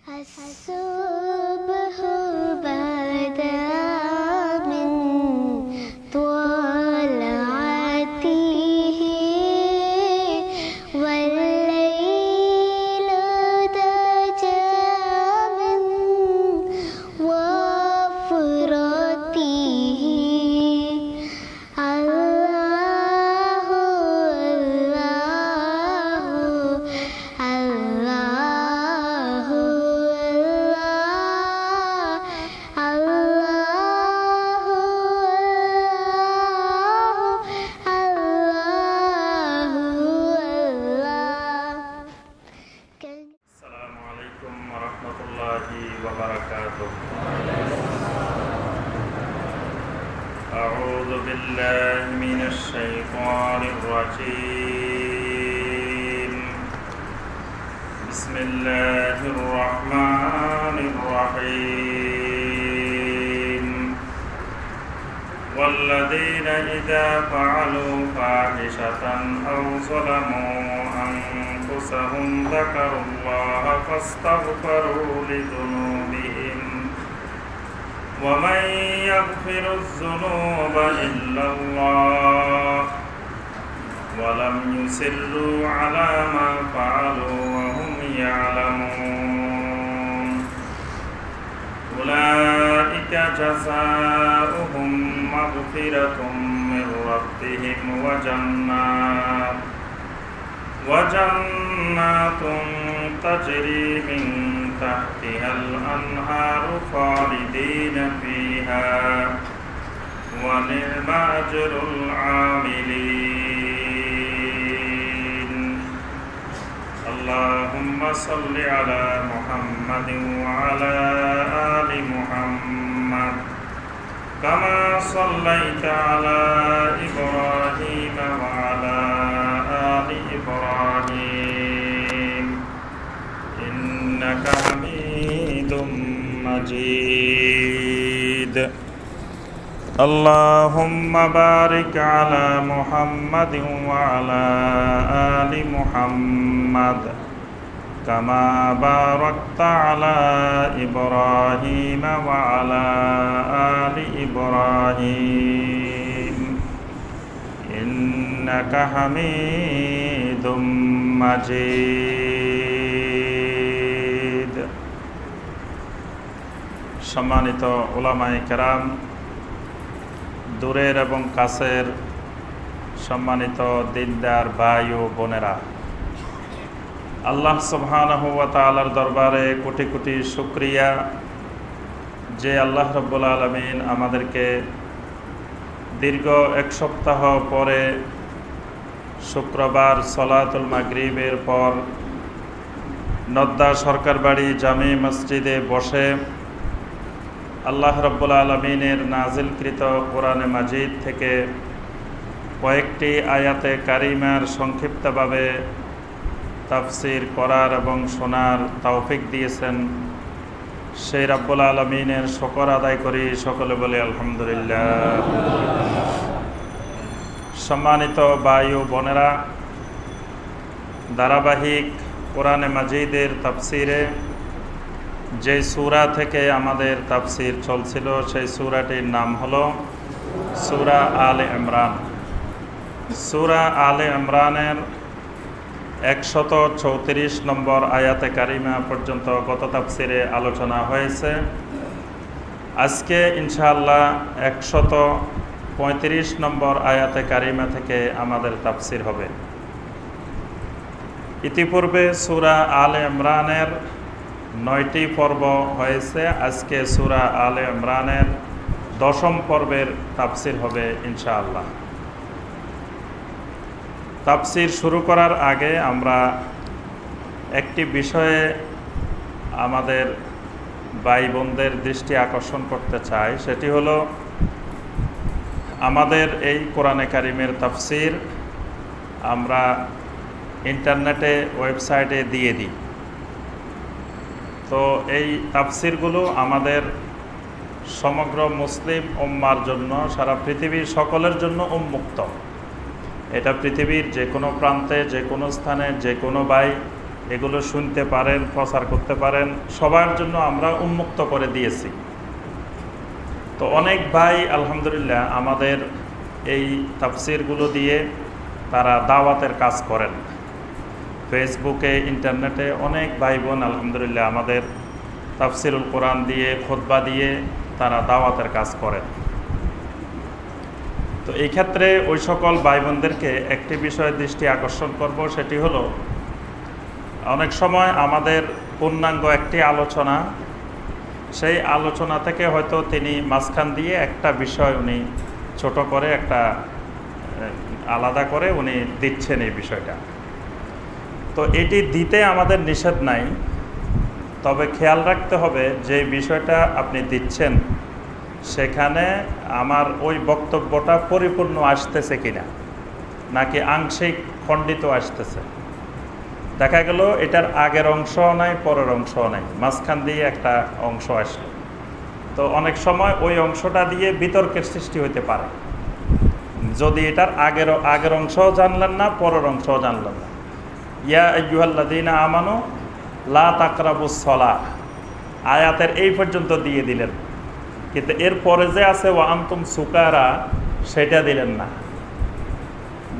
الصبح بدا من طلعته والليل دجى من وفرته الله الله আসসালামু আলাইকুম ওয়া রাহমাতুল্লাহি ওয়া বারাকাতুহু। আউযু বিল্লাহি মিনাশ শাইতানির রাজীম। বিসমিল্লাহির রাহমানির রাহিম। والذين إذا فعلوا فاحشة أو ظلموا أنفسهم ذكروا الله فاستغفروا لذنوبهم ومن يغفر الذنوب إلا الله ولم يصروا على ما فعلوا وهم يعلمون أولئك جزاؤهم مغفرة من ربهم وجنات تجري من تحتها الأنهار خالدين فيها ونعم أجر العاملين. اللهم صل على محمد وعلى آل محمد كما صليت على إبراهيم وعلى آل إبراهيم إنك حميد مجيد. اللهم بارك على محمد وعلى آل محمد كما باركت على إبراهيم وعلى آل إبراهيم إنك حميد مجيد. সম্মানিত উলামায়ে কেরাম, দূরের এবং কাছের সম্মানিত দিনদার ভাই ও বোনেরা, আল্লাহ সুবহানাহু ওয়া তাআলার দরবারে কোটি কোটি শুকরিয়া যে আল্লাহ রাব্বুল আলামিন আমাদেরকে দীর্ঘ এক সপ্তাহ পরে শুক্রবার সলাতুল মাগরিবের পর নদ্দা সরকার বাড়ি জামে মসজিদে বসে আল্লাহ রাব্বুল আলামিনের নাজিলকৃত কোরআনে মাজিদ থেকে কয়েকটি আয়াতে কারিমার সংক্ষিপ্তভাবে তাফসির করার এবং শোনার তৌফিক দিয়েছেন, সেই রাব্বুল আলামিনের শুকর আদায় করি, সকলে বলি আলহামদুলিল্লাহ। সম্মানিত ভাই ও বোনেরা, ধারাবাহিক কোরআনে মাজিদের তাফসিরে যে সূরা থেকে আমাদের তাফসির চলছিল সেই সূরাটির নাম হলো সূরা আলে ইমরান। সূরা আলে ইমরানের 134 নম্বর আয়াতে কারিমা পর্যন্ত গত তাফসিরে আলোচনা হয়েছে। আজকে ইনশাআল্লাহ 135 নম্বর আয়াতে কারিমা থেকে আমাদের তাফসির হবে। ইতিপূর্বে সূরা আলে ইমরানের 9টি পর্ব হয়েছে। আজকে সূরা আলে ইমরানের 10ম পর্বের তাফসির হবে ইনশাআল্লাহ। তাফসির শুরু করার আগে আমরা একটি বিষয়ে আমাদের ভাই বোনদের দৃষ্টি আকর্ষণ করতে চাই, সেটি হলো আমাদের এই কোরআনে কারিমের তাফসির আমরা ইন্টারনেটে ওয়েবসাইটে দিয়ে দিই। তো এই তাফসিরগুলো আমাদের সমগ্র মুসলিম উম্মার জন্য, সারা পৃথিবীর সকলের জন্য উন্মুক্ত। এটা পৃথিবীর যে কোনো প্রান্তে, যে কোনো স্থানে, যে কোনো ভাই এগুলো শুনতে পারেন, প্রচার করতে পারেন, সবার জন্য আমরা উন্মুক্ত করে দিয়েছি। তো অনেক ভাই আলহামদুলিল্লাহ আমাদের এই তাফসিরগুলো দিয়ে তারা দাওয়াতের কাজ করেন। ফেসবুকে, ইন্টারনেটে অনেক ভাই বোন আলহামদুলিল্লাহ আমাদের তাফসিরুল কোরআন দিয়ে, খুতবা দিয়ে তারা দাওয়াতের কাজ করেন। তো এই ক্ষেত্রে ওই সকল ভাই বোনদেরকে একটি বিষয়ে দৃষ্টি আকর্ষণ করব, সেটি হলো অনেক সময় আমাদের পূর্ণাঙ্গ একটি আলোচনা, সেই আলোচনা থেকে হয়তো তিনি মাঝখান দিয়ে একটা বিষয় উনি ছোট করে একটা আলাদা করে উনি দিচ্ছেন এই বিষয়টা। তো এটি দিতে আমাদের নিষেধ নাই, তবে খেয়াল রাখতে হবে যে বিষয়টা আপনি দিচ্ছেন সেখানে আমার ওই বক্তব্যটা পরিপূর্ণ আসতেছে কিনা, নাকি আংশিক খণ্ডিত আসতেছে। দেখা গেল এটার আগের অংশও নাই, পরের অংশও নাই, মাঝখান দিয়ে একটা অংশ আসলো। তো অনেক সময় ওই অংশটা দিয়ে বিতর্কের সৃষ্টি হতে পারে, যদি এটার আগের অংশও জানলেন না, পরের অংশও জানলেন না। ইয়া আইয়ুহাল্লাযীনা আমানু লা তাকরাবুস সালাহ আয়াতের এই পর্যন্ত দিয়ে দিলেন, কিন্তু এর পরে যে আছে ওয়া আনতুম সুকারা সেটা দিলেন না।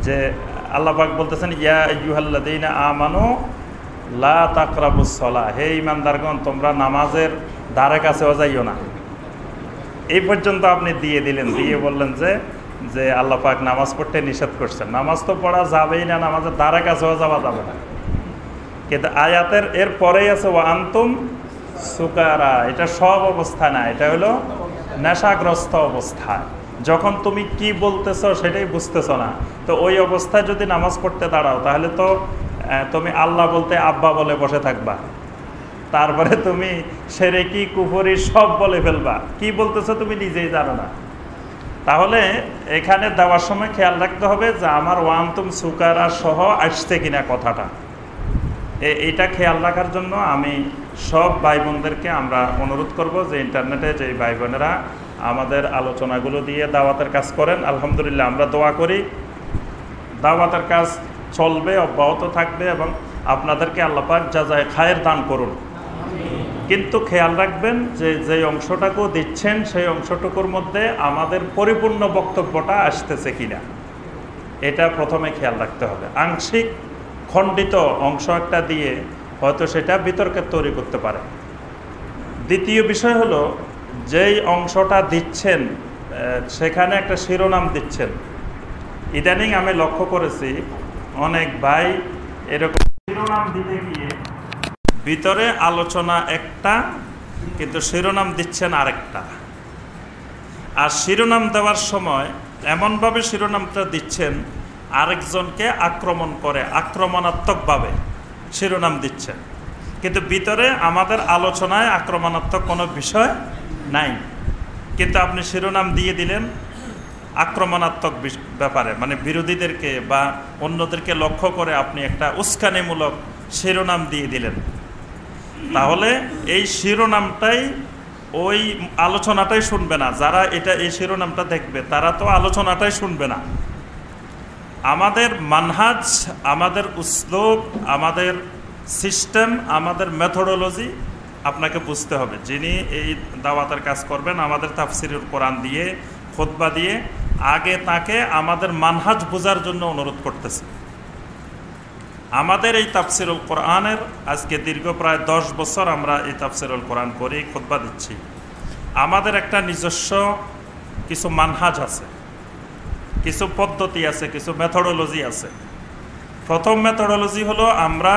যে আল্লাহ পাক বলতেছেন ইয়া আইয়ুহাল্লাযীনা আমানু লা তাকরাবুস সালাহ, হে ঈমানদারগণ তোমরা নামাজের ধারে কাছেও যাইও না। এই পর্যন্ত আপনি দিয়ে দিলেন, দিয়ে বললেন যে আল্লাহ পাক নামাজ পড়তে নিষেধ করছেন। নামাজ তো পড়া যাবেই না, নামাজের ধারে কাছেও যাওয়া যাবে না। কিন্তু আয়াতের এর পরেই আছে ওয়া আনতুম সুকারা, এটা সব অবস্থা না, এটা হলো নেশাগ্রস্ত অবস্থা। যখন তুমি কি বলতেছ সেটাই বুঝতেছ না, তো ওই অবস্থায় যদি নামাজ পড়তে দাঁড়াও তাহলে তো তুমি আল্লাহ বলতে আব্বা বলে বসে থাকবা, তারপরে তুমি শিরকি কুফরি সব বলে ফেলবা, কি বলতেছো তুমি নিজেই জানো না। তাহলে এখানে দেওয়ার সময় খেয়াল রাখতে হবে যে আমার ওয়া আনতুম সুকারা সহ আসছে কিনা কথাটা, এইটা খেয়াল রাখার জন্য আমি সব ভাই বোনদেরকে আমরা অনুরোধ করব যে ইন্টারনেটে যে ভাই বোনেরা আমাদের আলোচনাগুলো দিয়ে দাওয়াতের কাজ করেন, আলহামদুলিল্লাহ আমরা দোয়া করি দাওয়াতের কাজ চলবে, অব্যাহত থাকবে এবং আপনাদেরকে আল্লাহ পাক জাযায়ে খায়ের দান করুন। কিন্তু খেয়াল রাখবেন যে অংশটাকেও দিচ্ছেন সেই অংশটুকুর মধ্যে আমাদের পরিপূর্ণ বক্তব্যটা আসতেছে কিনা, এটা প্রথমে খেয়াল রাখতে হবে। আংশিক খণ্ডিত অংশ একটা দিয়ে হয়তো সেটা বিতর্কের তৈরি করতে পারে। দ্বিতীয় বিষয় হলো যেই অংশটা দিচ্ছেন সেখানে একটা শিরোনাম দিচ্ছেন। ইদানিং আমি লক্ষ্য করেছি অনেক ভাই এরকম শিরোনাম দিতে গিয়ে ভিতরে আলোচনা একটা, কিন্তু শিরোনাম দিচ্ছেন আরেকটা। আর শিরোনাম দেওয়ার সময় এমনভাবে শিরোনামটা দিচ্ছেন আরেকজনকে আক্রমণ করে, আক্রমণাত্মকভাবে শিরোনাম দিচ্ছেন, কিন্তু ভিতরে আমাদের আলোচনায় আক্রমণাত্মক কোনো বিষয় নাই, কিন্তু আপনি শিরোনাম দিয়ে দিলেন আক্রমণাত্মক ব্যাপারে, মানে বিরোধীদেরকে বা অন্যদেরকে লক্ষ্য করে আপনি একটা উস্কানিমূলক শিরোনাম দিয়ে দিলেন। তাহলে এই শিরোনামটাই ওই আলোচনাটাই শুনবে না, যারা এই শিরোনামটা দেখবে তারা তো আলোচনাটাই শুনবে না। আমাদের মানহাজ, আমাদের উসলুব, আমাদের সিস্টেম, আমাদের মেথোডোলজি আপনাকে বুঝতে হবে। যিনি এই দাওয়াতের কাজ করবেন আমাদের তাফসিরুল কোরআন দিয়ে, খুতবা দিয়ে, আগে তাকে আমাদের মানহাজ বোঝার জন্য অনুরোধ করতেছে। আমাদের এই তাফসিরুল কোরআনের আজকে দীর্ঘ প্রায় 10 বছর আমরা এই তাফসিরুল কোরআন করি, খুতবা দিচ্ছি। আমাদের একটা নিজস্ব কিছু মানহাজ আছে, কিছু পদ্ধতি আছে, কিছু মেথোডোলজি আছে। প্রথম মেথোডোলজি হলো আমরা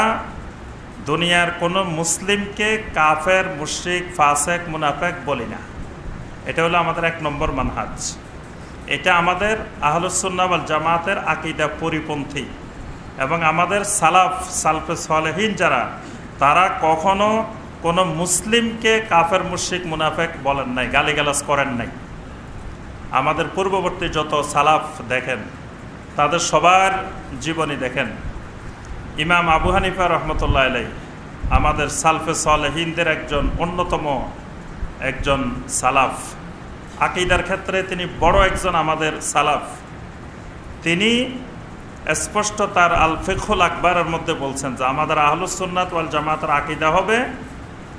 দুনিয়ার কোনো মুসলিমকে কাফের, মুশরিক, ফাসেক, মুনাফেক বলি না। এটা হলো আমাদের 1 নম্বর মানহাজ। এটা আমাদের আহলুস সুন্নাহ ওয়াল জামাতের আকীদা পরিপন্থী, এবং আমাদের সালফে সালেহিন যারা, তারা কখনো কোনো মুসলিমকে কাফের, মুশরিক, মুনাফেক বলেন নাই, গালিগালাজ করেন নাই। আমাদের পূর্ববর্তী যত সালাফ দেখেন তাদের সবার জীবনী দেখেন। ইমাম আবু হানিফা রহমতুল্লাহ আলাইহি আমাদের সালফে সালেহিনদের একজন অন্যতম একজন সালাফ, আকীদার ক্ষেত্রে তিনি বড় একজন আমাদের সালাফ। তিনি স্পষ্ট তার আল ফিকহুল আকবরের মধ্যে বলছেন যে আমাদের আহলুস সুন্নাত ওয়াল জামাতের আকীদা হবে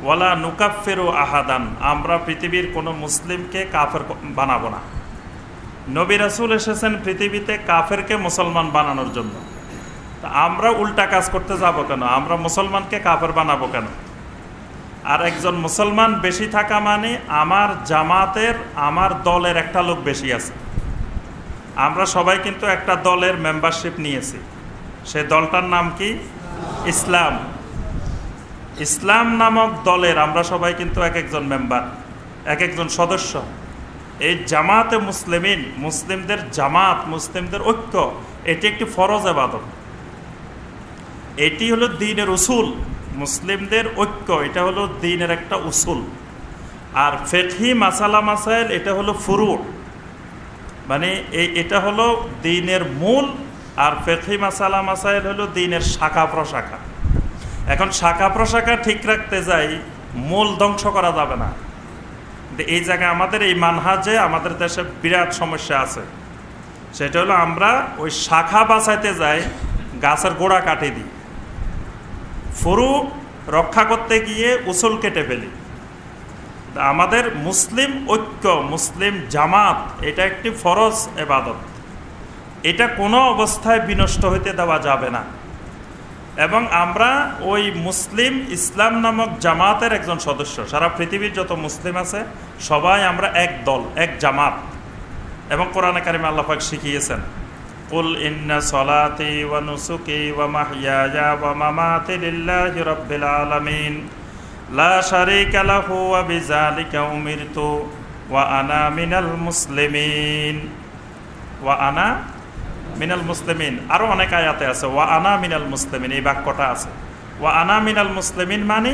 ওয়ালা নুকাফিরু আহাদান, আমরা পৃথিবীর কোনো মুসলিমকে কাফের বানাবো না। নবী রাসূল এসেছেন পৃথিবীতে কাফেরকে মুসলমান বানানোর জন্য, তা আমরা উল্টা কাজ করতে যাব কেন? আমরা মুসলমানকে কাফের বানাবো কেন? আর একজন মুসলমান বেশি থাকা মানে আমার জামাতের, আমার দলের একটা লোক বেশি আছে। আমরা সবাই কিন্তু একটা দলের মেম্বারশিপ নিয়েছি, সেই দলটার নাম কি? ইসলাম। ইসলাম নামক দলের আমরা সবাই কিন্তু এক একজন মেম্বার, এক একজন সদস্য। এই জামাতে মুসলিমিন, মুসলিমদের জামাত, মুসলিমদের ঐক্য, এটি একটি ফরজ ইবাদত। এটি হলো দ্বীনের উসুল। মুসলিমদের ঐক্য এটা হলো দ্বীনের একটা উসুল। আর ফিকহি মাসালা মাসাইল এটা হলো ফুরু, মানে এটা হলো দ্বীনের মূল। আর ফিকহি মাসালা মাসাইল হলো দ্বীনের শাখা প্রশাখা। এখন শাখা প্রশাখা ঠিক রাখতে যাই, মূল ধ্বংস করা যাবে না। এই জায়গায় আমাদের এই মানহাজে আমাদের দেশে বিরাট সমস্যা আছে। সেটা হলো আমরা ওই শাখা বাঁচাইতে যাই, গাছের গোড়া কাটে দিই, ফুরু রক্ষা করতে গিয়ে উসুল কেটে ফেলি। আমাদের মুসলিম ঐক্য, মুসলিম জামাত এটা একটি ফরজ ইবাদত, এটা কোনো অবস্থায় বিনষ্ট হইতে দেওয়া যাবে না। এবং আমরা ওই মুসলিম ইসলাম নামক জামাতের একজন সদস্য। সারা পৃথিবীর যত মুসলিম আছে সবাই আমরা এক দল, এক জামাত। এবং কোরআনে কারিমে আল্লাহ পাক শিখিয়েছেন, কুল ইন্না সলাতি ওয়া নুসুকি ওয়া মাহইয়ায়া ওয়া মামাতি লিল্লাহি রাব্বিল আলামিন লা শারীকা লাহু ওয়া বিযালিকা উমিরতু ওয়া আনা মিনাল মুসলিমিন। ওয়া আনা মিনাল মুসলিমিন আরও অনেক আয়াতে আছে ওয়া আনা মিনাল মুসলিমিন, এই বাক্যটা আছে। ওয়া আনা মিনাল মুসলিমিন মানে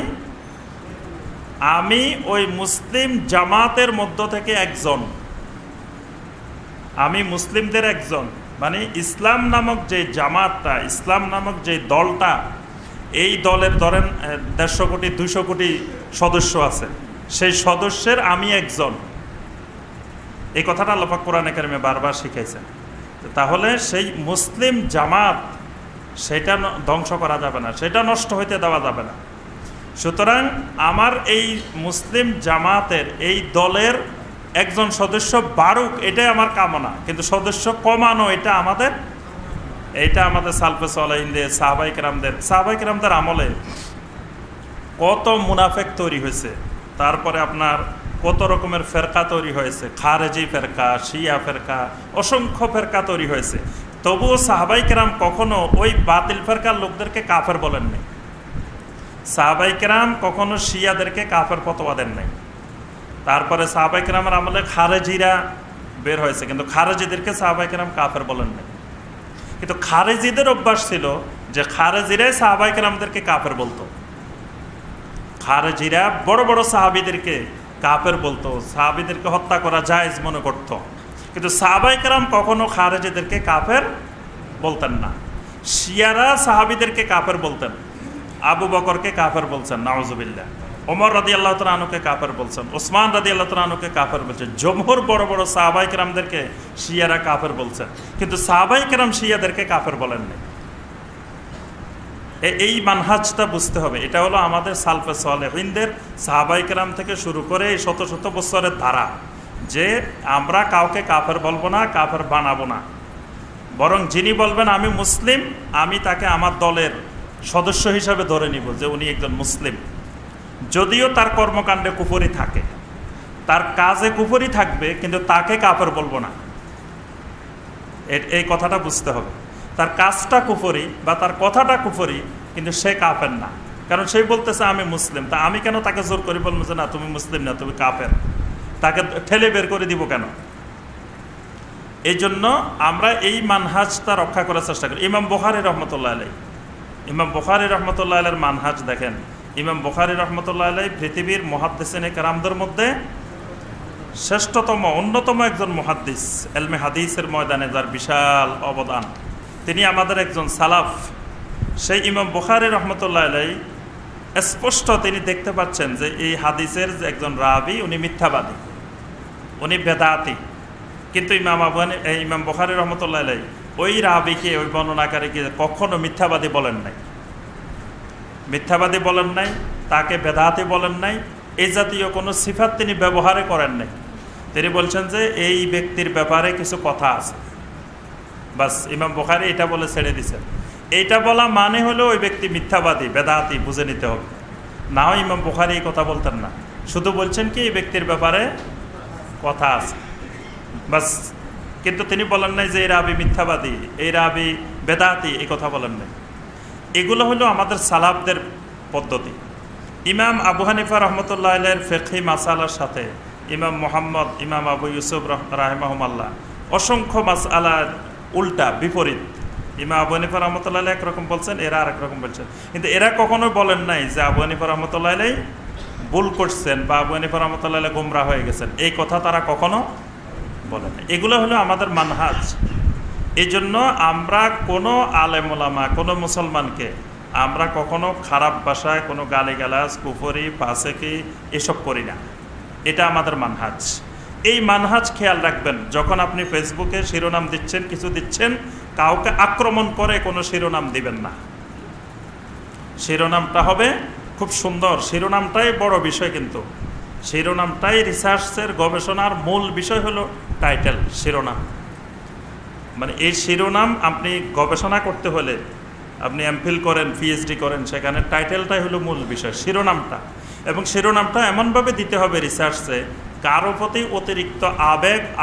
আমি ওই মুসলিম জামাতের মধ্য থেকে একজন, আমি মুসলিমদের একজন। মানে ইসলাম নামক যে জামাতটা, ইসলাম নামক যে দলটা, এই দলের ধরেন 150 কোটি 200 কোটি সদস্য আছে, সেই সদস্যের আমি একজন। এই কথাটা আল্লাহ পাক কোরআনে কারিমে বারবার শিখাইছেন। তাহলে সেই মুসলিম জামাত সেটা ধ্বংস করা যাবে না, সেটা নষ্ট হইতে দেওয়া যাবে না। সুতরাং আমার এই মুসলিম জামাতের এই দলের একজন সদস্য বাড়ুক, এটাই আমার কামনা। কিন্তু সদস্য কমানো এটা আমাদের সালফে সালেহিনদের, সাহাবায়ে কেরামদের আমলে কত মুনাফেক তৈরি হয়েছে। তারপরে আপনার কত রকমের ফেরকা তৈরি হয়েছে, খারেজি ফেরকা, শিয়া ফেরকা, অসংখ্য ফেরকা তৈরি হয়েছে। তবুও সাহাবায়ে কেরাম কখনো ওই বাতিল ফেরকার লোকদেরকে কাফের বলেন নাই। সাহাবায়ে কেরাম কখনো শিয়াদেরকে কাফের ফতোয়া দেন নাই। তারপরে সাহাবায়ে কেরামের আমলে খারেজিরা বের হয়েছে, কিন্তু খারেজিদেরকে সাহাবায়ে কেরাম কাফের বলেন নাই। কিন্তু খারেজিদের অভ্যাস ছিল যে খারেজিরাই সাহাবায়ে কেরামদেরকে কাফের বলতো। খারেজিরা বড় বড় সাহাবীদেরকে কাফের বলতো, সাহাবীদেরকে হত্যা করা জায়েজ মনে করত। কিন্তু সাহাবায়ে কেরাম কখনো খারেজিদেরকে কাফের বলতেন না। শিয়ারা সাহাবীদেরকে কাফের বলতেন, আবু বকরকে কাফের বলছেন, নাউজুবিল্লাহ। ওমর রাদিয়াল্লাহু তাআলা আনহুকে কাফের বলছেন, ওসমান রাদিয়াল্লাহু তাআলা আনহুকে কাফের বলছেন। জমহুর বড় বড় সাহাবায়ে কেরামদেরকে শিয়ারা কাফের বলছেন, কিন্তু সাহাবায়ে কেরাম শিয়াদেরকে কাফের বলেন নাই। এই মানহাজটা বুঝতে হবে। এটা হলো আমাদের সালফে সালেহিনদের, সাহাবায়ে কেরাম থেকে শুরু করে এই শত শত বছরের ধারা, যে আমরা কাউকে কাফের বলবো না, কাফের বানাবো না। বরং যিনি বলবেন আমি মুসলিম, আমি তাকে আমার দলের সদস্য হিসাবে ধরে নিব যে উনি একজন মুসলিম। যদিও তার কর্মকাণ্ডে কুফরি থাকে, তার কাজে কুফরি থাকবে, কিন্তু তাকে কাফের বলবো না। এই কথাটা বুঝতে হবে। তার কাজটা কুফরি বা তার কথাটা কুফরি, কিন্তু সে কাফের না। কারণ সে বলতেছে আমি মুসলিম, তা আমি কেন তাকে জোর করে বলবো যে না তুমি মুসলিম না, তুমি কাফের? তাকে ঠেলে বের করে দিব কেন? এই জন্য আমরা এই মানহাজটা রক্ষা করার চেষ্টা করি। ইমাম বুখারী রহমতুল্লাহ আলাইহি, ইমাম বুখারী রহমতুল্লাহ আলাইহির মানহাজ দেখেন। ইমাম বুখারী রহমতুল্লাহ আলাইহি পৃথিবীর মুহাদ্দিসিনে কেরামদের মধ্যে শ্রেষ্ঠতম, অন্যতম একজন মুহাদ্দিস, ইলমে হাদিসের ময়দানে যার বিশাল অবদান। তিনি আমাদের একজন সালাফ। সেই ইমাম বুখারী রহমতুল্লাহ আলাইহি স্পষ্ট তিনি দেখতে পাচ্ছেন যে এই হাদিসের যে একজন রাবি, উনি মিথ্যাবাদী, উনি বেদাতি। কিন্তু ইমাম বুখারী রহমতুল্লাহ আলাইহি ওই রাবিকে, ওই বর্ণনাকারীকে কখনো মিথ্যাবাদী বলেন নাই, মিথ্যাবাদী বলেন নাই, তাকে বেদাতি বলেন নাই, এই জাতীয় কোনো সিফাত তিনি ব্যবহারে করেন নাই। তিনি বলছেন যে এই ব্যক্তির ব্যাপারে কিছু কথা আছে, বাস। ইমাম বুখারী এটা বলে ছেড়ে দিয়েছেন। এইটা বলা মানে হলো ওই ব্যক্তি মিথ্যাবাদী, বেদাতি, বুঝে নিতে হবে। না হয় ইমাম বুখারী এই কথা বলতেন না, শুধু বলছেন কি এই ব্যক্তির ব্যাপারে কথা আছে, বাস। কিন্তু তিনি বলেন নাই যে এই রাবি মিথ্যাবাদী, এই রাবি বেদাতি, এই কথা বলেন নাই। এগুলো হলো আমাদের সালাফদের পদ্ধতি। ইমাম আবু হানিফা রহমতুল্লাহ আলাইহির ফিকহি মাসালার সাথে ইমাম মুহাম্মদ, ইমাম আবু ইউসুফ রাহিমাহুল্লাহ অসংখ্য মাসআলার উল্টা, বিপরীত। ইমাম আবু হানিফা রহমতুল্লাহ আলাইহি একরকম বলছেন, এরা আরেক রকম বলছেন। কিন্তু এরা কখনো বলেন নাই যে আবু হানিফা রহমতুল্লাহ আলাইহি ভুল করছেন বা আবু হানিফা রহমতুল্লাহ আলাইহি গোমরাহ হয়ে গেছেন, এই কথা তারা কখনো বলেন নাই। এগুলো হলো আমাদের মানহাজ। এই জন্য আমরা কোনো আলেম ওলামা, কোনো মুসলমানকে আমরা কখনো খারাপ ভাষায়, কোনো গালিগালাজ, কুফরি, ফাসেকি এসব করি না। এটা আমাদের মানহাজ। এই মানহাজ খেয়াল রাখবেন। যখন আপনি ফেসবুকে শিরোনাম দিচ্ছেন, কিছু দিচ্ছেন, কাউকে আক্রমণ করে কোনো শিরোনাম দিবেন না। শিরোনামটা হবে খুব সুন্দর, শিরোনামটাই বড় বিষয়। কিন্তু শিরোনামটাই রিসার্চের, গবেষণার মূল বিষয় হলো টাইটেল, শিরোনাম। মানে এই শিরোনাম আপনি গবেষণা করতে হলে, আপনি এমফিল করেন, পিএইচডি করেন, সেখানে টাইটেলটাই হলো মূল বিষয়, শিরোনামটা। এবং শিরোনামটা এমনভাবে দিতে হবে রিসার্চে, কারো প্রতি অতিরিক্ত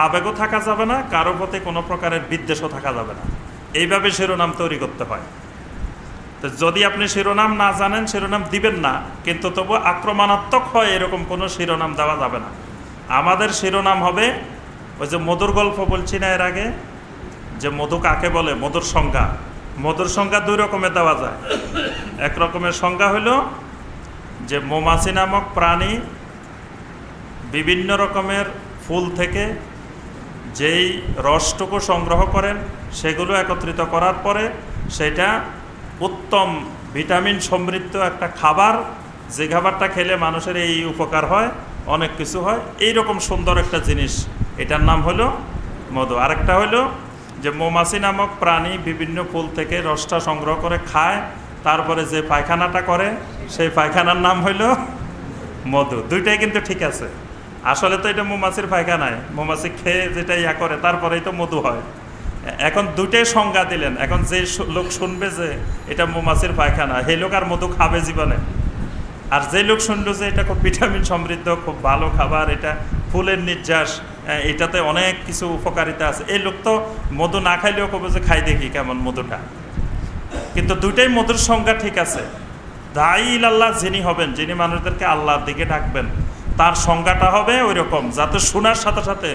আবেগও থাকা যাবে না, কারো প্রতি কোনো প্রকারের বিদ্বেষও থাকা যাবে না। এইভাবে শিরোনাম তৈরি করতে হয়। তো যদি আপনি শিরোনাম না জানেন, শিরোনাম দিবেন না, কিন্তু তবু আক্রমণাত্মক হয় এরকম কোনো শিরোনাম দেওয়া যাবে না। আমাদের শিরোনাম হবে ওই যে মধুর গল্প বলছি না এর আগে, যে মধু কাকে বলে, মধুর সংজ্ঞা। মধুর সংজ্ঞা দুই রকমের দেওয়া যায়। এক রকমের সংজ্ঞা হলো যে মৌমাছি নামক প্রাণী বিভিন্ন রকমের ফুল থেকে যেই রসটুকু সংগ্রহ করেন, সেগুলো একত্রিত করার পরে সেটা উত্তম ভিটামিন সমৃদ্ধ একটা খাবার, যে খাবারটা খেলে মানুষের এই উপকার হয়, অনেক কিছু হয়, এই রকম সুন্দর একটা জিনিস, এটার নাম হলো মধু। আরেকটা হলো যে মৌমাছি নামক প্রাণী বিভিন্ন ফুল থেকে রসটা সংগ্রহ করে খায়, তারপরে যে পায়খানাটা করে, সেই পায়খানার নাম হলো মধু। দুইটাই কিন্তু ঠিক আছে। আসলে তো এটা মৌমাছির পায়খানায়, মৌমাছি খেয়ে যেটা ইয়া করে, তারপরেই তো মধু হয়। এখন দুইটাই সংজ্ঞা দিলেন। এখন যে লোক শুনবে যে এটা মৌমাছির পায়খানা, সেই লোক আর মধু খাবে জীবনে? আর যে লোক শুনলো যে এটা খুব ভিটামিন সমৃদ্ধ, খুব ভালো খাবার, এটা ফুলের নির্যাস, এটাতে অনেক কিছু উপকারিতা আছে, এই লোক তো মধু না খাইলেও কবে যে খাই দেখি কেমন মধুটা। কিন্তু দুইটাই মধুর সংজ্ঞা ঠিক আছে। দাঈ ইলাল্লাহ যিনি হবেন, যিনি মানুষদেরকে আল্লাহর দিকে ডাকবেন, তার সংজ্ঞাটা হবে ওই রকম, যাতে শোনার সাথে সাথে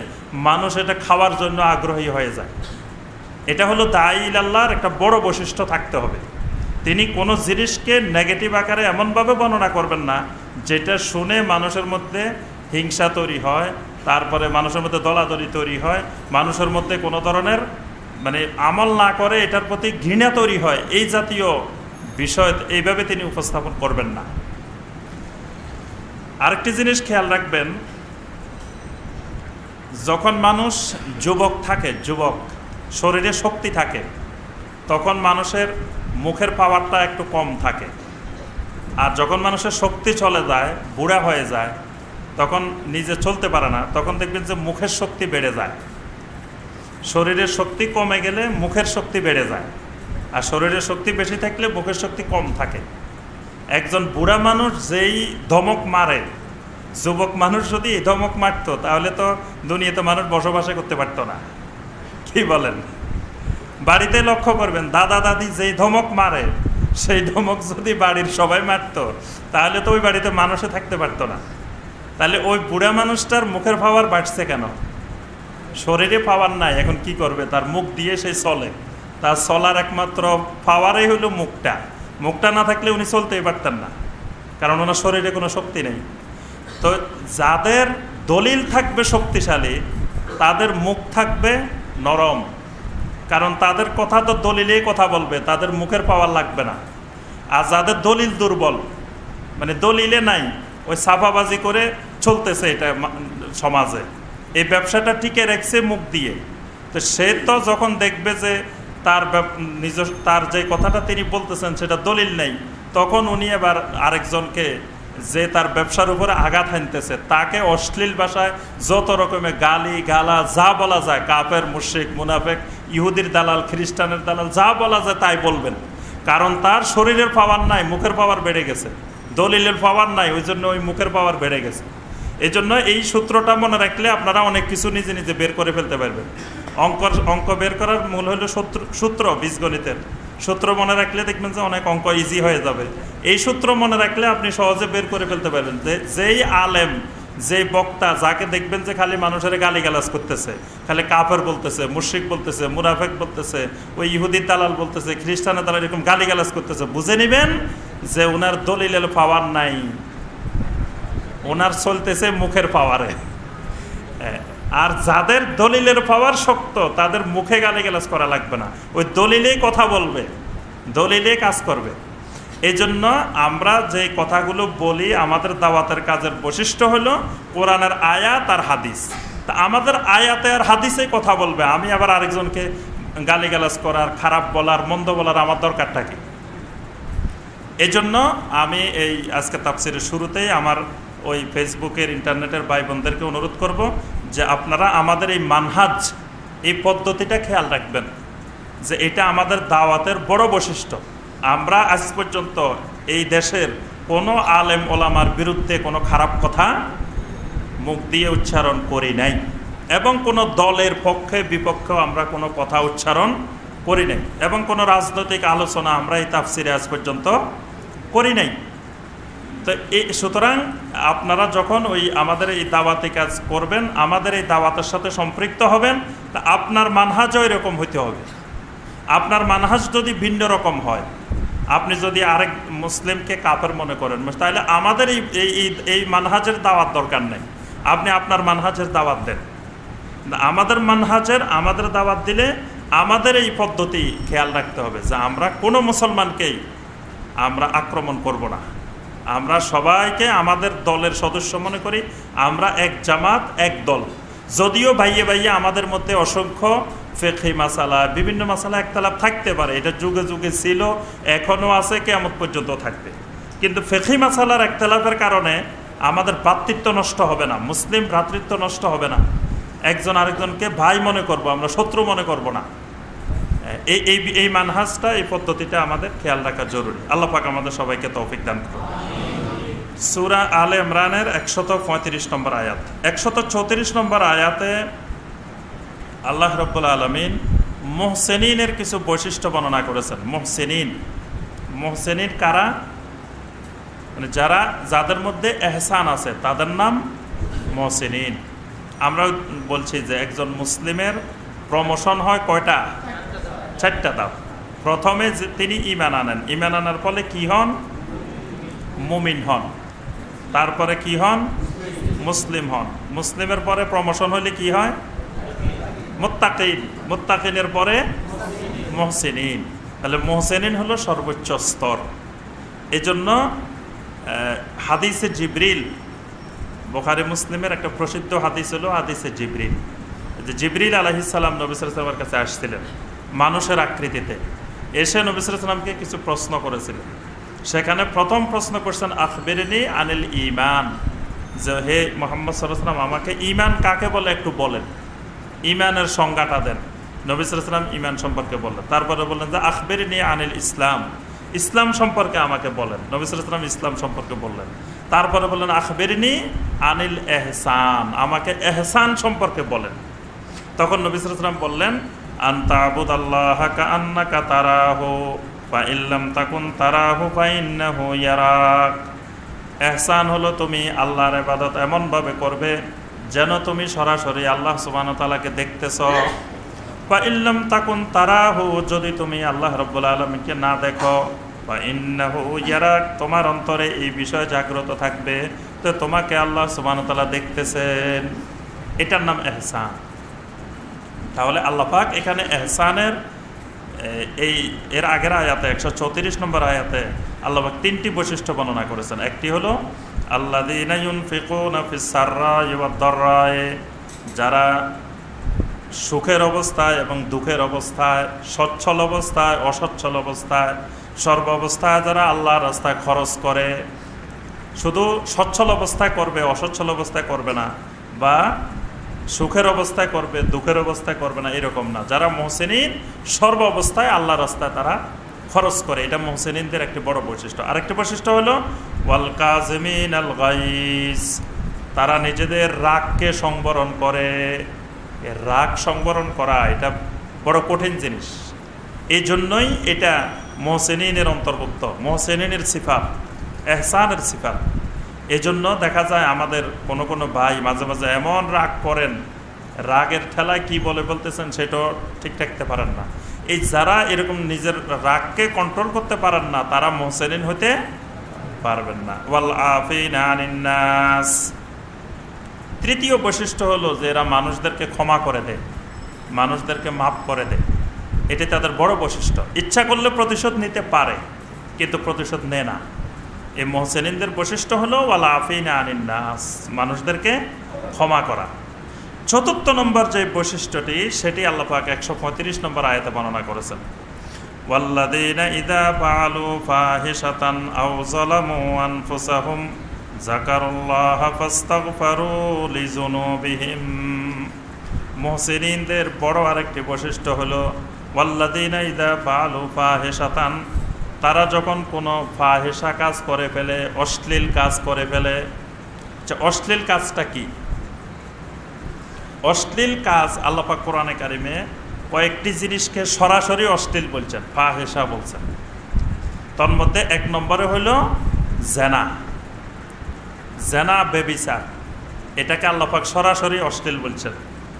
মানুষ এটা খাওয়ার জন্য আগ্রহী হয়ে যায়। এটা হলো দাঈ ইলাল্লাহর একটা বড় বৈশিষ্ট্য থাকতে হবে। তিনি কোনো জিনিসকে নেগেটিভ আকারে এমনভাবে বর্ণনা করবেন না যেটা শুনে মানুষের মধ্যে হিংসা তৈরি হয়, তারপরে মানুষের মধ্যে দলাদলি তৈরি হয়, মানুষের মধ্যে কোনো ধরনের মানে আমল না করে এটার প্রতি ঘৃণা তৈরি হয়, এই জাতীয় বিষয় এইভাবে তিনি উপস্থাপন করবেন না। আরেকটি জিনিস খেয়াল রাখবেন, যখন মানুষ যুবক থাকে, যুবক শরীরে শক্তি থাকে, তখন মানুষের মুখের পাওয়ারটা একটু কম থাকে। আর যখন মানুষের শক্তি চলে যায়, বুড়া হয়ে যায়, তখন নিজে চলতে পারে না, তখন দেখবেন যে মুখের শক্তি বেড়ে যায়। শরীরের শক্তি কমে গেলে মুখের শক্তি বেড়ে যায়, আর শরীরের শক্তি বেশি থাকলে মুখের শক্তি কম থাকে। একজন বুড়া মানুষ যেই ধমক মারে, যুবক মানুষ যদি এই ধমক মারত, তাহলে তো দুনিয়াতে মানুষ বসবাসই করতে পারত না। কি বলেন? বাড়িতে লক্ষ্য করবেন, দাদা দাদি যেই ধমক মারে, সেই ধমক যদি বাড়ির সবাই মারত, তাহলে তো ওই বাড়িতে মানুষে থাকতে পারতো না। তাহলে ওই বুড়া মানুষটার মুখের পাওয়ার বাড়ছে কেন? শরীরে পাওয়ার নাই, এখন কি করবে? তার মুখ দিয়ে সেই চলে, তার চলার একমাত্র পাওয়ারই হলো মুখটা। মুখটা না থাকলে উনি চলতেই পারতেন না, কারণ ওনার শরীরে কোনো শক্তি নেই। তো যাদের দলিল থাকবে শক্তিশালী, তাদের মুখ থাকবে নরম, কারণ তাদের কথা তো দলিলেই কথা বলবে, তাদের মুখের পাওয়ার লাগবে না। আর যাদের দলিল দুর্বল, মানে দলিলে নাই, ওই সাফাবাজি করে চলতেছে এটা সমাজে, এই ব্যবসাটা টিকে রাখছে মুখ দিয়ে, তো সে তো যখন দেখবে যে তার যে কথাটা তিনি বলতেছেন সেটা দলিল নেই, তখন উনি এবার আরেকজনকে যে তার ব্যবসার উপরে আঘাত হানতেছে তাকে অশ্লীল ভাষায় যত রকমের গালি গালা যা বলা যায়, কাফের, মুশরিক, মুনাফেক, ইহুদির দালাল, খ্রিস্টানের দালাল, যা বলা যায় তাই বলবেন। কারণ তার শরীরের পাওয়ার নাই, মুখের পাওয়ার বেড়ে গেছে, দলিলের পাওয়ার নাই, ওই জন্য ওই মুখের পাওয়ার বেড়ে গেছে। এই জন্য এই সূত্রটা মনে রাখলে আপনারা অনেক কিছু নিজে নিজে বের করে ফেলতে পারবেন। অঙ্ক বের করার মূল হলো সূত্র, বীজগণিতের সূত্র মনে রাখলে দেখবেন যে অনেক অঙ্ক ইজি হয়ে যাবে। এই সূত্র মনে রাখলে আপনি সহজে বের করে ফেলতে পারবেন যে যেই আলেম, যেই বক্তা, যাকে দেখবেন যে খালি মানুষের গালিগালাজ করতেছে, খালি কাফের বলতেছে, মুশরিক বলতেছে, মুনাফেক বলতেছে, ওই ইহুদির দালাল বলতেছে, খ্রিস্টানের দালাল, এরকম গালিগালাজ করতেছে, বুঝে নেবেন যে ওনার দলিলের পাওয়ার নাই, ওনার চলতেছে মুখের পাওয়ারে। আর যাদের দলিলের পাওয়ার শক্ত তাদের মুখে গালিগালাজ করা লাগবে না, ওই দলিলেই কথা বলবে, দলিলেই কাজ করবে। এই জন্য আমরা যে কথাগুলো বলি, আমাদের দাওয়াতের কাজের বৈশিষ্ট্য হলো কোরআনের আয়াত আর হাদিস। তা আমাদের আয়াতে আর হাদিসে কথা বলবে, আমি আবার আরেকজনকে গালিগালাজ করার, খারাপ বলার, মন্দ বলার আমার দরকারটা কি? এই জন্য আমি এই আজকে তাফসিরের শুরুতেই আমার ওই ফেসবুকের, ইন্টারনেটের ভাই বোনদেরকে অনুরোধ করব যে আপনারা আমাদের এই মানহাজ, এই পদ্ধতিটা খেয়াল রাখবেন যে এটা আমাদের দাওয়াতের বড় বৈশিষ্ট্য। আমরা আজ পর্যন্ত এই দেশের কোনো আলেম ওলামার বিরুদ্ধে কোনো খারাপ কথা মুখ দিয়ে উচ্চারণ করি নাই, এবং কোনো দলের পক্ষে বিপক্ষেও আমরা কোনো কথা উচ্চারণ করি নাই, এবং কোনো রাজনৈতিক আলোচনা আমরা এই তাফসিরে আজ পর্যন্ত করি নাই। তো সুতরাং আপনারা যখন ওই আমাদের এই দাওয়াতি কাজ করবেন, আমাদের এই দাওয়াতের সাথে সম্পৃক্ত হবেন, তা আপনার মানহাজও এরকম হইতে হবে। আপনার মানহাজ যদি ভিন্ন রকম হয়, আপনি যদি আরেক মুসলিমকে কাফের মনে করেন, তাহলে আমাদের এই মানহাজের দাওয়াত দরকার নেই, আপনি আপনার মানহাজের দাওয়াত দেন। আমাদের মানহাজের, আমাদের দাওয়াত দিলে আমাদের এই পদ্ধতি খেয়াল রাখতে হবে যে আমরা কোনো মুসলমানকেই আমরা আক্রমণ করব না, আমরা সবাইকে আমাদের দলের সদস্য মনে করি, আমরা এক জামাত, এক দল। যদিও ভাইয়ে ভাইয়ে আমাদের মধ্যে অসংখ্য ফিকহি মাসালা, বিভিন্ন মাসালা একতলাপ থাকতে পারে, এটা যুগে যুগে ছিল, এখনও আছে, কিয়ামত পর্যন্ত থাকবে, কিন্তু ফিকহি মাসালার একতলাপের কারণে আমাদের ভ্রাতৃত্ব নষ্ট হবে না, মুসলিম ভ্রাতৃত্ব নষ্ট হবে না, একজন আরেকজনকে ভাই মনে করব, আমরা শত্রু মনে করব না। এই মানহাজটা, এই পদ্ধতিটা আমাদের খেয়াল রাখা জরুরি। আল্লাহ পাক আমাদের সবাইকে তৌফিক দান করুন। সূরা আলে ইমরানের 135 নম্বর আয়াত, 134 নম্বর আয়াতে আল্লাহ রাব্বুল আলামিন মুহসিনিনের কিছু বৈশিষ্ট্য বর্ণনা করেছেন। মুহসিনিন কারা? মানে যাদের মধ্যে এহসান আছে তাদের নাম মুহসিনিন। আমরা বলছি যে একজন মুসলিমের প্রমোশন হয় কয়টা? 4টা ধাপ। প্রথমে যে তিনি ঈমান আনেন, ঈমান আনার ফলে কি হন? মুমিন হন। তারপরে কি হন? মুসলিম হন। মুসলিমের পরে প্রমোশন হলে কি হয়? মুত্তাকিন। মুত্তাকিনের পরে মুহসিনিন। তাহলে মুহসিনিন হলো সর্বোচ্চ স্তর। এজন্য হাদিসে জিবরিল, বুখারী মুসলিমের একটা প্রসিদ্ধ হাদিস হলো হাদিসে জিবরিল, যে জিবরিল আলাইহিস সালাম নবী সাল্লাল্লাহু আলাইহি ওয়াসাল্লামের কাছে আসছিলেন মানুষের আকৃতিতে, এসে নবী সাল্লাল্লাহু আলাইহি ওয়াসাল্লামকে কিছু প্রশ্ন করেছিলেন। সেখানে প্রথম প্রশ্ন করছেন আখবিরনি আনিল ঈমান, যে হে মুহাম্মদ সাল্লাল্লাহু আলাইহি ওয়াসাল্লাম আমাকে ঈমান কাকে বলে একটু বলেন, ঈমানের সংজ্ঞাটা দেন। নবী সাল্লাল্লাহু আলাইহি ওয়াসাল্লাম ঈমান সম্পর্কে বললেন। তারপরে বললেন যে আখবিরনি আনিল ইসলাম, ইসলাম সম্পর্কে আমাকে বলেন। নবী সাল্লাল্লাহু আলাইহি ওয়াসাল্লাম ইসলাম সম্পর্কে বললেন। তারপরে বললেন আখবিরনি আনিল এহসান, আমাকে এহসান সম্পর্কে বলেন। তখন নবী সাল্লাল্লাহু আলাইহি ওয়াসাল্লাম বললেন আনতা আবুদাল্লাহা কাআন্নাকা তারাহু ফা ইল্লাম তাকুন তারাহু ফা ইন্নাহু ইয়ারাক। এহসান হলো তুমি আল্লাহর ইবাদত এমনভাবে করবে যেন তুমি সরাসরি আল্লাহ সুবহানাহু ওয়া তাআলাকে দেখতেছ। ফা ইল্লাম তাকুন তারাহু, যদি তুমি আল্লাহ রাব্বুল আলামিনকে না দেখো, ফা ইন্নাহু ইয়ারাক, তোমার অন্তরে এই বিষয় জাগ্রত থাকবে তো তোমাকে আল্লাহ সুবহানাহু ওয়া তাআলা দেখতেছেন। এটার নাম এহসান। তাহলে আল্লাহ পাক এখানে এহসানের এর আগের আয়াতে 134 নম্বর আয়াতে আল্লাহ পাক 3টি বৈশিষ্ট্য বর্ণনা করেছেন। একটি হলো আল্লাযীনা ইউনফিকুনা ফিস সাররাই ওয়াদ দাররাই, যারা সুখের অবস্থায় এবং দুঃখের অবস্থায়, সচ্ছল অবস্থায়, অসচ্ছল অবস্থায়, সর্ব অবস্থায় যারা আল্লাহর রাস্তায় খরচ করে, শুধু সচ্ছল অবস্থায় করবে, অসচ্ছল অবস্থায় করবে না, বা সুখের অবস্থায় করবে, দুঃখের অবস্থায় করবে না, এরকম না। যারা মুহসিনিন সর্ব অবস্থায় আল্লাহর রাস্তায় তারা খরচ করে, এটা মুহসিনিনদের একটি বড় বৈশিষ্ট্য। আরেকটি বৈশিষ্ট্য হলো ওয়াল কাযিমিন আল গাইজ, তারা নিজেদের রাগকে সংবরণ করে। এর রাগ সংবরণ করা এটা বড় কঠিন জিনিস, এই জন্যই এটা মুহসিনিনের অন্তর্ভুক্ত, মুহসিনিনের সিফাত, এহসানের সিফাত। এই জন্য দেখা যায় আমাদের কোনো কোনো ভাই মাঝে মাঝে এমন রাগ করেন, রাগের ঠেলায় কি বলতেছেন সেটাও ঠিক রাখতে পারেন না। এই যারা এরকম নিজের রাগকে কন্ট্রোল করতে পারেন না, তারা মুহসিনিন হতে পারবেন না। ওয়াল আফিনা আনিন নাস, তৃতীয় বৈশিষ্ট্য হলো যে এরা মানুষদেরকে ক্ষমা করে দেয়, মানুষদেরকে মাফ করে দেয়। এটি তাদের বড় বৈশিষ্ট্য। ইচ্ছা করলে প্রতিশোধ নিতে পারে, কিন্তু প্রতিশোধ নেয় না। এই মুহসিনিনদের বৈশিষ্ট্য হলো ওয়াল আফিনা আনিন নাস, মানুষদেরকে ক্ষমা করা। চতুর্থ নম্বর যে বৈশিষ্ট্যটি, সেটি আল্লাহ পাক 135 নম্বর আয়াতে বর্ণনা করেছেন। ওয়াল্লাযীনা ইযা ফাআলু ফাহিশাতান আও যালামু আনফুসাহুম যাকারুল্লাহা ফাস্তাগফারু লিযুনুবিহিম। মুহসিনিনদের বড় আরেকটি বৈশিষ্ট্য হলো ওয়াল্লাযীনা ইযা ফাআলু ফাহিশাতান, তারা যখন কোনো ফাহিশা কাজ করে ফেলে, অশ্লীল কাজ করে ফেলে। অশ্লীল কাজটা কি? অশ্লীল কাজ আল্লাহ পাক কোরআনে কারিমে কয়েকটি জিনিসকে সরাসরি অশ্লীল বলছেন, ফাহিশা বলছেন। তার মধ্যে এক নম্বরে হইল জেনা, জেনা ব্যভিচার, এটাকে আল্লাহ পাক সরাসরি অশ্লীল বলছেন।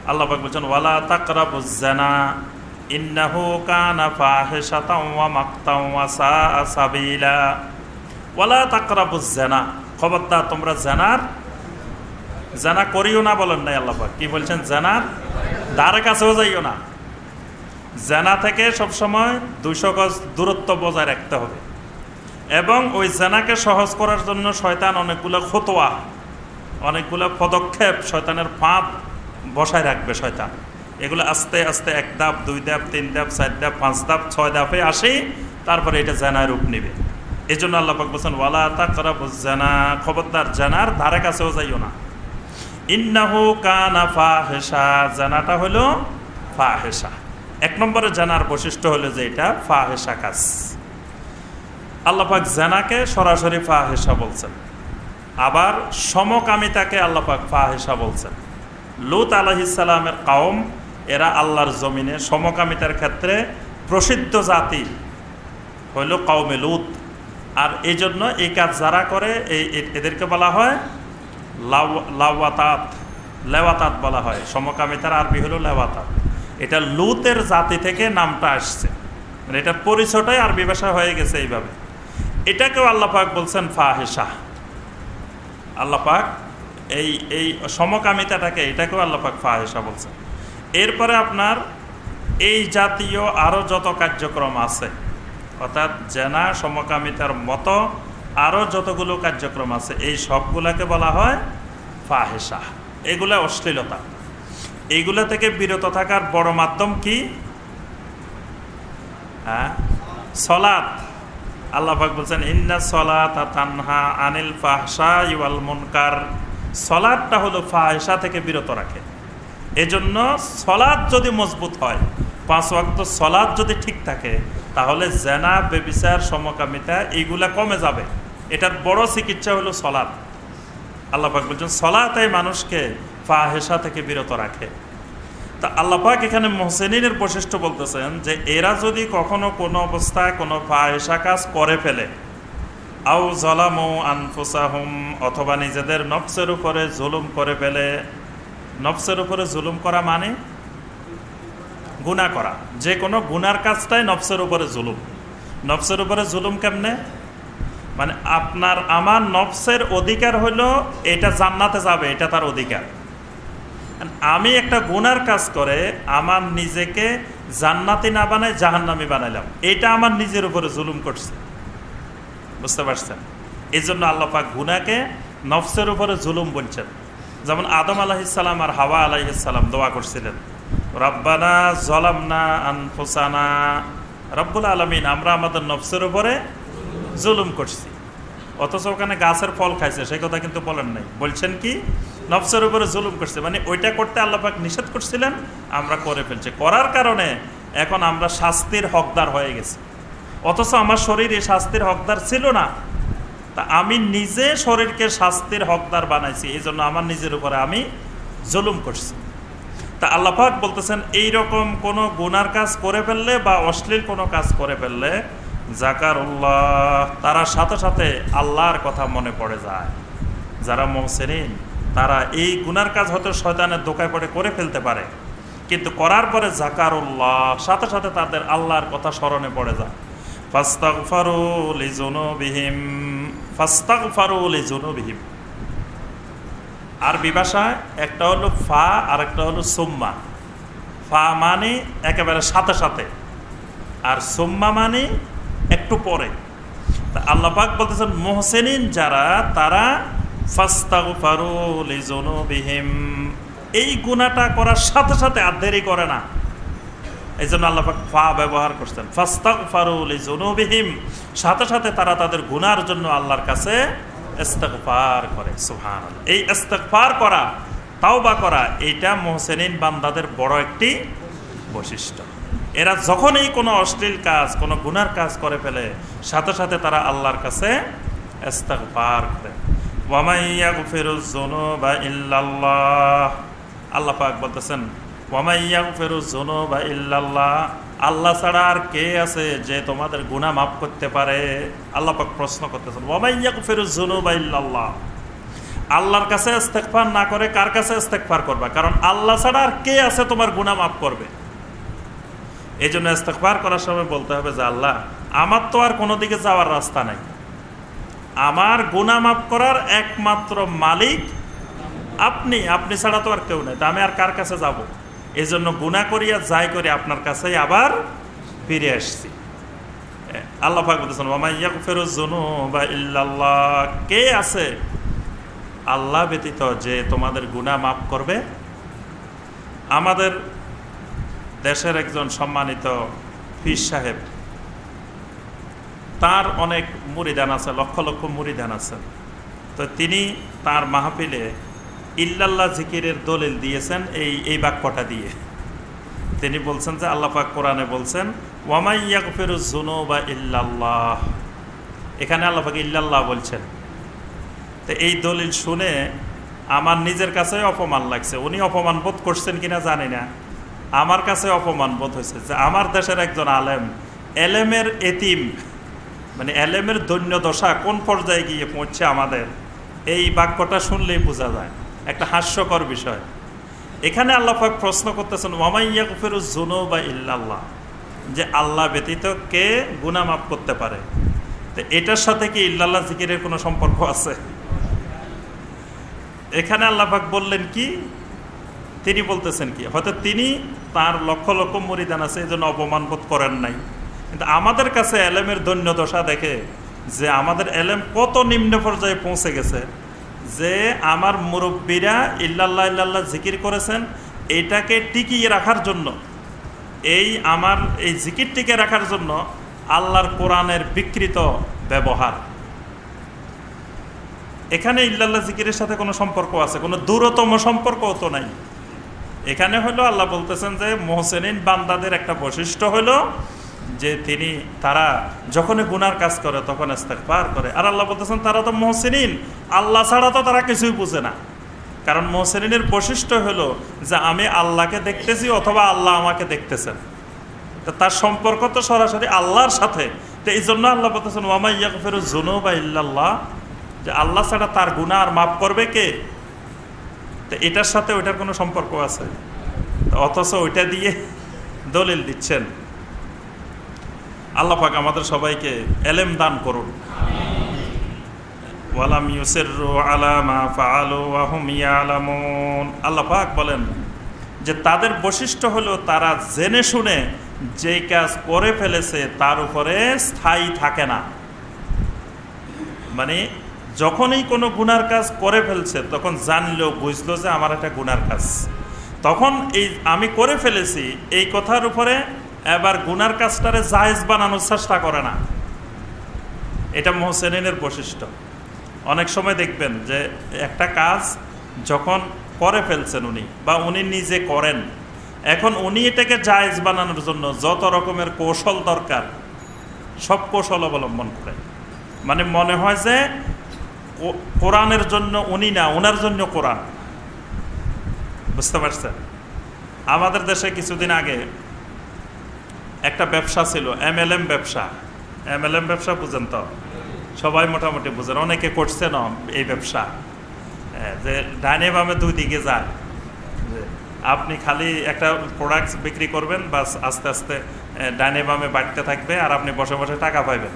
আল্লাহ পাক বলছেন ওয়ালা তাকরাবুজ জেনা ইন্নাহু কানা ফাহিশাতাও ওয়া মাকতাও ওয়া সাআ সাবিলা। ওয়ালা তাকরাবুজ জেনা, খবরদার তোমরা জানা করিও না বলেন নাই আল্লাহ পাক, কি বলছেন? জানার ধারে কাছেও যাইও না। জানা থেকে সবসময় 200 গজ দূরত্ব বজায় রাখতে হবে। এবং ওই জানাকে সহজ করার জন্য শয়তান অনেকগুলো খতোয়া, অনেকগুলো পদক্ষেপ, শয়তানের ফাঁদ বসায় রাখবে শয়তান। এগুলো আস্তে আস্তে 1 ধাপ 2 ধাপ 3 ধাপ 4 ধাপ 5 ধাপ 6 ধাপে আসে, তারপরে এটা জানার রূপ নেবে। এই জন্য আল্লাহ পাক বলছেন ওয়ালা তাকরাবুজ জানা, খবরদার জানার ধারে কাছেও যাইও না। ইন্নাহু কানা ফাহিশা, জানাটা হলো ফাহিশা। 1 নম্বরে জানার বৈশিষ্ট্য হলো যে এটা ফাহিশা কাজ। আল্লাহ পাক জানাকে সরাসরি ফাহিশা বলছেন, আবার সমকামিতাকে আল্লাহ পাক ফাহিশা বলছেন। লূত আলাইহিস সালামের কওম, এরা আল্লাহর জমিনে সমকামিতার ক্ষেত্রে প্রসিদ্ধ জাতি হইল কওমে লূত। আর এই জন্য এই কাজ যারা করে এদেরকে বলা হয় লেওয়াতাত বলা হয়। সমকামিতার আরবি হলো লেওয়াতাত। এটা লূতের জাতি থেকে নামটা আসছে, মানে এটার পরিচয়টাই আরবি ভাষা হয়ে গেছে এইভাবে। এটাকেও আল্লাহ পাক বলছেন ফাহিশা। আল্লাহ পাক এই সমকামিতাটাকে, এটাকেও আল্লাহ পাক ফাহিশা বলছেন। এরপরে আপনার এই জাতীয় আরও যত কার্যক্রম আছে, অর্থাৎ জেনা সমকামিতার মতো আরও যতগুলো কার্যক্রম আছে, এই সবগুলোকে বলা হয় ফাহিশা। এগুলা অশ্লীলতা। এইগুলা থেকে বিরত থাকার বড় মাধ্যম কি? সলাত। আল্লাহ পাক বলছেন ইন্না সলাতা তানহা আনিল ফাহশাই ওয়াল মুনকার। সলাতটা হলো ফাহিশা থেকে বিরত রাখে। এজন্য সলাত যদি মজবুত হয়, 5 ওয়াক্ত সলাত যদি ঠিক থাকে, তাহলে জেনা ব্যভিচার সমকামিতা এইগুলা কমে যাবে। এটার বড় চিকিৎসা হলো সলাত। আল্লাহ পাক বলছেন সলাতেই মানুষকে ফাহিশা থেকে বিরত রাখে। তা আল্লাহ পাক এখানে মুহসিনিনের বৈশিষ্ট্য বলতেছেন যে এরা যদি কখনো কোনো অবস্থায় কোনো ফাহিশা কাজ করে ফেলে, আও যালামু আনফুসাহুম, অথবা নিজেদের নফসের উপরে জুলুম করে ফেলে। নফসের উপরে জুলুম করা মানে গুনাহ করা। যে কোনো গুনার কাজটাই নফসের উপরে জুলুম। নফসের উপরে জুলুম কেমনে? মানে আপনার আমার নফসের অধিকার হলো এটা জান্নাতে যাবে, এটা তার অধিকার। আমি একটা গুনার কাজ করে আমার নিজেকে জান্নাতি না বানাই জাহান্নামী বানাইলাম, এটা আমার নিজের উপরে জুলুম করছে। বুঝতে পারছেন? এই জন্য আল্লাহ পাক গুনাহকে নফসের উপরে জুলুম বলছেন। যেমন আদম আলাইহিস সালাম আর হাওয়া আলাইহিস সালাম দোয়া করছিলেন রব্বানা যালামনা আনফুসানা, রব্বুল আলামিন আমরা আমাদের নফসের উপরে জুলুম করছি। অথচ ওখানে গাছের ফল খাইছে সেই কথা কিন্তু বলেন নাই, বলছেন কি নফসের উপরে জুলুম করছে, মানে ওইটা করতে আল্লাহ পাক নিষেধ করছিলেন, আমরা করে ফেলছি, করার কারণে এখন আমরা শাস্তির হকদার হয়ে গেছি। অথচ আমার শরীর এই শাস্তির হকদার ছিল না, তা আমি নিজে শরীরকে শাস্তির হকদার বানাইছি, এই জন্য আমার নিজের উপরে আমি জুলুম করছি। তা আল্লাহ পাক বলতেছেন এইরকম কোনো গুনার কাজ করে ফেললে বা অশ্লীল কোনো কাজ করে ফেললে জাকারুল্লাহ, তারা সাথে সাথে আল্লাহর কথা মনে পড়ে যায়। যারা মুহসিনিন তারা এই গুনার কাজ হয়তো শয়তানের দোকায় পড়ে করে ফেলতে পারে, কিন্তু করার পরে জাকারুল্লাহ সাথে সাথে তাদের আল্লাহর কথা স্মরণে পড়ে যায়। ফাস্তাগফারু লিযুনুবিহিম, ফাস্তাগফারু লিযুনুবিহিম। আরবি ভাষায় একটা হলো ফা আর একটা হলো সুম্মা। ফা মানে একেবারে সাথে সাথে, আর সুম্মা মানে একটু পরে। তা আল্লাহ পাক বলতেছেন মুহসিনিন যারা, তারা ফাস্তাগফারু লিযুনুবিহিম, এই গুনাহটা করার সাথে সাথে আর দেরি করে না, এই জন্য আল্লাহ পাক ফা ব্যবহার করছেন। ফাস্তাগফারু লিযুনুবিহিম, সাথে সাথে তারা তাদের গুনার জন্য আল্লাহর কাছে ইস্তিগফার করে। সুবহানাল্লাহ। এই ইস্তিগফার করা, তাওবা করা, এইটা মুহসিনিন বান্দাদের বড় একটি বৈশিষ্ট্য। এরা যখনই কোনো অশ্লীল কাজ, কোনো গুনার কাজ করে ফেলে, সাথে সাথে তারা আল্লাহর কাছে ইস্তিগফার করে। ওয়া মান ইয়াগফিরুয যুনুবা ইল্লাল্লাহ, আল্লাহ পাক বলতেছেন ওয়া মান ইয়াগফিরুয যুনুবা ইল্লাল্লাহ, আল্লাহ ছাড়া আর কে আছে যে তোমাদের গুনাহ মাফ করতে পারে? আল্লাহ পাক প্রশ্ন করতেছেন ওয়া মান ইয়াগফিরুয যুনুবা ইল্লাল্লাহ, আল্লাহর কাছে ইস্তিগফার না করে কার কাছে ইস্তিগফার করবা? কারণ আল্লাহ ছাড়া আর কে আছে তোমার গুনাহ মাফ করবে? এই জন্য ইস্তিগফার করার সময় বলতে হবে যে আল্লাহ, আমার তো আর কোনো দিকে যাওয়ার রাস্তা নাই, আমার গুনাহ মাফ করার একমাত্র মালিক আপনি, আপনি ছাড়া তো আর কেউ নেই, তা আমি আর কার কাছে যাব? এই জন্য গুনাহ করিয়া যাই করি আপনার কাছেই আবার ফিরে আসছি। আল্লাহ পাক বলতেছেন ওয়া মান ইয়াগফিরুয যুনুবা ইল্লাল্লাহ, কে আছে আল্লাহ ব্যতীত যে তোমাদের গুনাহ মাফ করবে? আমাদের দেশের একজন সম্মানিত পীর সাহেব, তার অনেক মুরিদান আছে, লক্ষ লক্ষ মুরিদান আছে। তো তিনি তার মাহফিলে ইল্লাল্লাহ জিকিরের দলিল দিয়েছেন এই বাক্যটা দিয়ে। তিনি বলছেন যে আল্লাহ পাক কোরআনে বলছেন ওয়া মান ইয়াগফিরুয যুনুবা ইল্লাল্লাহ, এখানে আল্লাহ পাক ইল্লাল্লাহ বলছেন। তো এই দলিল শুনে আমার নিজের কাছে অপমান লাগছে। উনি অপমান বোধ করছেন কিনা জানি না, আমার কাছে অপমান বোধ হয়েছে যে আমার দেশের একজন আলেম, এলেমের এতিম, মানে এলেমের দৈন্য দশা কোন পর্যায়ে গিয়ে পৌঁছছে আমাদের, এই বাক্যটা শুনলেই বোঝা যায়। একটা হাস্যকর বিষয়। এখানে আল্লাহ পাক প্রশ্ন করতেছেন ওয়া মান ইয়াগফিরুয যুনুবা ইল্লাল্লাহ, যে আল্লাহ ব্যতীত কে গুনাহ মাফ করতে পারে? তো এটার সাথে কি ইল্লাল্লাহ জিকিরের কোনো সম্পর্ক আছে? এখানে আল্লাহ পাক বললেন কি, তিনি বলতেছেন কি, হয়তো তিনি তার লক্ষ লক্ষ মুরিদান আছে এই জন্য অপমান বোধ করেন নাই, কিন্তু আমাদের কাছে এলেমের দৈন্য দশা দেখে যে আমাদের এলেম কত নিম্ন পর্যায়ে পৌঁছে গেছে, যে আমার মুরব্বীরা ইল্লাল্লাহ ইল্লাল্লাহ জিকির করেছেন, এইটাকে টিকিয়ে রাখার জন্য, আমার এই জিকির টিকে রাখার জন্য আল্লাহর কোরআনের বিকৃত ব্যবহার। এখানে ইল্লাল্লাহ জিকিরের সাথে কোনো সম্পর্ক আছে? কোনো দূরতম সম্পর্কও তো নাই। এখানে হলো আল্লাহ বলতেছেন যে মুহসিনিন বান্দাদের একটা বৈশিষ্ট্য হলো যে তারা যখনই গুনার কাজ করে তখন ইস্তিগফার করে। আর আল্লাহ বলতেছেন তারা তো মুহসিনিন, আল্লাহ ছাড়া তো তারা কিছুই বুঝে না। কারণ মুহসিনিনের বৈশিষ্ট্য হলো যে আমি আল্লাহকে দেখতেছি অথবা আল্লাহ আমাকে দেখতেছেন, তো তার সম্পর্ক তো সরাসরি আল্লাহর সাথে। তো এই জন্য আল্লাহ বলতেছেন ওয়া মান ইয়াগফিরুয যুনুবা ইল্লাল্লাহ, যে আল্লাহ ছাড়া তার গুনাহ আর মাফ করবে কে? তো এটার সাথে ওইটার কোনো সম্পর্ক আছে? অথচ ওইটা দিয়ে দলিল দিচ্ছেন। আল্লাহ পাক আমাদের সবাইকে এলেম দান করুন। ওয়ালাম ইউসিররু আলা মা ফাআলু ওয়া হুম ইয়ালামুন, আল্লাহ পাক বলেন যে তাদের বৈশিষ্ট্য হলো তারা জেনে শুনে যেই কাজ করে ফেলেছে তার উপরে স্থায়ী থাকে না। মানে যখনই কোনো গুনার কাজ করে ফেলছে তখন জানলো বুঝলো যে আমার একটা গুনার কাজ, তখন এই আমি করে ফেলেছি এই কথার উপরে এবার গুনার কাজটারে জায়েজ বানানোর চেষ্টা করে না। এটা মুহসিনের বৈশিষ্ট্য। অনেক সময় দেখবেন যে একটা কাজ যখন করে ফেলছেন উনি বা উনি নিজে করেন, এখন উনি এটাকে জায়েজ বানানোর জন্য যত রকমের কৌশল দরকার সব কৌশল অবলম্বন করেন। মানে মনে হয় যে কোরআনের জন্য উনি না, ওনার জন্য কোরআন। বুঝতে পারছেন? আমাদের দেশে কিছুদিন আগে একটা ব্যবসা ছিল, MLM ব্যবসা। MLM ব্যবসা বুঝেন তো? সবাই মোটামুটি বুঝেন, অনেকে করছে না এই ব্যবসা। যে ডাইনে বামে দুই দিকে যায়, আপনি খালি একটা প্রোডাক্ট বিক্রি করবেন, বাস আস্তে আস্তে ডাইনে বামে বাড়তে থাকবে আর আপনি বসে বসে টাকা পাইবেন।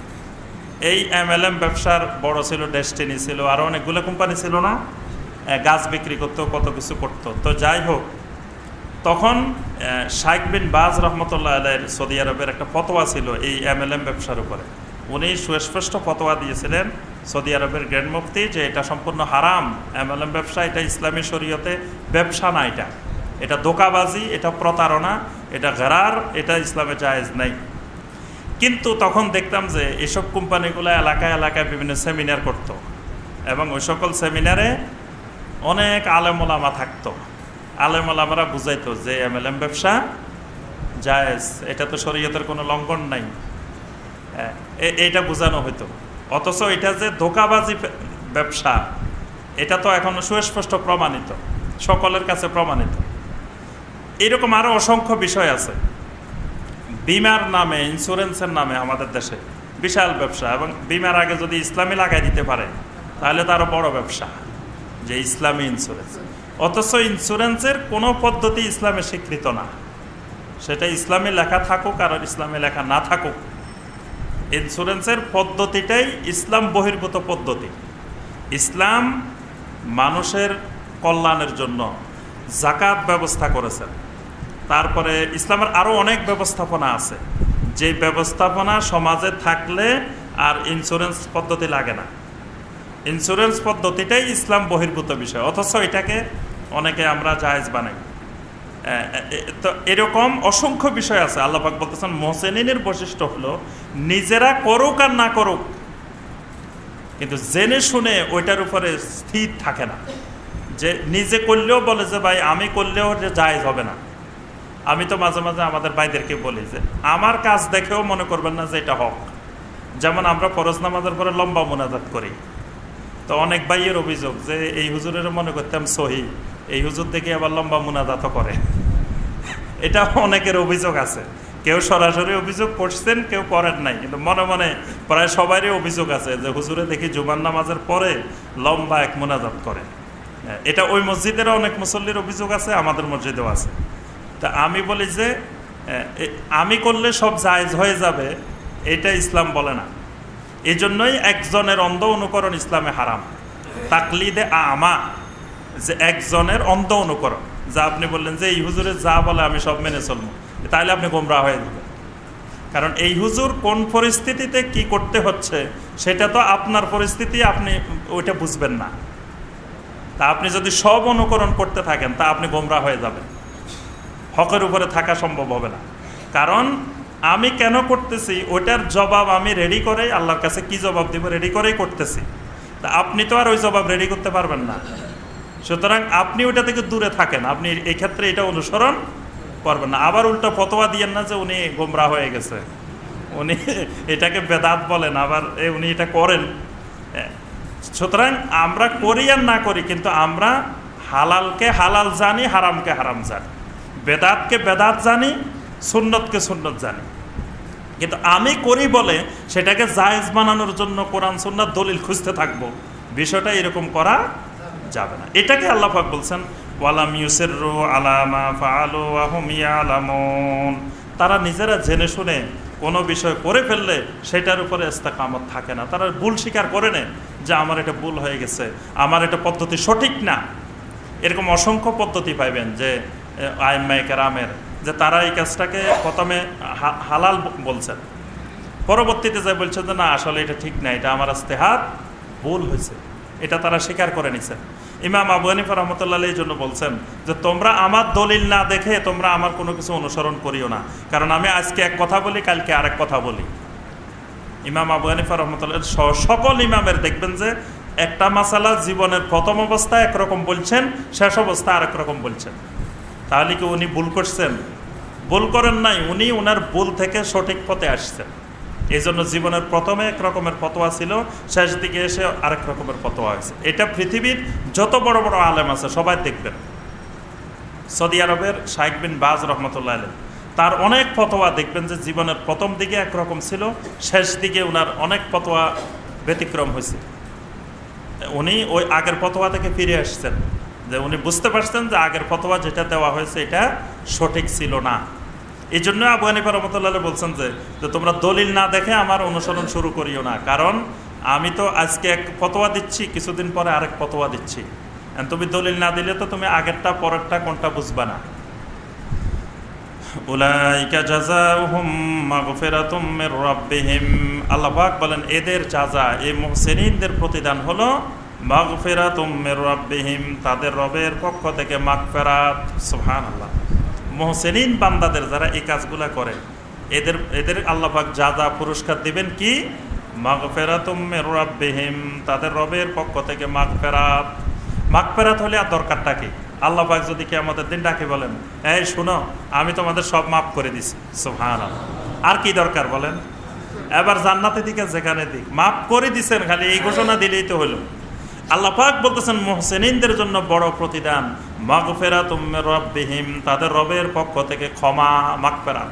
এই MLM ব্যবসার বড় ছিল ডেস্টিনি, ছিল আরও অনেকগুলো কোম্পানি ছিল না, গাছ বিক্রি করতো, কত কিছু করতো। তো যাই হোক, তখন শাইখ বিন বাজ রহমতুল্লাহ আলাইহির সৌদি আরবের একটা ফতোয়া ছিল এই MLM ব্যবসার উপরে। উনি সুস্পষ্ট ফতোয়া দিয়েছিলেন, সৌদি আরবের গ্র্যান্ড মুফতি, যে এটা সম্পূর্ণ হারাম। MLM ব্যবসা এটা ইসলামী শরীয়তে ব্যবসা না, এটা ধোঁকাবাজি, এটা প্রতারণা, এটা গরার, এটা ইসলামে জায়েজ নাই। কিন্তু তখন দেখতাম যে এসব কোম্পানিগুলো এলাকায় এলাকায় বিভিন্ন সেমিনার করত এবং ওই সকল সেমিনারে অনেক আলেম ওলামা থাকতো। আলেম ওলামারা বুঝাইতো যে MLM ব্যবসা জায়েজ, এটা তো শরীয়তের কোনো লঙ্ঘন নাই, এটা বোঝানো হইতো। অথচ এটা যে ধোঁকাবাজি ব্যবসা, এটা তো এখন সুস্পষ্ট প্রমাণিত, সকলের কাছে প্রমাণিত। এরকম আরও অসংখ্য বিষয় আছে। বিমার নামে, ইন্স্যুরেন্সের নামে আমাদের দেশে বিশাল ব্যবসা, এবং বিমার আগে যদি ইসলামী লাগাই দিতে পারে তাহলে তো আরও বড় ব্যবসা, যে ইসলামী ইন্স্যুরেন্স। অথচ ইন্স্যুরেন্সের কোনো পদ্ধতি ইসলামে স্বীকৃত না, সেটা ইসলামে লেখা থাকুক আর ইসলামে লেখা না থাকুক, ইন্স্যুরেন্সের পদ্ধতিটাই ইসলাম বহির্ভূত পদ্ধতি। ইসলাম মানুষের কল্যাণের জন্য যাকাত ব্যবস্থা করেছেন। তারপরে ইসলামের আরও অনেক ব্যবস্থাপনা আছে, যে ব্যবস্থাপনা সমাজে থাকলে আর ইন্স্যুরেন্স পদ্ধতি লাগে না। ইন্স্যুরেন্স পদ্ধতিটাই ইসলাম বহির্ভূত বিষয়, অথচ এটাকে অনেকে আমরা জায়েজ বানাই। তো এরকম অসংখ্য বিষয় আছে। আল্লাহ পাক বলতেছেন মুহসিনের বৈশিষ্ট্য হলো নিজেরা করুক আর না করুক, কিন্তু জেনে শুনে ওইটার উপরে স্থির থাকে না। যে নিজে করলেও বলে যে ভাই আমি করলেও যে জায়েজ হবে না। আমি তো মাঝে মাঝে আমাদের ভাইদেরকে বলি যে আমার কাজ দেখেও মনে করবেন না যে এটা হক। যেমন আমরা ফরজ নামাজের পরে লম্বা মুনাজাত করি, তো অনেক ভাইয়ের অভিযোগ যে এই হুজুরের মনে করতাম সহি, এই হুজুর দেখে আবার লম্বা মুনাজাতও করে। এটা অনেকের অভিযোগ আছে, কেউ সরাসরি অভিযোগ করছেন, কেউ করেন নাই, কিন্তু মনে মনে প্রায় সবারই অভিযোগ আছে যে হুজুরে দেখি জুমার নামাজের পরে লম্বা এক মুনাজাত করে। এটা ওই মসজিদেরও অনেক মুসল্লির অভিযোগ আছে, আমাদের মসজিদেও আছে। তা আমি বলি যে আমি করলে সব জায়েজ হয়ে যাবে, এটা ইসলাম বলে না। এই জন্যই একজনের অন্ধ অনুকরণ ইসলামে হারাম। তাকলিদে আমা, যে একজনের অন্ধ অনুকরণ, যা আপনি বললেন যে এই হুজুরে যা বলে আমি সব মেনে চলবো, তাহলে আপনি গোমরাহ হয়ে যাবেন। কারণ এই হুজুর কোন পরিস্থিতিতে কি করতে হচ্ছে সেটা তো আপনার পরিস্থিতি, আপনি ওইটা বুঝবেন না। তা আপনি যদি সব অনুকরণ করতে থাকেন তা আপনি গোমরাহ হয়ে যাবেন, হকের উপরে থাকা সম্ভব হবে না। কারণ আমি কেন করতেছি ওইটার জবাব আমি রেডি করে, আল্লাহর কাছে কি জবাব দিব রেডি করেই করতেছি। তা আপনি তো আর ওই জবাব রেডি করতে পারবেন না। সুতরাং আপনি ওইটা থেকে দূরে থাকেন, আপনি এই ক্ষেত্রে এটা অনুসরণ করবেন না। আবার উল্টো ফতোয়া দিয়েন না যে উনি গোমরাহ হয়ে গেছে, উনি এটাকে বেদাত বলেন, আবার উনি এটা করেন। সুতরাং আমরা করি আর না করি, কিন্তু আমরা হালালকে হালাল জানি, হারামকে হারাম জানি, বেদাতকে বেদাত জানি, সুন্নতকে সুন্নত জানি। কিন্তু আমি করি বলে সেটাকে জায়েজ বানানোর জন্য কোরআন সুন্নাত দলিল খুঁজতে থাকবো, বিষয়টা এরকম করা যাবে না। এটাকে আল্লাহ পাক বলছেন ওয়ালাম ইউসিররু আলা মা ফাআলু ওয়া হুম ইয়ালামুন। তারা নিজেরা জেনে শুনে কোনো বিষয় করে ফেললে সেটার উপরে ইস্তেকামত থাকে না। তারা ভুল স্বীকার করে নেয় যে আমার এটা ভুল হয়ে গেছে, আমার এটা পদ্ধতি সঠিক না। এরকম অসংখ্য পদ্ধতি পাইবেন যে আইম্মায়ে কেরামের, যে তারা এই কাজটাকে প্রথমে হালাল বলছেন, পরবর্তীতে যা বলছেন যে না আসলে এটা ঠিক না, এটা আমার ইজতিহাদ ভুল হয়েছে, এটা তারা স্বীকার করে নিছেন। ইমাম আবু হানিফা রাহমাতুল্লাহ আলাইহি এই জন্য বলছেন যে তোমরা আমার দলিল না দেখে তোমরা আমার কোনো কিছু অনুসরণ করিও না, কারণ আমি আজকে এক কথা বলি, কালকে আরেক কথা বলি। ইমাম আবু হানিফা রাহমাতুল্লাহ সকল ইমামের দেখবেন যে একটা মাসালা জীবনের প্রথম অবস্থায় একরকম বলছেন, শেষ অবস্থায় আরেক রকম বলছেন। তাহলে কি উনি ভুল করছেন? ভুল করেন নাই, উনি ওনার ভুল থেকে সঠিক পথে আসছেন। এই জন্য জীবনের প্রথমে এক রকমের ফতোয়া ছিল, শেষ দিকে এসে আরেক রকমের ফতোয়া হয়েছে। এটা পৃথিবীর যত বড় বড় আলেম আছে সবাই দেখবেন। সৌদি আরবের শাইখ বিন বাজ রহমতুল্লাহ আলাইহি, তার অনেক ফতোয়া দেখবেন যে জীবনের প্রথম দিকে একরকম ছিল, শেষ দিকে ওনার অনেক ফতোয়া ব্যতিক্রম হয়েছে। উনি ওই আগের ফতোয়া থেকে ফিরে আসছেন, যে উনি বুঝতে পারছেন যে আগের ফতোয়া যেটা দেওয়া হয়েছে এটা সঠিক ছিল না। এই জন্য আবু হানিফা রাহমাতুল্লাহ আলাইহি বলছেন যে তোমরা দলিল না দেখে আমার অনুসরণ শুরু করিও না, কারণ আমি তো আজকে এক ফতোয়া দিচ্ছি, কিছুদিন পরে আরেক ফতোয়া দিচ্ছি। তুমি দলিল না দিলে তো তুমি আগেরটা পরেরটা কোনটা বুঝবা না। উলাইকা জাযাউহুম মাগফিরাতুম মির রাব্বিহিম, আল্লাহ পাক বলেন এদের জাযা, এই মুহসিনিনদের প্রতিদান হলো মাগফিরাতুম মির রাব্বিহিম, তাদের রবের পক্ষ থেকে মাগফিরাত। সুবহানাল্লাহ। মুহসিনিন বান্দাদের যারা এই কাজগুলা করে এদের আল্লাহ পাক জাযা পুরস্কার দিবেন কি? মাগফিরাতুম মির রাব্বিহিম, তাদের রবের পক্ষ থেকে মাগফিরাত। মাগফিরাত হলে আর দরকারটা কি? আল্লাহ পাক যদি কিয়ামতের দিন ডাকে বলেন, এই শুনো আমি তোমাদের সব মাফ করে দিছি, সুবহানাল্লাহ, আর কি দরকার বলেন? এবার জান্নাতে দিকে যেখানে দিক মাফ করে দিছেন, খালি এই ঘোষণা দিলেই তো হলো। আল্লাহ পাক বলতেছেন মুহসিনিনদের জন্য বড় প্রতিদান মাগফিরাতুম মির রাব্বিহিম, তাদের রবের পক্ষ থেকে ক্ষমা, মাগফিরাত।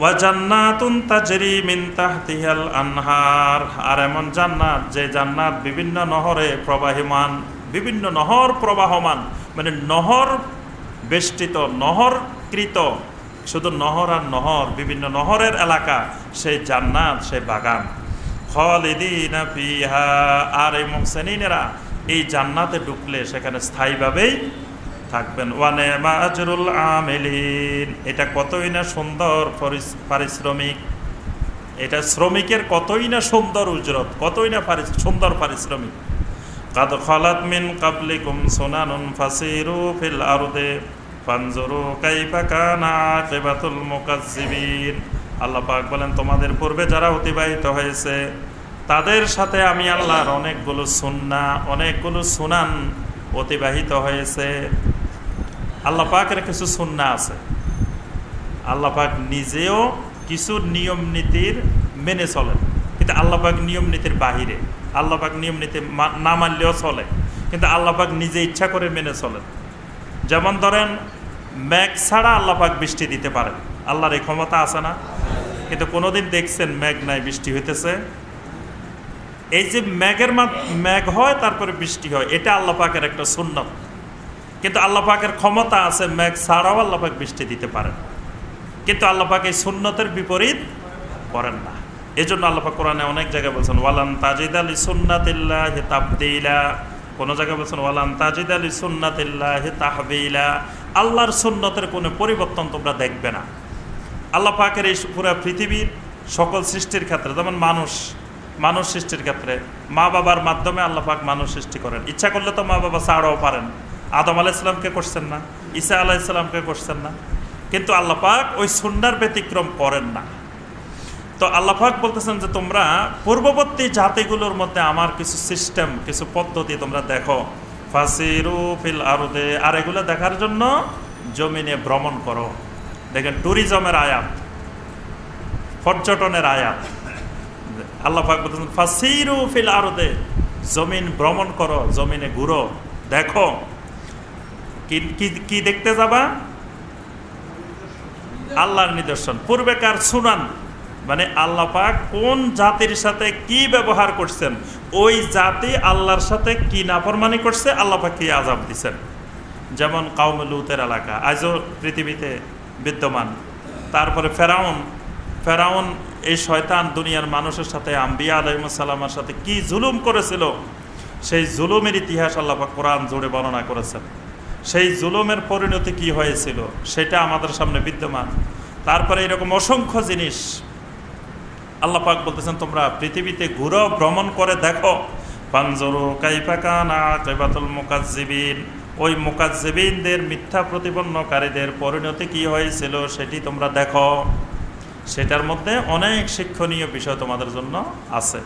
ওয়া জান্নাতুন তাজরি মিন তাহতিহাল আনহার, আর এমন জান্নাত যে জান্নাত বিভিন্ন নহরে প্রবাহমান, বিভিন্ন নহর প্রবাহমান, মানে নহর বেষ্টিত, নহরকৃত, শুধু নহর আর নহর, বিভিন্ন নহরের এলাকা, সেই জান্নাত, সেই বাগান। খালিদিনা ফিহা, আর এই মুহসিনিনেরা এই জান্নাতে ঢুকলে সেখানে স্থায়ীভাবেই থাকবেন। ওয়া নি'মা আজরুল আমিলিন, এটা কতই না সুন্দর পারিশ্রমিক, এটা শ্রমিকের কতই না সুন্দর উজরত, কতই না সুন্দর পারিশ্রমিক। কাদ খালাত মিন ক্বাবলিকুম সুনানুন ফাসিরু ফিল আরদি ফানজুরু কাইফা কানা আকিবাতুল মুকাজ্জিবিন। আল্লাহ পাক বলেন তোমাদের পূর্বে যারা অতিবাহিত হয়েছে তাদের সাথে আমি আল্লাহর অনেকগুলো সুন্নাহ, অনেকগুলো সুনান অতিবাহিত হয়েছে। আল্লাহ পাকের কিছু সুন্নাহ আছে, আল্লাহ পাক নিজেও কিছু নিয়ম নীতির মেনে চলেন, কিন্তু আল্লাহ পাক নিয়ম নীতির বাহিরে, আল্লাহ পাক নিয়ম নীতি না মানলেও চলে, কিন্তু আল্লাহ পাক নিজে ইচ্ছা করে মেনে চলেন। যেমন ধরেন মেঘ ছাড়া আল্লাহ পাক বৃষ্টি দিতে পারেন, আল্লাহর এই ক্ষমতা আছে না? কিন্তু কোনোদিন দেখছেন মেঘ নাই বৃষ্টি হইতেছে? এই যে মেঘ হয় তারপরে বৃষ্টি হয়, এটা আল্লাহ পাকের একটা সুন্নত। কিন্তু আল্লাহ পাকের ক্ষমতা আছে মেঘ ছাড়াও আল্লাহ পাক বৃষ্টি দিতে পারেন, কিন্তু আল্লাহ পাক এই সুন্নতের বিপরীত করেন না। এই জন্য আল্লাহ পাক কোরআনে অনেক জায়গায় বলছেন ওয়ালান তাজিদা লিসুন্নাতিল্লাহি তাবদীলা, কোন জায়গায় বলছেন ওয়ালান তাজিদা লিসুন্নাতিল্লাহি তাহবিলা, আল্লাহর সুন্নতের কোনো পরিবর্তন তোমরা দেখবে না। আল্লাহ পাকের এই পুরো পৃথিবীর সকল সৃষ্টির ক্ষেত্রে, যেমন মানুষ সৃষ্টির ক্ষেত্রে মা বাবার মাধ্যমে আল্লাহ পাক মানুষ সৃষ্টি করেন, ইচ্ছা করলে তো মা বাবা ছাড়াও পারেন। আদম আলাইহিস সালামকে করছেন না, ঈসা আলাইহিস সালামকে করছেন না, কিন্তু আল্লাহ পাক ওই সুন্নাহর ব্যতিক্রম করেন না। তো আল্লাহ পাক বলতেছেন যে তোমরা পূর্ববর্তী জাতিগুলোর মধ্যে আমার কিছু সিস্টেম, কিছু পদ্ধতি তোমরা দেখো, ফাসিরু ফিল আরদে, আর এগুলো দেখার জন্য জমিনে ভ্রমণ করো। দেখেন ট্যুরিজমের আয়াত, পর্যটনের আয়াত। আল্লাহ পাক বলতেছেন ফাসিরু ফিল আরদে, জমিন ভ্রমণ করো, জমিনে ঘুরো, দেখো। কি দেখতে যাবা? আল্লাহর নিদর্শন, পূর্বেকার সুনান, মানে আল্লাহ পাক কোন জাতির সাথে কি ব্যবহার করছেন, ওই জাতি আল্লাহর সাথে কি নাফরমানি করছে, আল্লাহ পাক কি আযাব দিচ্ছেন। যেমন কওমে লূতের এলাকা আজও পৃথিবীতে বিদ্যমান। তারপরে ফেরাউন এই শয়তান দুনিয়ার মানুষের সাথে, আম্বিয়া আলাইহিস সালামের সাথে কি জুলুম করেছিল, সেই জুলুমের ইতিহাস আল্লাহ পাক কোরআন জুড়ে বর্ণনা করেছেন। সেই জুলুমের পরিণতি কি হয়েছিল সেটা আমাদের সামনে বিদ্যমান। তারপরে এরকম অসংখ্য জিনিস আল্লাহ পাক বলতেছেন তোমরা পৃথিবীতে ঘুরো, ভ্রমণ করে দেখো। ফানজুরু কাইফা কানা আকিবাতুল মুকাজ্জিবিন, ওই মুকাজ্জিবিনদের মিথ্যা প্রতিপন্নকারীদের পরিণতি কি হয়েছিল সেটি তোমরা দেখো। সেটার মধ্যে অনেক শিক্ষণীয় বিষয় তোমাদের জন্য আছে।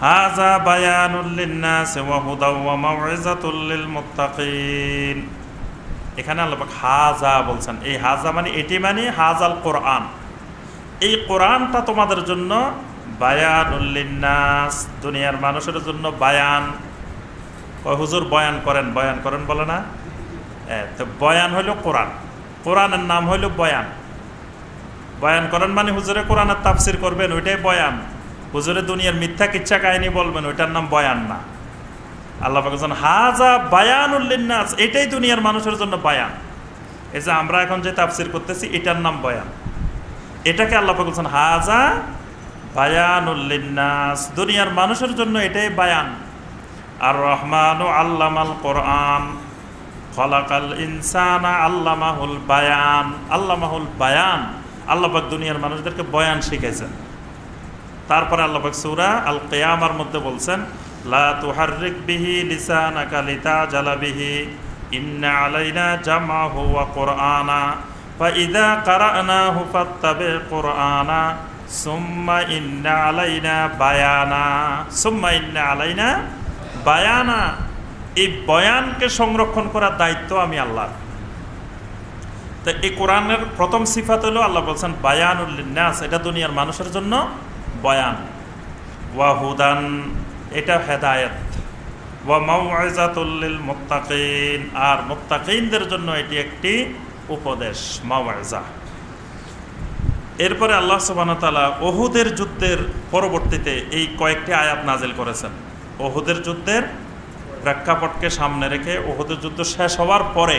হাযা বায়ানুল লিন-নাস ওয়া হুদাও ওয়া মাউইযাতুল লিল মুত্তাকিন। এখানে আল্লাহ পাক হাযা বলছেন, এই হাযা মানে এটি, মানে হাযাল কোরআন, এই কোরআনটা তোমাদের জন্য বায়ানুল লিন-নাস, দুনিয়ার মানুষের জন্য বায়ান। হুজুর বয়ান করেন, বয়ান করেন বলে না, তো বয়ান হইল কোরআন, কোরআনের নাম হইল বয়ান। বয়ান করেন মানে হুজুরে কোরআনের তাফসির করবেন, ওইটাই বয়ান। হুজুরে দুনিয়ার মিথ্যা কিচ্ছা কাহিনী বলবেন, ওইটার নাম বয়ান না। আল্লাহ পাক বলেন হাযা বায়ানুল লিন-নাস, এটাই দুনিয়ার মানুষের জন্য বয়ান। এই যে আমরা এখন যে তাফসির করতেছি এটার নাম বয়ান, এটাকে আল্লাহ পাক বলেন হাযা বায়ানুল লিন-নাস, দুনিয়ার মানুষের জন্য এটাই বয়ান। আর রহমানু আল্লামাল কোরআন খলাকাল ইনসানা আল্লামাহুল বায়ান, আল্লামাহুল বায়ান, আল্লাহ পাক দুনিয়ার মানুষদেরকে বয়ান শিখাইছেন। তারপরে আল্লাহ পাক সূরা আল কিয়ামার মধ্যে বলছেন লা তুহাররিক বিহি লিসানাকা লিতাজালা বিহি ইন্না আলাইনা জামাহু ওয়া কুরআনা ফাইযা কারানাহু ফাত্তাবি কুরআনা সুম্মা ইন্না আলাইনা বায়ানা, সুম্মা ইন্না আলাইনা বায়ানা। এই বয়ানকে সংরক্ষণ করার দায়িত্ব আমি আল্লাহর। তো এই কোরআনের প্রথম সিফাত হলো আল্লাহ বলছেন বায়ানুল লিন-নাস, এটা দুনিয়ার মানুষের জন্য বয়ান। ওয়া হুদান, এটা হেদায়েত। ওয়া মাউইযাতুল লিল মুত্তাকিন, আর মুত্তাকিনদের জন্য এটি একটি উপদেশ, মাউইযা। এরপরে আল্লাহ সুবহানাহু ওয়া তাআলা উহুদের যুদ্ধের পরবর্তীতে এই কয়েকটি আয়াত নাজিল করেছেন। উহুদের যুদ্ধের প্রেক্ষাপটকে সামনে রেখে উহুদের যুদ্ধ শেষ হওয়ার পরে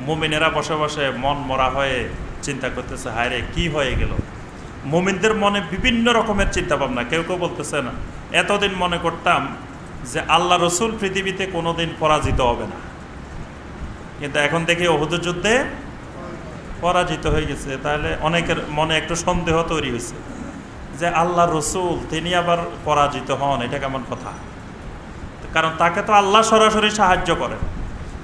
মুমিনেরা বসে বসে মন মরা হয়ে চিন্তা করতেছে, হায় রে কি হয়ে গেল। মুমিনদের মনে বিভিন্ন রকমের চিন্তা ভাবনা। কেউ কেউ বলতেছে না, এতদিন মনে করতাম যে আল্লাহ রসুল পৃথিবীতে কোনোদিন পরাজিত হবে না, কিন্তু এখন দেখি উহুদের যুদ্ধে পরাজিত হয়ে গেছে। তাহলে অনেকের মনে একটু সন্দেহ তৈরি হয়েছে যে আল্লাহ রসুল তিনি আবার পরাজিত হন, এটা কেমন কথা। কারণ তাকে তো আল্লাহ সরাসরি সাহায্য করেন,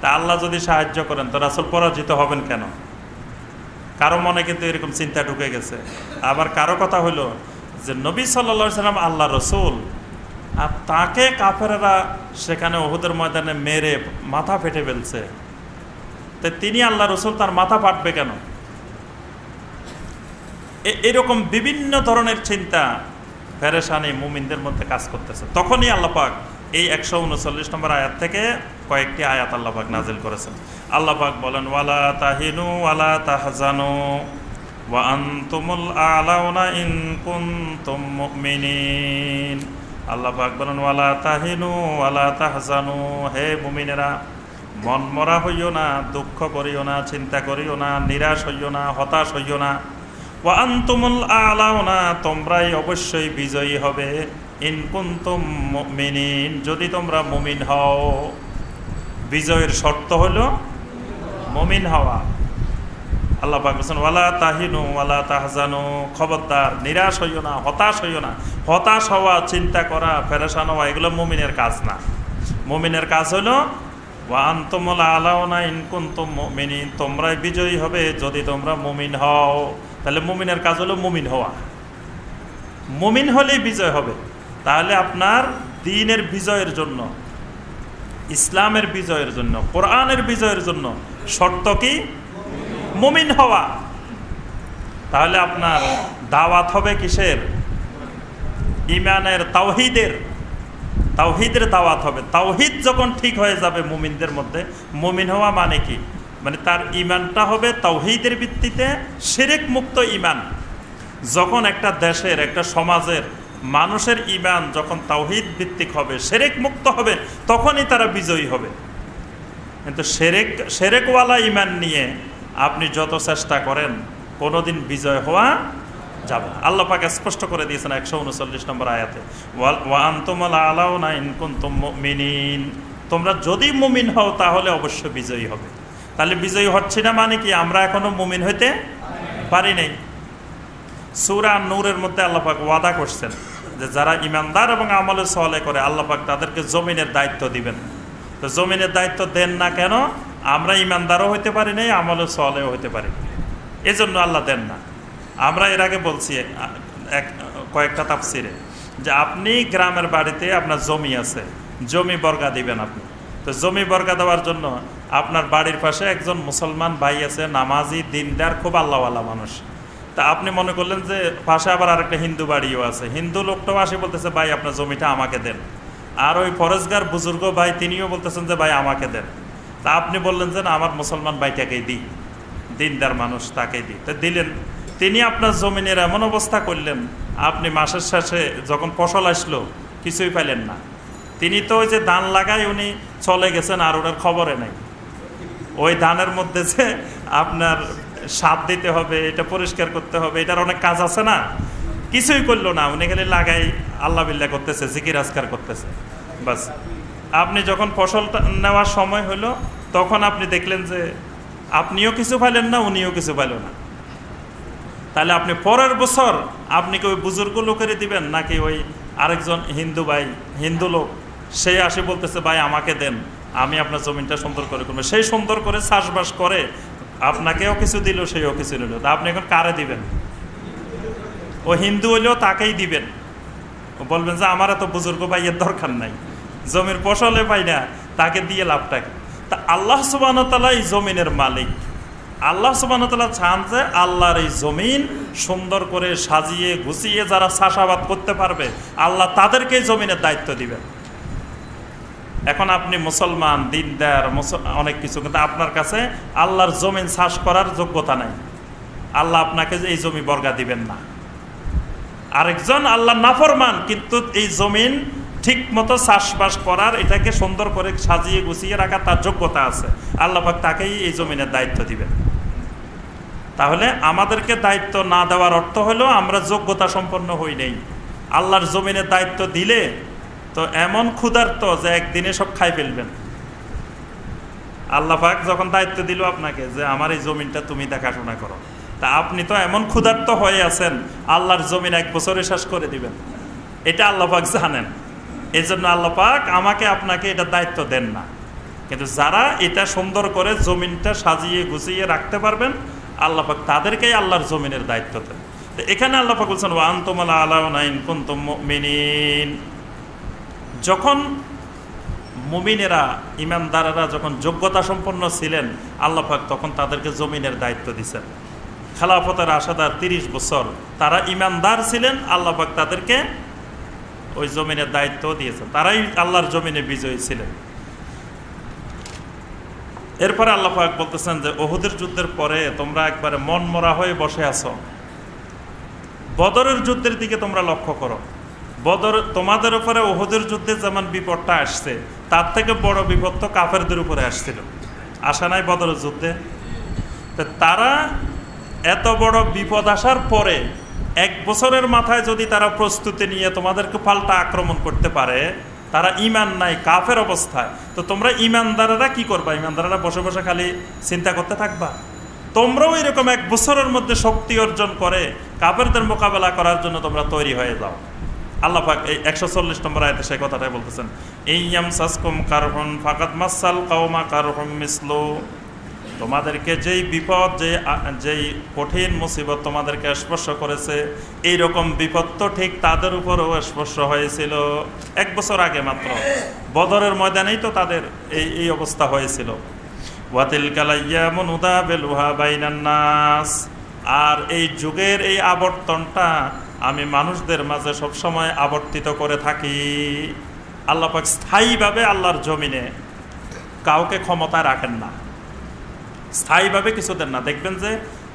তা আল্লাহ যদি সাহায্য করেন তো রাসূল পরাজিত হবেন কেন? কারো মনে কিন্তু এরকম চিন্তা ঢুকে গেছে। আবার কারো কথা হলো যে নবী সাল্লাল্লাহু আলাইহি সাল্লাম আল্লাহ রসুল, আর তাকে কাফেররা সেখানে উহুদের ময়দানে মেরে মাথা ফেটে ফেলছে, তো তিনি আল্লাহ রসুল, তার মাথা ফাটবে কেন? এরকম বিভিন্ন ধরনের চিন্তা পেরেশানি মুমিনদের মধ্যে কাজ করতেছে। তখনই আল্লাহ পাক এই 139 নম্বর আয়াত থেকে কয়েকটি আয়াত আল্লাহ পাক নাজিল করেছেন। আল্লাহ পাক বলেন ওয়ালা তাহিনু ওয়ালা তাহজানু ওয়া আনতুমুল আ'লাউনা ইন কুনতুম মুমিনিন। আল্লাহ পাক বলেন ওয়ালা তাহিনু ওয়ালা তাহজানু, হে মুমিনেরা মন মরা হইও না, দুঃখ করিও না, চিন্তা করিও না, নিরাশ হইও না, হতাশ হইও না। ওয়া আনতুমুল আ'লাউনা, তোমরাই অবশ্যই বিজয়ী হবে, ইন কুনতুম মুমিনিন, যদি তোমরা মুমিন হও। বিজয়ের শর্ত হলো মুমিন হওয়া। আল্লাহ পাক বলেন ওয়ালা তাহিনু ওয়ালা তাহজানু, খবরদার নিরাশ হইও না, হতাশ হইও না। হতাশ হওয়া, চিন্তা করা, পেরেশান হওয়া, এগুলো মুমিনের কাজ না। মুমিনের কাজ হলো ওয়া আনতুমুল আ'লাউনা ইন কুনতুম মুমিনিন, তোমরাই বিজয়ী হবে যদি তোমরা মুমিন হও। তাহলে মুমিনের কাজ হলো মুমিন হওয়া। মুমিন হলেই বিজয় হবে। তাহলে আপনার দ্বীনের বিজয়ের জন্য, ইসলামের বিজয়ের জন্য, কোরআনের বিজয়ের জন্য শর্ত কি? মুমিন হওয়া। তাহলে আপনার দাওয়াত হবে কিসের? ঈমানের, তাওহীদের। তাওহীদের দাওয়াত হবে। তাওহীদ যখন ঠিক হয়ে যাবে মুমিনদের মধ্যে, মুমিন হওয়া মানে কি? মানে তার ঈমানটা হবে তাওহীদের ভিত্তিতে, শিরক মুক্ত ঈমান। যখন একটা দেশের, একটা সমাজের মানুষের ঈমান যখন তাওহীদ ভিত্তিক হবে, শিরক মুক্ত হবে, তখনই তারা বিজয়ী হবে। কিন্তু শিরকওয়ালা ঈমান নিয়ে আপনি যত চেষ্টা করেন কোনোদিন বিজয় হওয়া যাবে না। আল্লাহ পাক স্পষ্ট করে দিয়েছেন 139 নম্বর আয়াতে, ওয়া আনতুমুল আ'লাউনা ইন কুনতুম মুমিনিন, তোমরা যদি মুমিন হও তাহলে অবশ্যই বিজয়ী হবে। তাহলে বিজয়ী হচ্ছে না মানে কি? আমরা এখনো মুমিন হইতে পারি নাই। সূরা নূরের মধ্যে আল্লাহ পাক ওয়াদা করছেন যে যারা ইমানদার এবং আমলে সালেহ করে আল্লাহ পাক তাদেরকে জমিনের দায়িত্ব দিবেন। তো জমিনের দায়িত্ব দেন না কেন? আমরা ইমানদারও হইতে পারি নাই, আমলে সালেহ হইতে পারি, এজন্য আল্লাহ দেন না। আমরা এর আগে বলছি কয়েকটা তাফসিরে যে আপনি গ্রামের বাড়িতে আপনার জমি আছে, জমি বর্গা দিবেন আপনি। তো জমি বর্গা দেওয়ার জন্য আপনার বাড়ির পাশে একজন মুসলমান ভাই আছে, নামাজি, দিনদার, খুব আল্লাহওয়ালা মানুষ। তা আপনি মনে করলেন যে পাশে আবার আরেকটা হিন্দু বাড়িও আছে, হিন্দু লোকটাও আসে বলতেছে ভাই আপনার জমিটা আমাকে দেন। আর ওই ফরেজগার বুজুর্গ ভাই তিনিও বলতেছেন যে ভাই আমাকে দেন। তা আপনি বললেন যে না, আমার মুসলমান ভাইটাকেই দিই, দিনদার মানুষ, তাকেই দিই। তো দিলেন। তিনি আপনার জমিনের এমন অবস্থা করলেন, আপনি মাসের শেষে যখন ফসল আসলো কিছুই পাইলেন না। তিনি তো ওই যে ধান লাগায় উনি চলে গেছেন, আর ওনার খবরে নাই। ওই ধানের মধ্যে যে আপনার সার দিতে হবে, এটা পরিষ্কার করতে হবে, এটার অনেক কাজ আছে না, কিছুই করলো না। উনি খালি লাগাই আল্লাহ বিল্লাহ করতেছে, জিকির আজকার করতেছে, বাস। আপনি যখন ফসলটা নেওয়ার সময় হলো তখন আপনি দেখলেন যে আপনিও কিছু পাইলেন না, উনিও কিছু পাইল না। তাহলে আপনি পরের বছর আপনি কি ওই বুজুর্গ লোকেরই দিবেন, নাকি ওই আরেকজন হিন্দু ভাই, হিন্দু লোক, সে আসে বলতেছে ভাই আমাকে দেন, আমি আপনার জমিনটা সুন্দর করে করবো, সেই সুন্দর করে চাষবাস করে আপনাকেও কিছু দিল, সেও কিছু নিল, তা আপনি এখন কারে দিবেন? ও হিন্দু হইলেও তাকেই দিবেন। বলবেন যে আমার এত বুজুর্গ ভাইয়ের দরকার নাই, জমির ফসলে পাই না, তাকে দিয়ে লাভটাকে। তা আল্লাহ সুবহানাহু ওয়া তাআলা এই জমিনের মালিক। আল্লাহ সুবহানাহু ওয়া তাআলা চান যে আল্লাহর এই জমিন সুন্দর করে সাজিয়ে গুছিয়ে যারা চাষাবাদ করতে পারবে আল্লাহ তাদেরকেই জমিনের দায়িত্ব দিবেন। এখন আপনি মুসলমান, দিনদার, অনেক কিছু, কিন্তু আপনার কাছে আল্লাহর জমিন চাষ করার যোগ্যতা নাই, আল্লাহ আপনাকে এই জমি বর্গা দিবেন না। আরেকজন আল্লাহ নাফরমান, কিন্তু এই জমিন ঠিক মতো চাষবাস করার, এটাকে সুন্দর করে সাজিয়ে গুছিয়ে রাখার তার যোগ্যতা আছে, আল্লাহ পাক তাকেই এই জমিনের দায়িত্ব দিবেন। তাহলে আমাদেরকে দায়িত্ব না দেওয়ার অর্থ হলো আমরা যোগ্যতা সম্পন্ন হই নাই। আল্লাহর জমিনের দায়িত্ব দিলে তো এমন ক্ষুধার্ত যে একদিনে সব খাই ফেলবেন। আল্লাহ পাক যখন দায়িত্ব দিল আপনাকে যে আমার এই জমিনটা তুমি দেখাশোনা করো, তা আপনি তো এমন ক্ষুধার্ত হয়ে আছেন আল্লাহর জমিন এক বছরে শেষ করে দিবেন, এটা আল্লাহ পাক জানেন। এই জন্য আল্লাহ পাক আমাকে আপনাকে এটা দায়িত্ব দেন না। কিন্তু যারা এটা সুন্দর করে জমিনটা সাজিয়ে গুছিয়ে রাখতে পারবেন আল্লাহ পাক তাদেরকেই আল্লাহর জমিনের দায়িত্ব দেন। তো এখানে আল্লাহ পাক বলছেন ওয়া আনতুম আলাউনা ইন কুনতুম মুমিনিন। যখন মুমিনেরা, ইমানদারেরা যখন যোগ্যতা সম্পন্ন ছিলেন আল্লাহ পাক তখন তাদেরকে জমিনের দায়িত্ব দিয়েছেন। খেলাফতের আশাদার 30 বছর তারা ইমানদার ছিলেন, আল্লাহ পাক তাদেরকে ওই জমিনের দায়িত্ব দিয়েছেন, তারাই আল্লাহর জমিনে বিজয়ী ছিলেন। এরপরে আল্লাহ পাক বলতেছেন যে উহুদের যুদ্ধের পরে তোমরা একবারে মন মরা হয়ে বসে আছো, বদরের যুদ্ধের দিকে তোমরা লক্ষ্য করো। বদর তোমাদের উপরে উহুদের যুদ্ধে যেমন বিপদটা আসছে তার থেকে বড় বিপদ তো কাফেরদের উপরে আসছিল, আসা নাই বদরের যুদ্ধে? তো তারা এত বড় বিপদ আসার পরে 1 বছরের মাথায় যদি তারা প্রস্তুতি নিয়ে তোমাদেরকে পাল্টা আক্রমণ করতে পারে, তারা ইমান নাই, কাফের অবস্থায়, তো তোমরা ইমানদারেরা কি করবা? ইমানদারেরা বসে বসে খালি চিন্তা করতে থাকবা? তোমরাও এরকম 1 বছরের মধ্যে শক্তি অর্জন করে কাফেরদের মোকাবেলা করার জন্য তোমরা তৈরি হয়ে যাও। আল্লাহ পাক এই 140 নম্বর আয়াতে সেই কথাটাই বলতেছেন, ইয়ামসাসকুম কারহুন ফাকাদ মাসাল কওমা কারহুম মিসলু। তোমাদেরকে যেই বিপদ, যেই কঠিন মুসিবত তোমাদেরকে স্পর্শ করেছে, এইরকম বিপদ তো ঠিক তাদের উপরও স্পর্শ হয়েছিল 1 বছর আগে মাত্র, বদরের ময়দানেই তো তাদের এই অবস্থা হয়েছিল। ওয়াতিলকাল আইয়ামু নুদাবিলুহা বাইনান নাস। আর এই যুগের এই আবর্তনটা আমি মানুষদের মাঝে সবসময় আবর্তিত করে থাকি। আল্লাহ পাক স্থায়ীভাবে আল্লাহর জমিনে কাউকে ক্ষমতায় রাখেন না, স্থায়ীভাবে কিছু দেন না। দেখবেন যে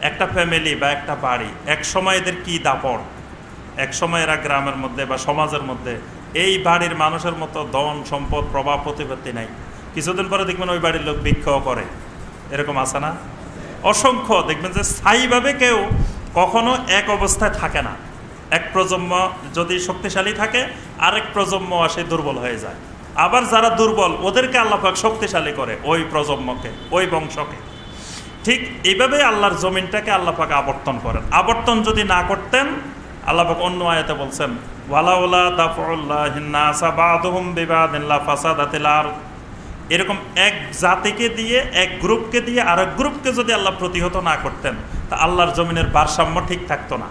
একটা ফ্যামিলি বা একটা বাড়ি এক সময় এদের কি দাপট, এক সময় এরা গ্রামের মধ্যে বা সমাজের মধ্যে এই বাড়ির মানুষের মতো ধন সম্পদ প্রভাব প্রতিপত্তি নাই, কিছুদিন পরে দেখবেন ওই বাড়ির লোক ভিক্ষাও করে, এরকম আছে না? অসংখ্য দেখবেন যে স্থায়ীভাবে কেউ কখনো এক অবস্থায় থাকে না। এক প্রজন্ম যদি শক্তিশালী থাকে আরেক প্রজন্ম আসে দুর্বল হয়ে যায়, আবার যারা দুর্বল ওদেরকে আল্লাহ পাক শক্তিশালী করে, ওই প্রজন্মকে, ওই বংশকে। ঠিক এইভাবে আল্লাহর জমিনটাকে আল্লাহ পাক আবর্তন করেন। আবর্তন যদি না করতেন আল্লাহ পাক অন্য আয়াতে বলছেন ওয়ালাউলা দাফউল্লাহিন নাসা বা'দুহুম বিবাদিন লাফাসাদাতিল আরদ। এরকম এক জাতিকে দিয়ে, এক গ্রুপকে দিয়ে আরেক গ্রুপকে যদি আল্লাহ প্রতিহত না করতেন, তা আল্লাহর জমিনের ভারসাম্য ঠিক থাকতো না।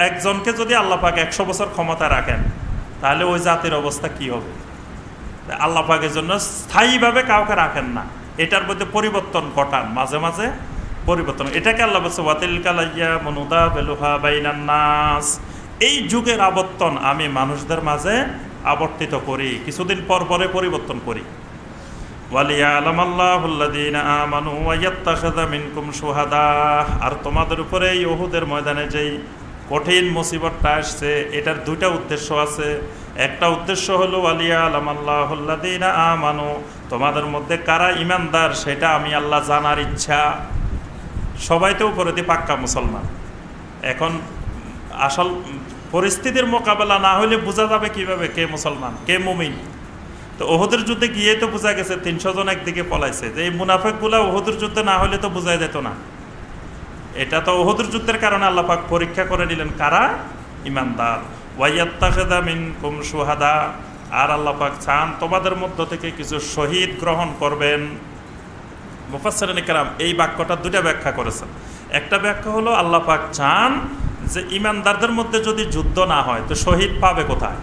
একজনকে যদি আল্লাহ পাক 100 বছর ক্ষমতা রাখেন, তাহলে ওই জাতির অবস্থা কি হবে? আল্লাহ পাকের জন্য স্থায়ীভাবে কাউকে রাখেন না, এটার মধ্যে পরিবর্তন ঘটান, মাঝে মাঝে পরিবর্তন। এটাকে আল্লাহ বলছে ওয়াতিলকাল আইয়ামু নুদাবিলুহা বাইনান নাস। এই যুগের আবর্তন আমি মানুষদের মাঝে আবর্তিত করি, কিছুদিন পর পরে পরিবর্তন করি। ওয়ালিয়ালামাল্লাহুল্লাযীনা আমানু ওয়া ইয়াত্তাখিযা মিনকুম শুহাদা। আর তোমাদের উপরে এই উহুদের ময়দানে যেই কঠিন মুসিবতটা আসছে, এটার দুইটা উদ্দেশ্য আছে। একটা উদ্দেশ্য হলো ওয়ালিয়ালামাল্লাহুল্লাযীনা আমানু, তোমাদের মধ্যে কারা ঈমানদার সেটা আমি আল্লাহ জানার ইচ্ছা। সবাই তো উপরে দিয়ে পাক্কা মুসলমান। এখন আসল পরিস্থিতির মোকাবেলা না হলে বোঝা যাবে কিভাবে কে মুসলমান কে মুমিন? তো ওহুদের যুদ্ধে গিয়ে তো বোঝা গেছে 300 জন একদিকে পলাইছে, যে এই মুনাফিকগুলা ওহুদের যুদ্ধে না হলে তো বোঝা যেত না। এটা তো ওহুদের যুদ্ধের কারণে আল্লাহ পাক পরীক্ষা করে নিলেন কারা ঈমানদার। ওয়াইয়াত্তাখিযা মিনকুম শুহাদা, আর আল্লাহ পাক চান তোমাদের মধ্য থেকে কিছু শহীদ গ্রহণ করবেন। মুফাসসিরিন কিরাম এই বাক্যটা দুটা ব্যাখ্যা করেছেন। একটা ব্যাখ্যা হলো আল্লাহ পাক চান যে ঈমানদারদের মধ্যে যদি যুদ্ধ না হয় তো শহীদ পাবে কোথায়?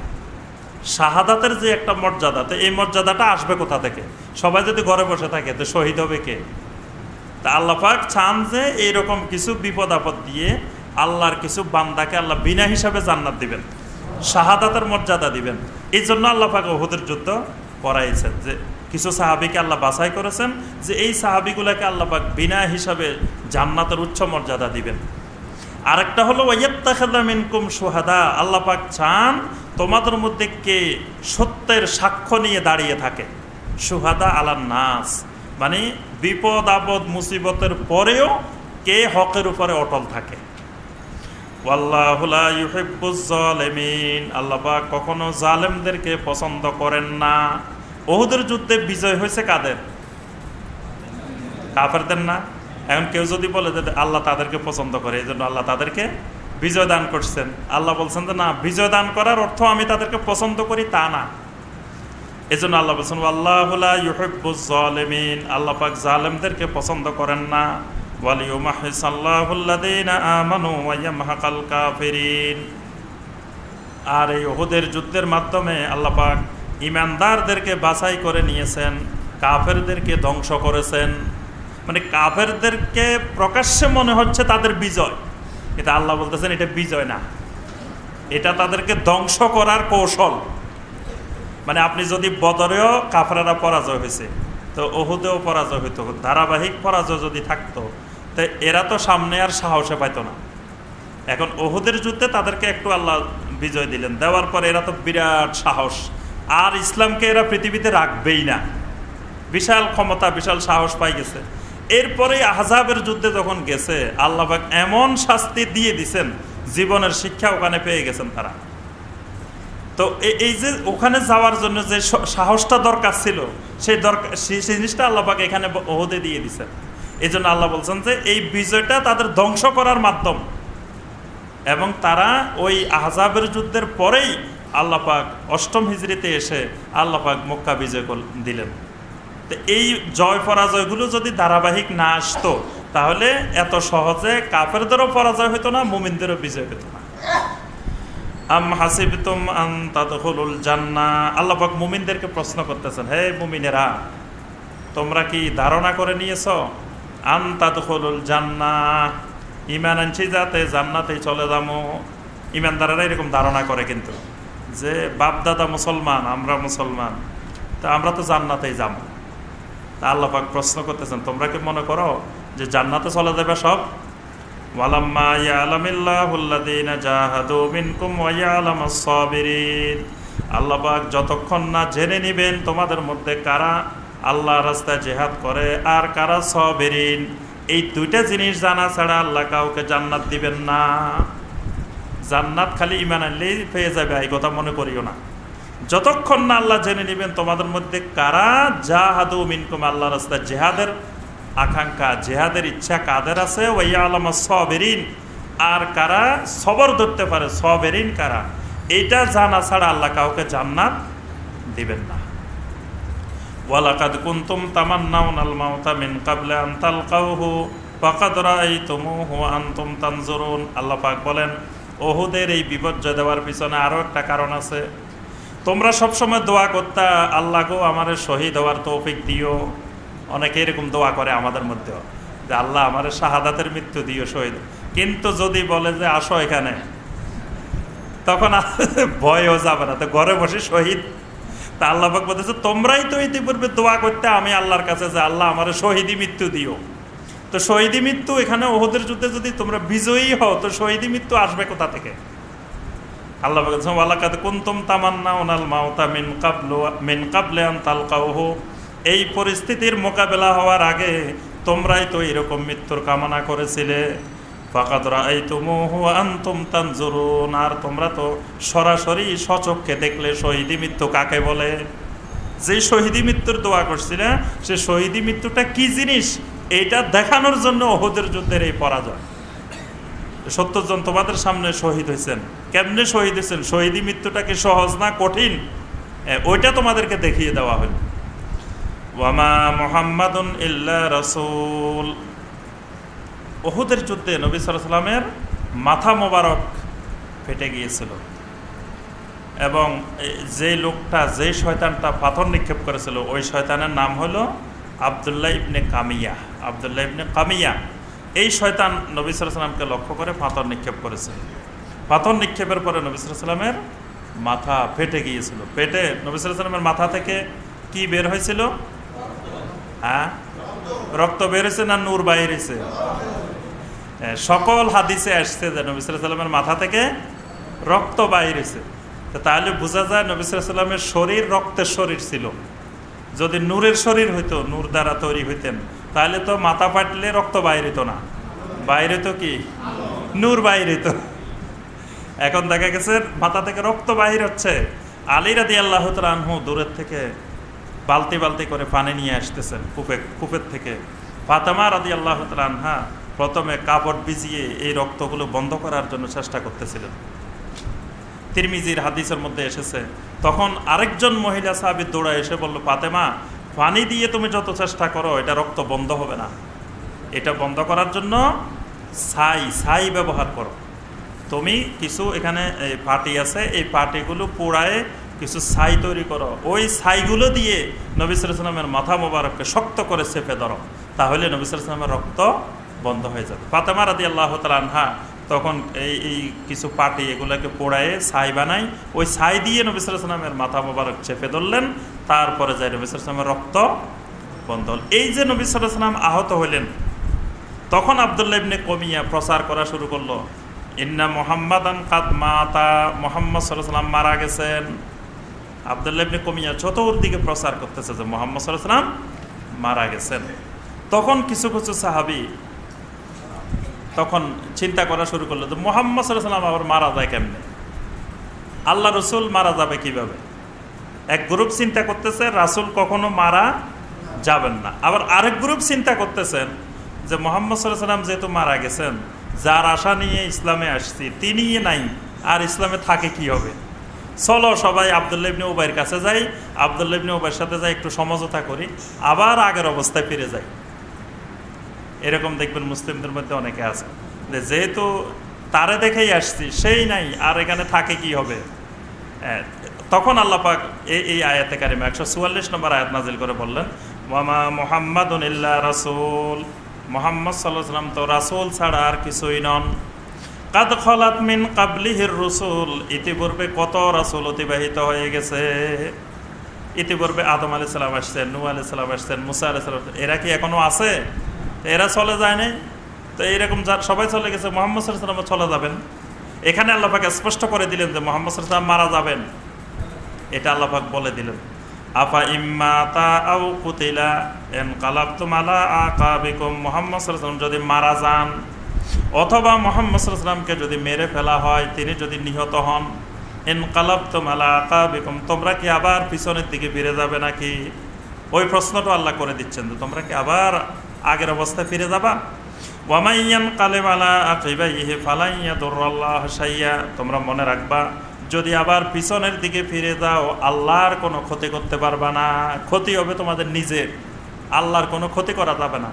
শাহাদাতের যে একটা মর্যাদা, তো এই মর্যাদাটা আসবে কোথা থেকে? সবাই যদি ঘরে বসে থাকে তো শহীদ হবে কে? তা আল্লাহ পাক চান যে এইরকম কিছু বিপদ আপদ দিয়ে আল্লাহর কিছু বান্দাকে আল্লাহ বিনা হিসাবে জান্নাত দিবেন, শাহাদাতের মর্যাদা দিবেন। এই জন্য আল্লাহ পাক উহুদের যুদ্ধ করাইছেন, যে কিছু সাহাবীকে আল্লাহ বাছাই করেছেন যে এই সাহাবীগুলোকে আল্লাহ পাক বিনা হিসাবে জান্নাতের উচ্চ মর্যাদা দিবেন। আরেকটা হলো ওয়াইয়াত্তাখিযা মিনকুম শুহাদা, আল্লাহ পাক চান তোমাদের মধ্যে কে সত্যের সাক্ষ্য নিয়ে দাঁড়িয়ে থাকে। শুহাদা আলান নাস মানে বিপদ আপদ মুসিবতের পরেও কে হকের উপরে অটল থাকে। ওয়াল্লাহু লা ইউহিব্বুজ জালিমিন, আল্লাহ পাক কখনো জালেমদেরকে পছন্দ করেন না। উহুদের যুদ্ধে বিজয় হয়েছে কাদের? কাফেরদের না? এখন কেউ যদি বলে যে আল্লাহ তাদেরকে পছন্দ করে এই জন্য আল্লাহ তাদেরকে বিজয় দান করছেন, আল্লাহ বলছেন যে না, বিজয় দান করার অর্থ আমি তাদেরকে পছন্দ করি তা না। এই জন্য আল্লাহ বলছেন আল্লাহু লা ইউহিব্বুজ জালিমিন, আল্লাহ পাক জালেমদেরকে পছন্দ করেন না। ওয়ালিউমাহিসাল্লাহুল্লাযীনা আমানু ওয়া ইয়ামহাকাল কাফিরিন। আর এই উহুদের যুদ্ধের মাধ্যমে আল্লাহ পাক ঈমানদারদেরকে বাছাই করে নিয়েছেন, কাফেরদেরকে ধ্বংস করেছেন। মানে কাফেরদেরকে প্রকাশ্যে মনে হচ্ছে তাদের বিজয়, এটা আল্লাহ বলতেছেন এটা বিজয় না, এটা তাদেরকে ধ্বংস করার কৌশল। মানে আপনি যদি বদরেও কাফেররা পরাজয় হয়েছে তো উহুদেও পরাজয় হইতো, ধারাবাহিক পরাজয় যদি থাকতো তো এরা তো সামনে আর সাহসে পাইতো না। এখন উহুদের যুদ্ধে তাদেরকে একটু আল্লাহ বিজয় দিলেন, দেওয়ার পরে এরা তো বিরাট সাহস, আর ইসলামকে এরা পৃথিবীতে রাখবেই না, বিশাল ক্ষমতা বিশাল সাহস পাই গেছে। এরপরে আহজাবের যুদ্ধে যখন গেছে আল্লাহ পাক এমন শাস্তি দিয়ে দিছেন, জীবনের শিক্ষা ওখানে পেয়ে গেছেন তারা। তো এই যে ওখানে যাওয়ার জন্য যে সাহসটা দরকার ছিল সেই জিনিসটা আল্লাহ পাক এখানে উহুদে দিয়ে দিছেন। এই জন্য আল্লাহ বলছেন যে এই বিজয়টা তাদের ধ্বংস করার মাধ্যম, এবং তারা ওই আহজাবের যুদ্ধের পরেই আল্লাহ পাক 8ম হিজরিতে এসে আল্লাহ পাক মক্কা বিজয় দিলেন। তো এই জয় পরাজয়গুলো যদি ধারাবাহিক না আসতো তাহলে এত সহজে কাফেরদেরও পরাজয় হতো না, মুমিনদেরও বিজয় হতো না। আম হাসিবতুম আন তাদখুলুল জান্নাহ, আল্লাহ পাক মুমিনদেরকে প্রশ্ন করতেছেন, হে মুমিনেরা তোমরা কি ধারণা করে নিয়েছো আন তাদখুলুল জান্নাহ, ঈমান আনছি যাতে জান্নাতে চলে যাবো। ঈমানদারেরা এরকম ধারণা করে কিন্তু যে বাপ দাদা মুসলমান, আমরা মুসলমান, তা আমরা তো জান্নাতেই যাবো। তা আল্লাহ পাক প্রশ্ন করতেছেন তোমরা কি মনে করো যে জান্নাতে চলে যাবে সব? ওয়ালাম্মা ইয়ালামিল্লাহুল্লাযীনা জাহাদু মিনকুম ওয়া ইয়ালামাস সাবিরিন, আল্লাহ পাক যতক্ষণ না জেনে নেবেন তোমাদের মধ্যে কারা আল্লাহর রাস্তায় জিহাদ করে আর কারা সাবিরিন, এই দুইটা জিনিস জানা ছাড়া আল্লাহ কাউকে জান্নাত দিবেন না। জান্নাত খালি ঈমান আনলেই পেয়ে যাবে এই কথা মনে করিও না। যতক্ষণ না আল্লাহ জেনে নেবেন তোমাদের মধ্যে কারা জাহাদু মিনকুম, আল্লাহর রাস্তায় জিহাদের আকাঙ্ক্ষা জিহাদের ইচ্ছা কাদের আছে, ওয়া ইয়ালামাস সাবিরিন, আর কারা সবর ধরতে পারে, সবেরিন কারা, এটা জানা ছাড়া আল্লাহ কাউকে জান্নাত দিবেন না। ওয়ালাকাদ কুনতুম তামান্নাউনাল মাউতা মিন ক্বাবলি আন তালকাউহু ফাকাদ রাআইতুমুহু ওয়া আনতুম তানজুরুন। আল্লাহ পাক বলেন, উহুদের এই বিপর্যয় দেওয়ার পিছনে আরো একটা কারণ আছে। তোমরা সবসময় দোয়া করতা, আল্লাহ গো আমারে শহীদ হওয়ার তৌফিক দিও। অনেকে এরকম দোয়া করে আমাদের মধ্যেও, যে আল্লাহ আমারে শাহাদাতের মৃত্যু দিও, শহীদ। কিন্তু যদি বলে যে আসো এখানে, তখন ভয়ও যাবে না, তো ঘরে বসে শহীদ। তা আল্লাহ পাক বলতেছে, তোমরাই তো ইতিপূর্বে দোয়া করতে আমি আল্লাহর কাছে যে আল্লাহ আমারে শহীদি মৃত্যু দিও। তো শহীদি মৃত্যু এখানে ওহুদের যুদ্ধে যদি তোমরা বিজয়ী হও, তো শহীদি মৃত্যু আসবে কোথা থেকে? আল্লাহ বলছেন, ওয়ালাকাদ কুনতুম তামান্নাউনাল মাউতা মিন ক্বাবলি আন তালকাউহু। এই পরিস্থিতির মোকাবেলা হওয়ার আগে তোমরাই তো এরকম মৃত্যুর কামনা করেছিলে। ফাকাদ রাআইতুমুহু ওয়া আনতুম তানজুরুন। আর তোমরা তো সরাসরি সচক্ষে দেখলে শহীদি মৃত্যু কাকে বলে। যে শহীদি মৃত্যুর দোয়া করছিলে, সে শহীদি মৃত্যুটা কি জিনিস, এইটা দেখানোর জন্য ওহুদের যুদ্ধের এই পরাজয়। 70 জন তোমাদের সামনে শহীদ হয়েছেন, কেমনে শহীদ হয়েছেন, শহীদি মৃত্যুটা কি সহজ না কঠিন, ওইটা তোমাদেরকে দেখিয়ে দেওয়া হলো। ওয়ামা মুহাম্মাদুন ইল্লা রাসূল। ওহুদের যুদ্ধে নবী সাল্লাল্লাহু আলাইহি ওয়াসাল্লামের মাথা মোবারক ফেটে গিয়েছিল, এবং যে লোকটা, যে শয়তানটা পাথর নিক্ষেপ করেছিল, ওই শয়তানের নাম হলো আব্দুল্লাহ ইবনে কামিয়া। আব্দুল্লাহ ইবনে কামিয়া এই শয়তান নবী সাল্লাল্লাহু আলাইহি ওয়াসাল্লামকে লক্ষ্য করে পাথর নিক্ষেপ করেছে। পাথর নিক্ষেপের পরে নবী সাল্লাল্লাহু আলাইহি ওয়াসাল্লামের মাথা ফেটে গিয়েছিল। পেটে নবী সাল্লাল্লাহু আলাইহি ওয়াসাল্লামের মাথা থেকে কি বের হয়েছিল? হ্যাঁ, রক্ত বের হয়েছে না নূর বাইর হয়েছে? সকল হাদিসে আসছে যে নবী সাল্লাল্লাহু আলাইহি ওয়াসাল্লামের মাথা থেকে রক্ত বাইর হয়েছে। তাহলে বোঝা যায় নবী সাল্লাল্লাহু আলাইহি ওয়াসাল্লামের শরীর রক্তের শরীর ছিল। যদি নূরের শরীর হইতো, নূর দ্বারা তৈরি হইতেন, তাহলে তো মাথা ফাটলে রক্ত বাইর হইতো না, বাইর হইতো কি? নূর বাইর হইতো। এখন দেখা গেছে মাথা থেকে রক্ত বাহির হচ্ছে। আলী রাদিয়াল্লাহু তাআলা আনহু দূরের থেকে বালতি বালতি করে পানি নিয়ে আসতেছেন কূপের থেকে। ফাতেমা রাদিয়াল্লাহু তাআলা আনহা প্রথমে কাপড় ভিজিয়ে এই রক্তগুলো বন্ধ করার জন্য চেষ্টা করতেছিলেন। তিরমিজির হাদিসের মধ্যে এসেছে, তখন আরেকজন মহিলা সাহাবী দৌড়ায় এসে বলল, ফাতেমা, পানি দিয়ে তুমি যত চেষ্টা করো এটা রক্ত বন্ধ হবে না, এটা বন্ধ করার জন্য ছাই ব্যবহার করো। তুমি কিছু এখানে পাটি আছে, এই পাটিগুলো পোড়ায় কিছু ছাই তৈরি করো, ওই ছাইগুলো দিয়ে নবী সাল্লাল্লাহু আলাইহি ওয়াসাল্লামের মাথা মোবারককে শক্ত করে চেপে ধরো, তাহলে নবী সাল্লাল্লাহু আলাইহি ওয়াসাল্লামের রক্ত বন্ধ হয়ে যাবে। ফাতেমা রাদিয়াল্লাহু তাআলা আনহা তখন এই কিছু পাটি এগুলোকে পোড়ায় ছাই বানায়, ওই ছাই দিয়ে নবী সাল্লাল্লাহু আলাইহি ওয়াসাল্লামের মাথা মোবারক চেপে ধরলেন, তারপরে যাই নবী সাল্লাল্লাহু আলাইহি ওয়াসাল্লামের রক্ত বন্ধ হল। এই যে নবী সাল্লাল্লাহু আলাইহি ওয়াসাল্লাম আহত হইলেন, তখন আব্দুল্লাহ ইবনে কামিয়া প্রচার করা শুরু করলো, ইন্না মুহাম্মাদান কাদ মাতা, মুহাম্মদ সাল্লাল্লাহু আলাইহি ওয়াসাল্লাম মারা গেছেন। আব্দুল্লাহ ইবনে কামিয়া চতুর্দিকে প্রচার করতেছে যে মুহাম্মদ সাল্লাল্লাহু আলাইহি ওয়াসাল্লাম মারা গেছেন। তখন কিছু কিছু সাহাবী তখন চিন্তা করা শুরু করলো যে মুহাম্মদ সাল্লাল্লাহু আলাইহি ওয়াসাল্লাম আবার মারা যায় কেমনে, আল্লাহ রসুল মারা যাবে কিভাবে? এক গ্রুপ চিন্তা করতেছে রাসূল কখনো মারা যাবেন না। আবার আরেক গ্রুপ চিন্তা করতেছেন যে মুহাম্মদ সাল্লাল্লাহু আলাইহি ওয়াসাল্লাম যেহেতু মারা গেছেন, যার আশা নিয়ে ইসলামে আসছি তিনি নাই, আর ইসলামে থাকে কি হবে, চলো সবাই আব্দুল্লাহ ইবনে উবাইয়ের কাছে যাই, আব্দুল্লাহ ইবনে উবাইয়ের সাথে যাই একটু সমঝোতা করি, আবার আগের অবস্থায় ফিরে যাই। এরকম দেখবেন মুসলিমদের মধ্যে অনেকে আছে, যেহেতু তারে দেখেই আসছি সেই নাই, আর এখানে থাকে কি হবে। তখন আল্লাহ পাক এই আয়াতে কারিমা 144 নম্বর আয়াত নাজিল করে বললেন, ওয়ামা মুহাম্মাদুন ইল্লা রাসূল, মুহাম্মদ সাল্লাল্লাহু আলাইহি ওয়াসাল্লাম তো রাসূল ছাড়া আর কিছুই নন। কাদ খালাত মিন ক্বাবলিহির রাসূল, ইতিপূর্বে কত রাসূল অতিবাহিত হয়ে গেছে। ইতিপূর্বে আদম আলাইহিস সালাম আসছেন, নূহ আলাইহিস সালাম আসছেন, মুসা আলাইহিস সালাম, এরা কি এখনো আছে? এরা চলে যায় নাই? তো এইরকম যার সবাই চলে গেছে, মুহাম্মদ সাল্লাল্লাহু আলাইহি ওয়াসাল্লাম চলে যাবেন। এখানে আল্লাহ পাক স্পষ্ট করে দিলেন যে মুহাম্মদ সাল্লাল্লাহু আলাইহি ওয়াসাল্লাম মারা যাবেন, এটা আল্লাহ পাক বলে দিলেন। আফা ইম্মাতা আও কুতিলা ইনকালাবতুম আলা আকাবিকুম, মুহাম্মদ সাল্লাল্লাহু আলাইহি ওয়াসাল্লাম যদি মারা যান অথবা মুহাম্মদ সাল্লাল্লাহু আলাইহি ওয়াসাল্লামকে যদি মেরে ফেলা হয়, তিনি যদি নিহত হন, ইনকালাবতুম আলা আকাবিকুম, তোমরা কি আবার পিছনের দিকে ফিরে যাবে নাকি? ওই প্রশ্নটা আল্লাহ করে দিচ্ছেন যে তোমরা কি আবার আগের অবস্থায় ফিরে যাবা? ওয়ামাইয়ান কালেমালা আকিবাইহি ফালাই ইয়াদুরুল্লাহ শাইয়া, তোমরা মনে রাখবা যদি আবার পিছনের দিকে ফিরে যাও আল্লাহর কোনো ক্ষতি করতে পারবা না, ক্ষতি হবে তোমাদের নিজের, আল্লাহর কোনো ক্ষতি করা যাবে না।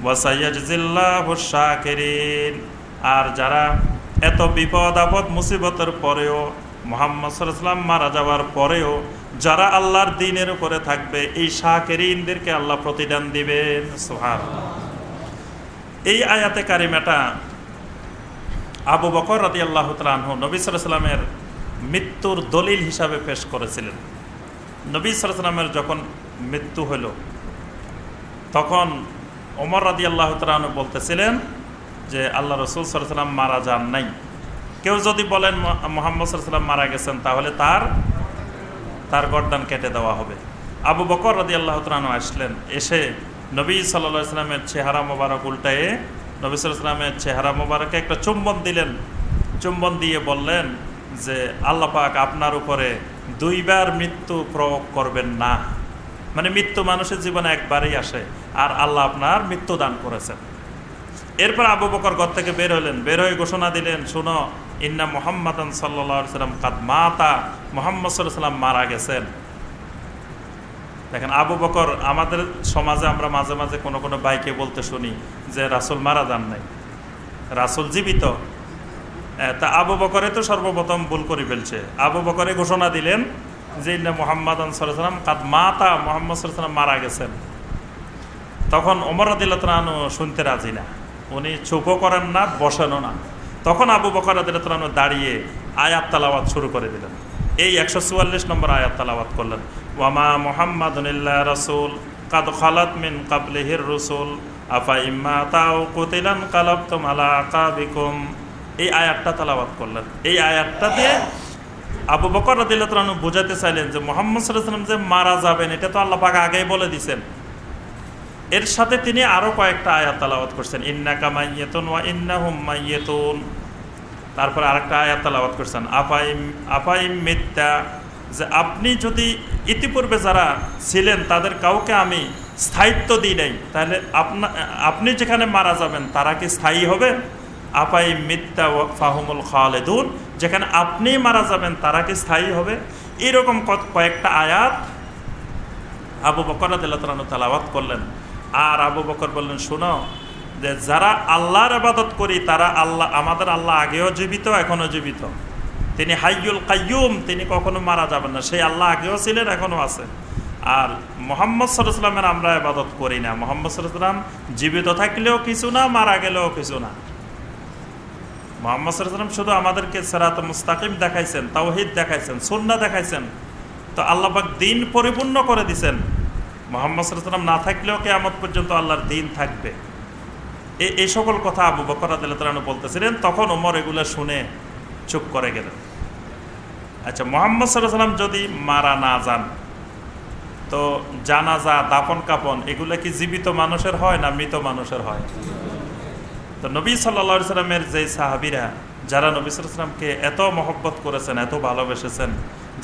ওয়াসাইয়াজিল্লাহু শাকিরিন, আর যারা এত বিপদ আপদ মুসিবতের পরেও মুহাম্মদ সাল্লাল্লাহু আলাইহি ওয়াসাল্লাম মারা যাওয়ার পরেও যারা আল্লাহর দ্বীনের উপরে থাকবে এই শাকিরিনদেরকে আল্লাহ প্রতিদান দিবেন। সুবহানাল্লাহ। এই আয়াতে কারিমাটা আবু বকর রাদিয়াল্লাহু তাআলা আনহু নবী সাল্লাল্লাহু আলাইহি ওয়াসাল্লামের মৃত্যুর দলিল হিসাবে পেশ করেছিলেন। নবী সাল্লাল্লাহু আলাইহি ওয়াসাল্লামের যখন মৃত্যু হলো তখন ওমর রাদিয়াল্লাহু তাআলা আনহু বলতেছিলেন যে আল্লাহ রাসূল সাল্লাল্লাহু আলাইহি ওয়াসাল্লাম মারা যান নাই। কেউ যদি বলেন মুহাম্মদ সাল্লাল্লাহু আলাইহি ওয়াসাল্লাম মারা গেছেন তাহলে তার গর্দান কেটে দেওয়া হবে। আবু বকর রাদিয়াল্লাহু তাআলা আনহু আসলেন, এসে নবী সাল্লাল্লাহু আলাইহি ওয়াসাল্লামের চেহারা মোবারক উল্টায়ে নবী সাল্লাল্লাহু আলাইহি ওয়াসাল্লামের চেহারা মোবারকে একটা চুম্বন দিলেন। চুম্বন দিয়ে বললেন যে আল্লাহ পাক আপনার উপরে দুইবার মৃত্যু প্রয়োগ করবেন না, মানে মৃত্যু মানুষের জীবনে একবারই আসে, আর আল্লাহ আপনার মৃত্যু দান করেছেন। এরপর আবু বকর ঘর থেকে বের হলেন, বের হয়ে ঘোষণা দিলেন, শুনো ইন্না মুহাম্মাদান সাল্লাল্লাহু আলাইহি ওয়াসাল্লাম কাদ মাতা, মুহাম্মদ সাল্লাল্লাহু আলাইহি ওয়াসাল্লাম মারা গেছেন। দেখেন আবু বকর, আমাদের সমাজে আমরা মাঝে মাঝে কোনো কোনো ভাইকে বলতে শুনি যে রাসূল মারা যান নাই, রাসূল জীবিত। তা আবু বকরে তো সর্বপ্রথম ভুল করে ফেলছে। আবু বকরে ঘোষণা দিলেন যে ইন্না মুহাম্মাদান সাল্লাল্লাহু আলাইহি ওয়াসাল্লাম কাদ মাতা, মুহাম্মদ সাল্লাল্লাহু আলাইহি ওয়াসাল্লাম মারা গেছেন। তখন ওমর রাদিয়াল্লাহু তাআলা আনহু শুনতে রাজি না, উনি চুপও করেন না, বসেনও না। তখন আবু বকর রাদিয়াল্লাহু তাআলা আনহু দাঁড়িয়ে আয়াত তেলাওয়াত শুরু করে দিলেন। এই 144 নম্বর আয়াত তেলাওয়াত করলেন, ওয়ামা মুহাম্মাদুন ইল্লা রাসূল কাদ খালাত মিন ক্বাবলিহির রুসুল আফা ইম্মা তাও কুতিলান কালাবতুম আলা আকাবিকুম। এই আয়াতটা তেলাওয়াত করলেন। এই আয়াতটা দিয়ে আবু বকর রাদিয়াল্লাহু তাআলা আনহু বোঝাতে চাইলেন যে মুহাম্মদ সাল্লাল্লাহু আলাইহি ওয়াসাল্লাম যে মারা যাবেন এটা তো আল্লাহ পাক আগেই বলে দিয়েছেন। এর সাথে তিনি আরো কয়েকটা আয়াত তেলাওয়াত করছেন, ইন্নাকা মাইয়াতুন ওয়া ইন্নাহুম মাইয়াতুন। তারপর আরেকটা আয়াত তেলাওয়াত করছেন, আফাইম মিত্তা, যে আপনি যদি ইতিপূর্বে যারা ছিলেন তাদের কাউকে আমি স্থায়িত্ব দিই নাই, তাহলে আপনি যেখানে মারা যাবেন তারা কি স্থায়ী হবে? আফাইম মিত্তা ফাহুমুল খালিদুন, যেখানে আপনি মারা যাবেন তারা কি স্থায়ী হবে? এইরকম কয়েকটা আয়াত আবু বকর রাদিয়াল্লাহু তাআলা তেলাওয়াত করলেন। আর আবু বকর বললেন, শোনো যে যারা আল্লাহর ইবাদত করি তারা আমাদের আল্লাহ আগেও জীবিত, এখনো জীবিত। তিনি হাইয়ুল কাইয়ুম, তিনি কখনো মারা যাবেন না, সেই আল্লাহ আগেও ছিলেন, এখনো আছে। আর মুহাম্মদ সাল্লাল্লাহু আলাইহি ওয়াসাল্লামের আমরা ইবাদত করি না। মুহাম্মদ সাল্লাল্লাহু আলাইহি ওয়াসাল্লাম জীবিত থাকলেও কিছু না, মারা গেলেও কিছু না। মুহাম্মদ সাল্লাল্লাহু আলাইহি ওয়াসাল্লাম শুধু আমাদেরকে সিরাতুল মুস্তাকিম দেখাইছেন, তাওহীদ দেখাইছেন, সুন্নাহ দেখাইছেন, তো আল্লাহ পাক দ্বীন পরিপূর্ণ করে দিয়েছেন। মুহাম্মদ সাল্লাল্লাহু আলাইহি ওয়াসাল্লাম না থাকলেও কিয়ামত পর্যন্ত আল্লাহর দ্বীন থাকবে। এই সকল কথা আবু বকর রাদিয়াল্লাহু তাআলা আনহু বলতেছিলেন। তখন ওমর এগুলো শুনে চুপ করে গেলেন। আচ্ছা, মুহাম্মদ সাল্লাল্লাহু আলাইহি ওয়াসাল্লাম যদি মারা না যান তো জানাজা, দাফন কাফন এগুলো কি জীবিত মানুষের হয় না মৃত মানুষের হয়? তো নবী সাল্লাল্লাহু আলাইহি ওয়াসাল্লামের যে সাহাবীরা যারা নবী সাল্লাল্লাহু আলাইহি ওয়াসাল্লামকে এত মহব্বত করেছেন, এত ভালোবেসেছেন,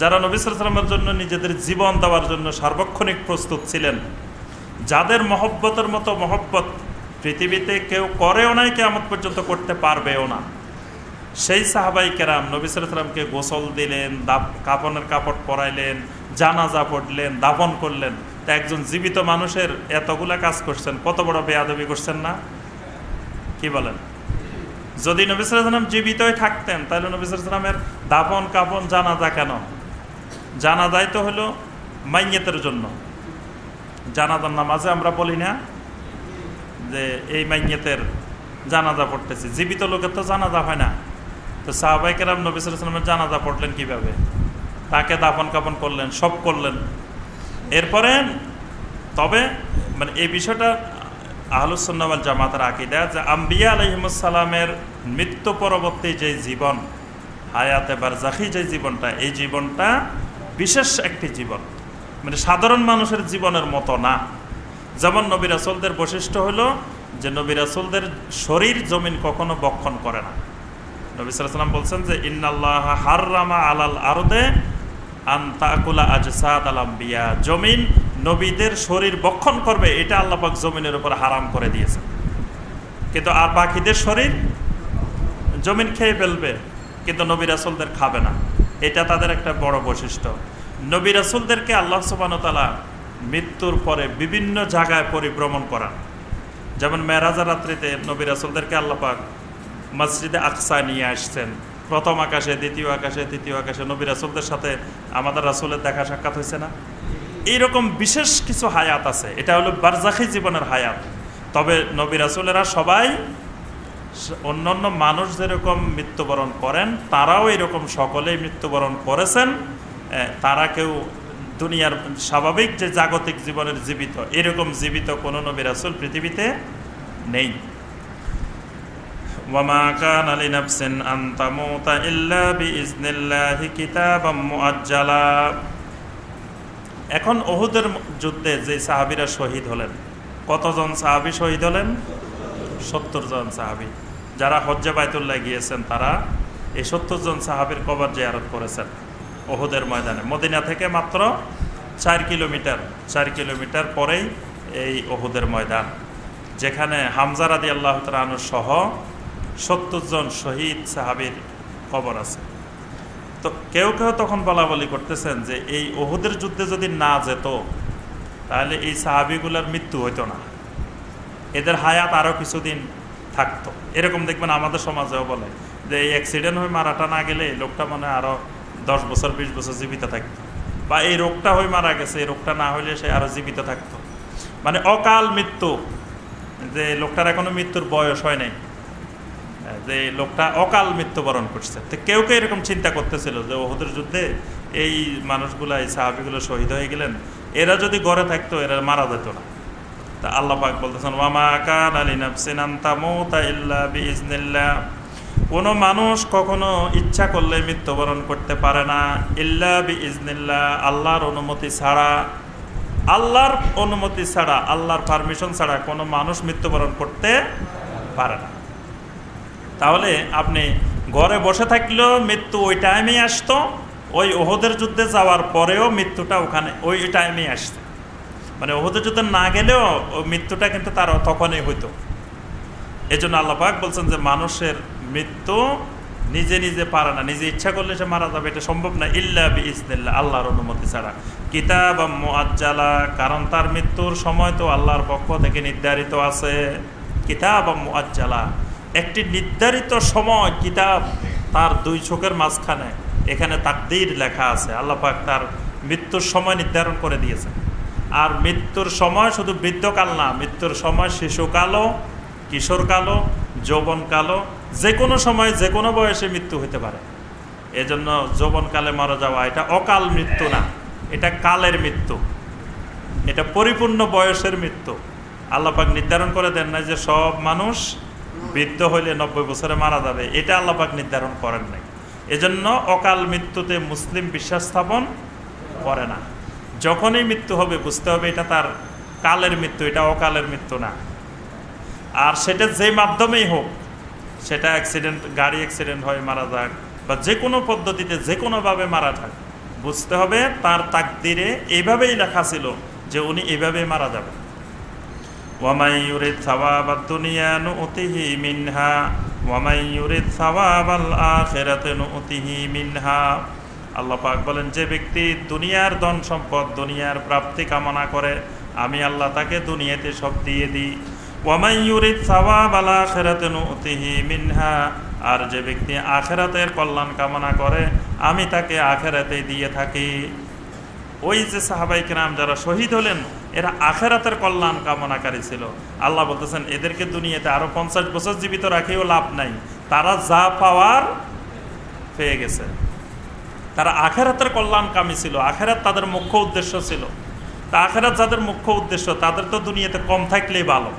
যারা নবী সাল্লাল্লাহু আলাইহি ওয়াসাল্লামের জন্য নিজেদের জীবন দেওয়ার জন্য সার্বক্ষণিক প্রস্তুত ছিলেন, যাদের মহব্বতের মতো মহব্বত পৃথিবীতে কেউ করেও নাই, কিয়ামত পর্যন্ত করতে পারবেও না, সেই সাহাবাই কেরাম নবী সাল্লাল্লাহু আলাইহি ওয়াসাল্লামকে গোসল দিলেন, কাফনের কাপড় পরাইলেন, জানাজা পড়লেন, দাফন করলেন। তা একজন জীবিত মানুষের এতগুলা কাজ করছেন, কত বড় বেয়াদবি করছেন না? কি বলেন? যদি নবী সাল্লাল্লাহু আলাইহি ওয়াসাল্লাম জীবিতই থাকতেন তাহলে নবী সাল্লাল্লাহু আলাইহি ওয়াসাল্লামের দাফন কাফন জানাজা কেন? জানাজাই তো হলো মাইয়াতের জন্য। জানাজার নামাজে আমরা বলি না যে এই মাইয়াতের জানাজা পড়তেছি, জীবিত লোকের তো জানাজা হয় না। তো সাহাবায়ে কেরাম নবী সাল্লাল্লাহু আলাইহি ওয়াসাল্লামের জানাজা পড়লেন কিভাবে? তাকে দাফন কাফন করলেন, সব করলেন। এরপরে তবে মানে এই বিষয়টা আহলুস সুন্নাহ ওয়াল জামাতের আকীদা যে আম্বিয়া আলাইহিমুস সালামের মৃত্যু পরবর্তী যে জীবন, হায়াতে বারজাখি যে জীবনটা, এই জীবনটা বিশেষ একটি জীবন, মানে সাধারণ মানুষের জীবনের মতো না। যেমন নবী রাসূলদের বৈশিষ্ট্য হলো যে নবী রাসূলদের শরীর জমিন কখনো বক্ষণ করে না। নবী সাল্লাল্লাহু আলাইহি ওয়াসাল্লাম বলছেন যে ইন্নাল্লাহা হাররামা আলাল আরদে আন তাকুলা আজসাদাল আম্বিয়া, জমিন নবীদের শরীর বক্ষণ করবে, এটা আল্লাহ পাক জমিনের উপর হারাম করে দিয়েছেন। কিন্তু আর বাকিদের শরীর জমিন খেয়ে ফেলবে, কিন্তু নবী রাসূলদের খাবে না। এটা তাদের একটা বড় বৈশিষ্ট্য। নবী রাসূলদেরকে আল্লাহ সুবহানাহু ওয়া তাআলা মৃত্যুর পরে বিভিন্ন জায়গায় পরিভ্রমণ করান। যেমন মেরাজের রাত্রিতে নবী রাসূলদেরকে আল্লাহ পাক মসজিদে আকসা নিয়ে আসছেন। প্রথম আকাশে, দ্বিতীয় আকাশে, তৃতীয় আকাশে নবী রাসূলদের সাথে আমাদের রাসূলের দেখা সাক্ষাৎ হয়েছে না? এইরকম বিশেষ কিছু হায়াত আছে, এটা হলো বারজাখী জীবনের হায়াত। তবে নবী রাসূলেরা সবাই অন্যান্য মানুষ যেরকম মৃত্যুবরণ করেন, তারাও এরকম সকলেই মৃত্যুবরণ করেছেন। তারা কেউ দুনিয়ার স্বাভাবিক যে জাগতিক জীবনের জীবিত, এরকম জীবিত কোনো নবী রাসূল পৃথিবীতে নেই। ওয়ামা কানা লিনাফসিন আন তামুতা ইল্লা বিইজনিল্লাহি কিতাবাম মুআজ্জালা। এখন উহুদের যুদ্ধে যে সাহাবীরা শহীদ হলেন, কতজন সাহাবী শহীদ হলেন? 70 জন সাহাবী। যারা হজ্জে বাইতুল্লাহ গিয়েছেন তারা এই 70 জন সাহাবীর কবর জিয়ারত করেছেন উহুদের ময়দানে। মদিনা থেকে মাত্র 4 কিলোমিটার পরেই এই উহুদের ময়দান, যেখানে হামজা রাদিয়াল্লাহু তাআলা আনহু সহ 70 জন শহীদ সাহাবীর কবর আছে। তো কেউ কেউ তখন বলাবলি করতেছেন যে এই উহুদের যুদ্ধে যদি না যেত তাহলে এই সাহাবীগুলোর মৃত্যু হইতো না, এদের হায়াত আরও কিছুদিন থাকতো। এরকম দেখবেন আমাদের সমাজেও বলে যে এই অ্যাক্সিডেন্ট হয়ে মারাটা না গেলে এই লোকটা মানে আরও 10 বছর 20 বছর জীবিত থাকতো, বা এই রোগটা হয়ে মারা গেছে, এই রোগটা না হইলে সে আরও জীবিত থাকতো। মানে অকাল মৃত্যু, যে লোকটার এখনো মৃত্যুর বয়স হয় নাই, যে লোকটা অকাল মৃত্যুবরণ করছে। তো কেউ কেউ এরকম চিন্তা করতেছিল যে উহুদের যুদ্ধে এই মানুষগুলা, এই সাহাবীগুলো শহীদ হয়ে গেলেন, এরা যদি ঘরে থাকতো এরা মারা যেত না। তা আল্লাহ পাক বলতেছেন ওয়ামা কানা লিনাফসিন আন তামুতা ইল্লা বিইজনিল্লাহ। কোনো মানুষ কখনো ইচ্ছা করলে মৃত্যুবরণ করতে পারে না, ইল্লা বিইজনিল্লাহ, আল্লাহর অনুমতি ছাড়া। আল্লাহর অনুমতি ছাড়া, আল্লাহর পারমিশন ছাড়া কোনো মানুষ মৃত্যুবরণ করতে পারে না। তাহলে আপনি ঘরে বসে থাকলেও মৃত্যু ওই টাইমেই আসতো, ওই উহুদের যুদ্ধে যাওয়ার পরেও মৃত্যুটা ওখানে ওই টাইমেই আসতো। মানে উহুদের যুদ্ধে না গেলেও মৃত্যুটা কিন্তু তার তখনই হইতো। এই জন্য আল্লাহ পাক বলছেন যে মানুষের মৃত্যু নিজে নিজে পারে না, নিজে ইচ্ছা করলে সে মারা যাবে, এটা সম্ভব না, ইল্লা বিইজনিল্লাহ, আল্লাহর অনুমতি ছাড়া। কিতাবাম মুআজ্জালা, কারণ তার মৃত্যুর সময় তো আল্লাহর পক্ষ থেকে নির্ধারিত আছে। কিতাবাম মুআজ্জালা, একটি নির্ধারিত সময়, কিতাব তার 2 চোখের মাঝখানে, এখানে তাকদীর লেখা আছে। আল্লাহ পাক তার মৃত্যুর সময় নির্ধারণ করে দিয়েছে। আর মৃত্যুর সময় শুধু বৃদ্ধকাল না, মৃত্যুর সময় শিশুকালও, কিশোরকালও, যৌবনকালও, যে কোনো সময় যে কোনো বয়সে মৃত্যু হতে পারে। এজন্য যৌবনকালে মারা যাওয়া এটা অকাল মৃত্যু না, এটা কালের মৃত্যু, এটা পরিপূর্ণ বয়সের মৃত্যু। আল্লাহ পাক নির্ধারণ করে দেন না যে সব মানুষ বৃদ্ধ হইলে 90 বছরে মারা যাবে, এটা আল্লাহ পাক নির্ধারণ করেন নাই। এজন্য অকাল মৃত্যুতে মুসলিম বিশ্বাস স্থাপন করে না। যখনই মৃত্যু হবে বুঝতে হবে এটা তার কালের মৃত্যু, এটা অকালের মৃত্যু না। আর সেটা যে মাধ্যমেই হোক, সেটা অ্যাক্সিডেন্ট, গাড়ি অ্যাক্সিডেন্ট হয়ে মারা যাক বা যে কোনো পদ্ধতিতে যে কোনোভাবে মারা যাক, বুঝতে হবে তার তাকদিরে এইভাবেই লেখা ছিল যে উনি এইভাবেই মারা যাবেন। ওয়ামাই ইউরিদ সাওয়াবাদ দুনিয়া নুতিহি মিনহা ওয়ামাই ইউরিদ সাওয়াবাল আখিরাতি নুতিহি মিনহা। আল্লাহ পাক বলেন যে ব্যক্তি দুনিয়ার ধন সম্পদ, দুনিয়ার প্রাপ্তি কামনা করে, আমি আল্লাহ তাকে দুনিয়াতে সব দিয়ে দিই। ওয়ামাই ইউরিদ সাওয়াবাল আখিরাতি নুতিহি মিনহা, আর যে ব্যক্তি আখিরাতের কল্যাণ কামনা করে আমি তাকে আখিরাতে দিয়ে থাকি। ওই যে সাহাবায়ে কেরাম যারা শহীদ হলেন এরা আখিরাতের কল্যাণ কামনাকারী ছিল। আল্লাহ বলতেছেন এদেরকে দুনিয়াতে আরো 50 বছর জীবিত রাখেও লাভ নাই, তারা যা পাওয়ার পেয়ে গেছে। তারা আখিরাতের কল্যাণকামী ছিল, আখিরাত তাদের মুখ্য উদ্দেশ্য ছিল। তা আখিরাত যাদের মুখ্য উদ্দেশ্য তাদের তো দুনিয়াতে কম থাকলেই ভালো,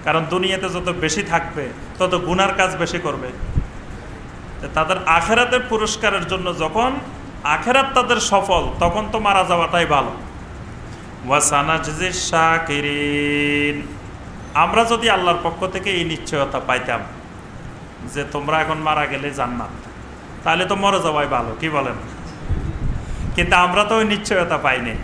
কারণ দুনিয়াতে যত বেশি থাকবে তত গুনার কাজ বেশি করবে। তাদের আখিরাতের পুরস্কারের জন্য যখন আখিরাত তাদের সফল, তখন তো মারা যাওয়াটাই ভালো। ওয়াসানাজিজ শাকিরিন, আমরা যদি আল্লাহর পক্ষ থেকে এই নিশ্চয়তা পাইতাম যে তোমরা এখন মারা গেলে জান্নাত, তাহলে তো মরে যাওয়াই ভালো, কি বলেন? কিন্তু আমরা তো ওই নিশ্চয়তা পাইনি,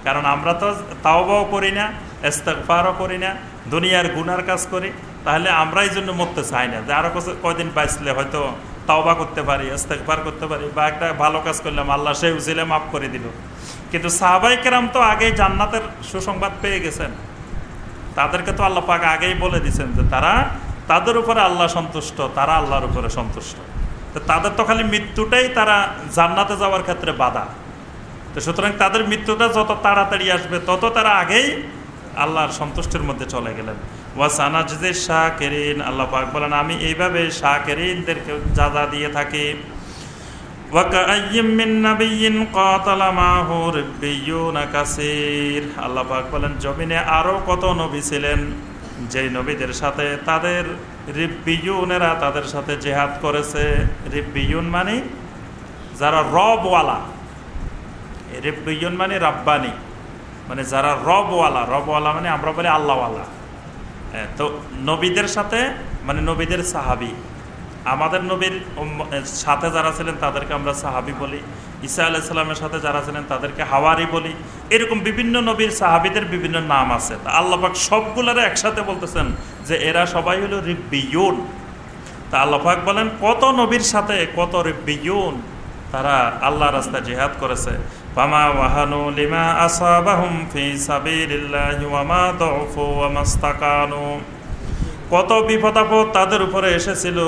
কারণ আমরা তো তাওবাও করি না, ইস্তিগফারও করি না, দুনিয়ার গুনার কাজ করি। তাহলে আমরা এই জন্য মরতে চাই না, যে আরো কয়দিন বাঁচলে হয়তো তাওবা করতে পারি, ইস্তেগফার করতে পারি, বা একটা ভালো কাজ করলাম, আল্লাহ সেই উজিলে মাফ করে দিল। কিন্তু সাহাবায়ে কেরাম তো আগেই জান্নাতের সুসংবাদ পেয়ে গেছেন, তাদেরকে তো আল্লাহ পাক আগেই বলে দিয়েছেন যে তাদের উপরে আল্লাহ সন্তুষ্ট, তারা আল্লাহর উপরে সন্তুষ্ট। তো তাদের তো খালি মৃত্যুটাই তারা জান্নাতে যাওয়ার ক্ষেত্রে বাধা। তো সুতরাং তাদের মৃত্যুটা যত তাড়াতাড়ি আসবে তত তারা আগেই আল্লাহর সন্তুষ্টির মধ্যে চলে গেলেন। ওয়াসানাজদি শাকিরিন, আল্লাহ পাক বলেন আমি এইভাবে শাকিরিনদেরকে যাজা দিয়ে থাকি। ওয়াকাআইয়্যিম মিন নাবিয়্যিন কাতালা মাহু রিব্বিয়ুনা কাসীর, আল্লাহ পাক বলেন জমিনে আরো কত নবী ছিলেন, যেই নবীদের সাথে তাদের রিব্বিয়ুনেরা তাদের সাথে জিহাদ করেছে। রিব্বিয়ুন মানে যারা রবওয়ালা, রিব্বিয়ুন মানে রাব্বানি, মানে যারা রবওয়ালা মানে আমরা বলি আল্লাহওয়ালা। তো নবীদের সাথে মানে নবীদের সাহাবি, আমাদের নবীর সাথে যারা ছিলেন তাদেরকে আমরা সাহাবি বলি, ঈসা আলাইহিস সালামের সাথে যারা ছিলেন তাদেরকে হাওয়ারি বলি। এরকম বিভিন্ন নবীর সাহাবিদের বিভিন্ন নাম আছে। তা আল্লাহ পাক সবগুলোরে একসাথে বলতেছেন যে এরা সবাই হলো রিব্বিয়ুন। তা আল্লাহ পাক বলেন কত নবীর সাথে কত রিব্বিয়ুন তারা আল্লাহর রাস্তায় জিহাদ করেছে। ফামা ওয়াহানু লিমা আসাবাহুম ফি সাবিলিল্লাহি ওয়া মা দাউফু ওয়া মাস্তাকানু, কত বিপদ আপদ তাদের উপরে এসেছিল,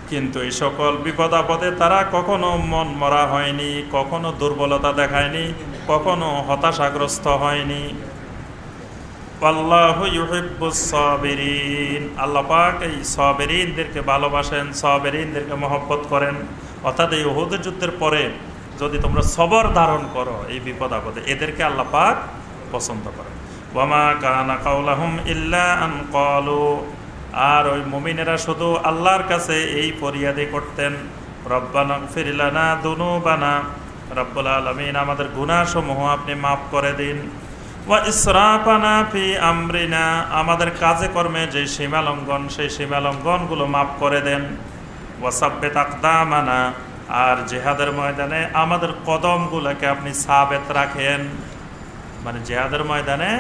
কিন্তু এই সকল বিপদ আপদে তারা কখনো মন মরা হয়নি, কখনো দুর্বলতা দেখায়নি, কখনো হতাশাগ্রস্ত হয়নি। আল্লাহু ইউহিব্বুস সাবিরিন, আল্লাহ পাক এই সাবিরিনদেরকে ভালোবাসেন, সাবিরিনদেরকে মহব্বত করেন। অর্থাৎ এই উহুদ যুদ্ধের পরে যদি তোমরা সবর ধারণ করো এই বিপদ আপদে, এদেরকে আল্লাহ পাক পছন্দ করেন। ওয়ামা কানা কাওলাহুম ইল্লা আন ক্বালু, আর ওই মুমিনেরা শুধু আল্লাহর কাছে এই ফরিয়াদি করতেন, রব্বানা গফির লানা দুনুবানা, রব্বুল আলামিন আমাদের গুনাহসমূহ আপনি মাফ করে দিন, ওয়া ইসরাফানা ফি আমরিনা, আমাদের কাজে কর্মে যে সীমালঙ্ঘন সেই সীমালঙ্ঘনগুলো মাফ করে দেন, ওয়া সাব্বিত আকদামানা, আর জিহাদের ময়দানে আমাদের কদমগুলোকে আপনি সাবেত রাখেন। মানে জিহাদের ময়দানে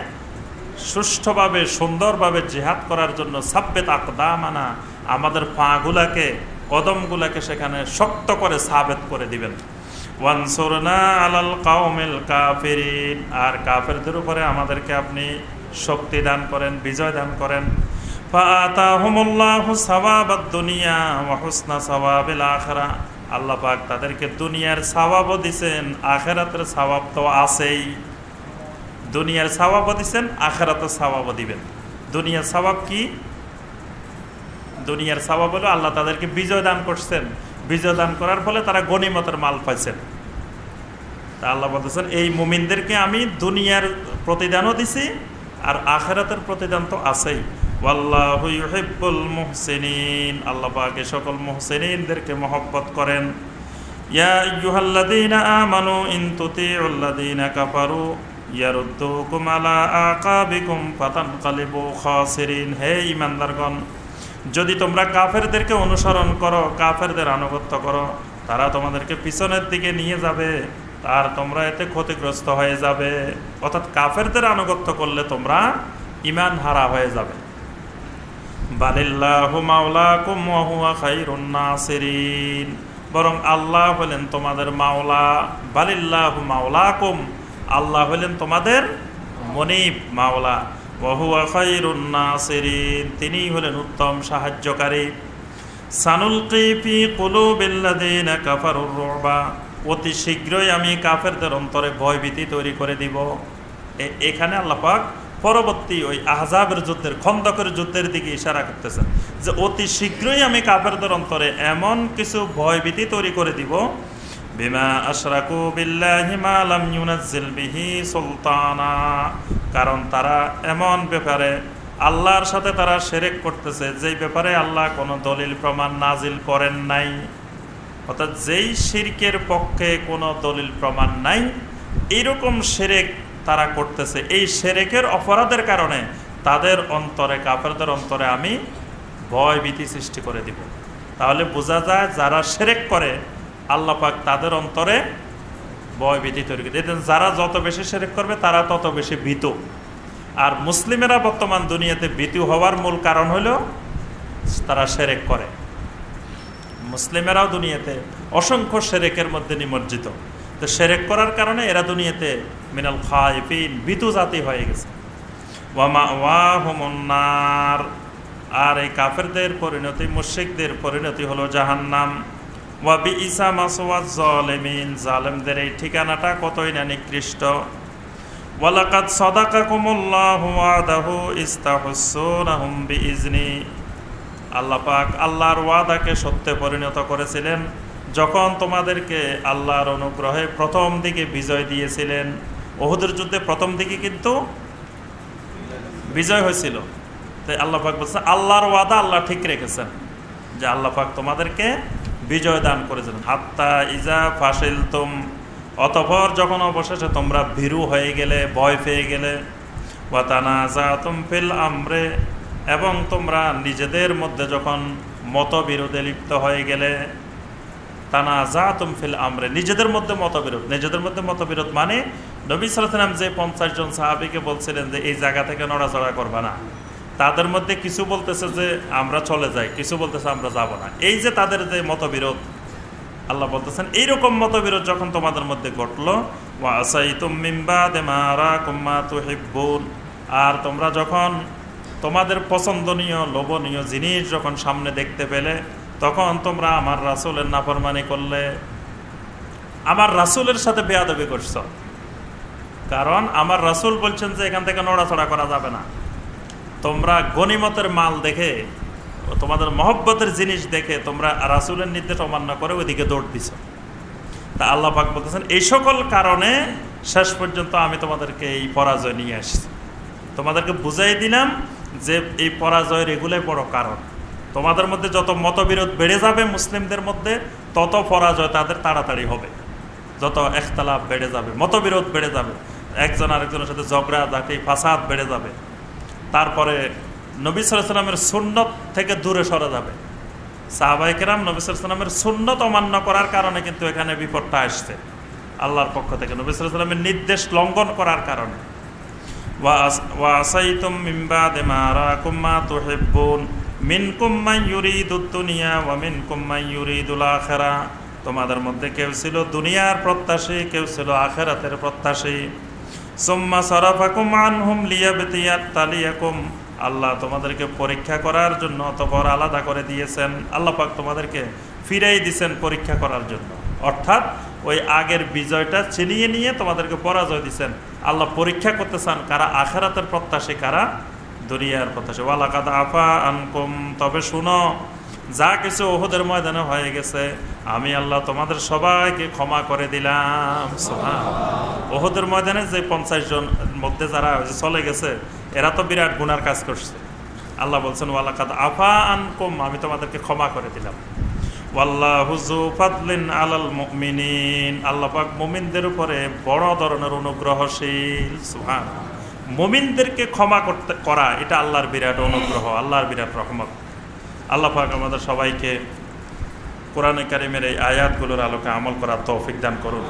সুষ্ঠুভাবে সুন্দরভাবে জিহাদ করার জন্য সাব্বিত আকদামানা, আমাদের পাগুলাকে কদমগুলাকে সেখানে শক্ত করে সাবেত করে দিবেন। ওয়ানসুরনা আলাল কাওমিল কাফিরিন, আর কাফেরদের উপরে আমাদেরকে আপনি শক্তি দান করেন, বিজয় দান করেন। ফাআতাহুমুল্লাহু সাওয়াবাদ দুনিয়া ওয়া হুসনা সাওয়াবিল আখিরা, আল্লাহ পাক তাদেরকে দুনিয়ার সওয়াবও দিবেন, আখিরাতের সওয়াব তো আছেই। দুনিয়ার সওয়াবও দিবেন, আখিরাতের সওয়াবও দিবেন। দুনিয়ার সওয়াব কি? দুনিয়ার সওয়াব হলো আল্লাহ তাদেরকে বিজয় দান করছেন, বিজয় দান করার ফলে তারা গনিমতের মাল পাইছেন। তা আল্লাহ বলতেছেন এই মুমিনদেরকে আমি দুনিয়ার প্রতিদানও দিছি আর আখিরাতের প্রতিদান তো আছেই। ওয়াল্লাহু ইউহিব্বুল মুহসিনিন, আল্লাহ পাক এই সকল মুহসিনিনদেরকে মহব্বত করেন। ইয়া আইয়ুহাল্লাযীনা আমানু ইন তুতিউল্লাযীনা কাফারু ইয়ারুদ্দুকুম আলা আকাবিকুম ফাতানকালিবু খাসিরিন, হে ঈমানদারগণ, যদি তোমরা কাফেরদেরকে অনুসরণ করো, কাফেরদের আনুগত্য করো, তারা তোমাদেরকে পিছনের দিকে নিয়ে যাবে আর তোমরা এতে ক্ষতিগ্রস্ত হয়ে যাবে। অর্থাৎ কাফেরদের আনুগত্য করলে তোমরা ঈমান হারা হয়ে যাবে। বালিল্লাহু মাওলাকুম ওয়া হুয়া খায়রুন নাসিরিন, বরং আল্লাহ হলেন তোমাদের মাওলা। বালিল্লাহু মাওলাকুম, আল্লাহ হলেন তোমাদের মনিব মাওলা। ওয়া হুয়া খায়রুন নাসিরিন, তিনি হলেন উত্তম সাহায্যকারী। সানুলকি ফি কুলুবিল্লাযীনা কাফারুর রুবা, অতি শীঘ্রই আমি কাফেরদের অন্তরে ভয়ভীতি তৈরি করে দিব। এখানে আল্লাহ পাক পরবর্তী ওই আহজাবের যুদ্ধের, খন্দকের যুদ্ধের দিকে ইশারা করতেছেন যে অতি শীঘ্রই আমি কাফেরদের অন্তরে এমন কিছু ভয়ভীতি তৈরি করে দিব, বিমা আশরাকু বিল্লাহি মা লাম ইউনাজ্জিল বিহি সুলতানা, কারণ তারা এমন ব্যাপারে আল্লাহর সাথে তারা শিরক করতেছে যেই ব্যাপারে আল্লাহ কোনো দলিল প্রমাণ নাজিল করেন নাই। অর্থাৎ যেই শিরকের পক্ষে কোনো দলিল প্রমাণ নাই এইরকম শিরক তারা করতেছে, এই শিরকের অপরাধের কারণে তাদের অন্তরে, কাফেরদের অন্তরে আমি ভয় ভীতি সৃষ্টি করে দিব। তাহলে বোঝা যায় যারা শিরক করে আল্লাহ পাক তাদের অন্তরে ভয় ভীতি তৈরি করে। যারা যত বেশি শিরক করবে তারা তত বেশি ভীত। আর মুসলিমেরা বর্তমান দুনিয়াতে ভীতু হওয়ার মূল কারণ হলো তারা শিরক করে। মুসলিমেরাও দুনিয়াতে অসংখ্য শিরকের মধ্যে নিমজ্জিত। তো শিরক করার কারণে এরা দুনিয়াতে মিনাল খায়ফিন, ভীতু জাতি হয়ে গেছে। ওয়া মাওয়াহুমুন নার, আর এই কাফেরদের পরিণতি, মুশরিকদের পরিণতি হলো জাহান্নাম। ওয়া বিইসা মাসওয়াজ জালিমিন, জালেমদের এই ঠিকানাটা কতই না নিকৃষ্ট। ওয়ালাকাদ সাদাকাকুমুল্লাহু ওয়াদাহু ইস্তাহুসসুনাহুম বিইজনি, আল্লাহ পাক আল্লাহর ওয়াদাকে সত্যে পরিণত করেছিলেন যখন তোমাদেরকে আল্লাহর অনুগ্রহে প্রথম দিকে বিজয় দিয়েছিলেন। উহুদের যুদ্ধে প্রথম দিকে কিন্তু বিজয় হয়েছিল। তাই আল্লাহ পাক বলছেন আল্লাহর ওয়াদা আল্লাহ ঠিক রেখেছেন, যে আল্লাহ পাক তোমাদেরকে বিজয় দান করেছেন। হাত্তা ইজা ফাশিলতুম, অতঃপর যখন অবশেষে তোমরা ভীরু হয়ে গেলে, ভয় পেয়ে গেলে। ওয়া তানাযাতুম ফিল আমরে, এবং তোমরা নিজেদের মধ্যে যখন মতবিরোধে লিপ্ত হয়ে গেলে। তানাযাতুম ফিল আমরে, নিজেদের মধ্যে মতবিরোধ। নিজেদের মধ্যে মতবিরোধ মানে নবী সাল্লাল্লাহু আলাইহি ওয়াসাল্লাম যে 50 জন সাহাবীকে বলছিলেন যে এই জায়গা থেকে নড়াচড়া করবা না, তাদের মধ্যে কিছু বলতেছে যে আমরা চলে যাই, কিছু বলতেছে আমরা যাব না। এই যে তাদের যে মতবিরোধ, আল্লাহ বলতেছেন এইরকম মতবিরোধ যখন তোমাদের মধ্যে ঘটলো। ওয়া আসাইতুম মিন বাদি মা আরাকুম মা তুহিব্বুন, আর তোমরা যখন তোমাদের পছন্দনীয় লোভনীয় জিনিস যখন সামনে দেখতে পেলে, তখন তোমরা আমার রাসূলের নাফরমানি করলে, আমার রাসূলের সাথে বেয়াদবি করছো। কারণ আমার রাসূল বলছেন যে এখান থেকে নড়াচড়া করা যাবে না। তোমরা গনিমতের মাল দেখে, তোমাদের মহব্বতের জিনিস দেখে তোমরা রাসূলের নির্দেশ অমান্য করে ওইদিকে দৌড় দিছ। তা আল্লাহ পাক বলতেছেন এই সকল কারণে শেষ পর্যন্ত আমি তোমাদেরকে এই পরাজয় নিয়ে আসছি। তোমাদেরকে বুঝাই দিলাম যে এই পরাজয়ের এগুলোই বড় কারণ। তোমাদের মধ্যে যত মতবিরোধ বেড়ে যাবে মুসলিমদের মধ্যে, তত পরাজয় তাদের তাড়াতাড়ি হবে। যত ইখতিলাফ বেড়ে যাবে, মতবিরোধ বেড়ে যাবে, একজন আরেকজনের সাথে ঝগড়া ঝাঁটি ফাসাদ বেড়ে যাবে, তারপরে নবী সাল্লাল্লাহু আলাইহি ওয়াসাল্লামের সুন্নত থেকে দূরে সরে যাবে। সাহাবায়ে কেরাম নবী সাল্লাল্লাহু আলাইহি ওয়াসাল্লামের সুন্নত অমান্য করার কারণে কিন্তু এখানে বিপদটা আসছে আল্লাহর পক্ষ থেকে, নবী সাল্লাল্লাহু আলাইহি ওয়াসাল্লামের নির্দেশ লঙ্ঘন করার কারণে। ওয়া আসাইতুম মিন বাদি মা আরাকুম মা তুহিব্বুন মিনকুম মান ইউরিদুদ দুনিয়া ওয়া মিনকুম মান ইউরিদুল আখিরাহ, তোমাদের মধ্যে কেউ ছিল দুনিয়ার প্রত্যাশী, কেউ ছিল আখিরাতের প্রত্যাশী। সুম্মা সারাফাকুম আনহুম লিয়াবতিয়াকুম, আল্লাহ তোমাদেরকে পরীক্ষা করার জন্য অতঃপর আলাদা করে দিয়েছেন। আল্লাহ পাক তোমাদেরকে ফিরাই দিয়েছেন পরীক্ষা করার জন্য, অর্থাৎ ওই আগের বিজয়টা ছিনিয়ে নিয়ে তোমাদেরকে পরাজয় দিয়েছেন। আল্লাহ পরীক্ষা করতে চান কারা আখিরাতের প্রত্যাশী, কারা দুনিয়ার প্রত্যাশী। ওয়ালাকাদ আফা আনকুম, তবে শুনো যা কিছু উহুদের ময়দানে হয়ে গেছে আমি আল্লাহ তোমাদের সবাইকে ক্ষমা করে দিলাম। সুবহানাল্লাহ। উহুদের ময়দানে যে 50 জন মধ্যে যারা চলে গেছে এরা তো বিরাট গুনার কাজ করছে। আল্লাহ বলছেন ওয়ালাকাদ আফা আনকুম, আমি তোমাদেরকে ক্ষমা করে দিলাম। ওয়াল্লাহু যু ফাদলিন আলাল মুমিনিন, আল্লাহ পাক মুমিনদের উপরে বড় ধরনের অনুগ্রহশীল। সুবহানাল্লাহ। মুমিনদেরকে ক্ষমা করা এটা আল্লাহর বিরাট অনুগ্রহ, আল্লাহর বিরাট রহমত। আল্লাহ পাক আমাদের সবাইকে কোরআনে কারিমের এই আয়াতগুলোর আলোকে আমল করার তৌফিক দান করুন।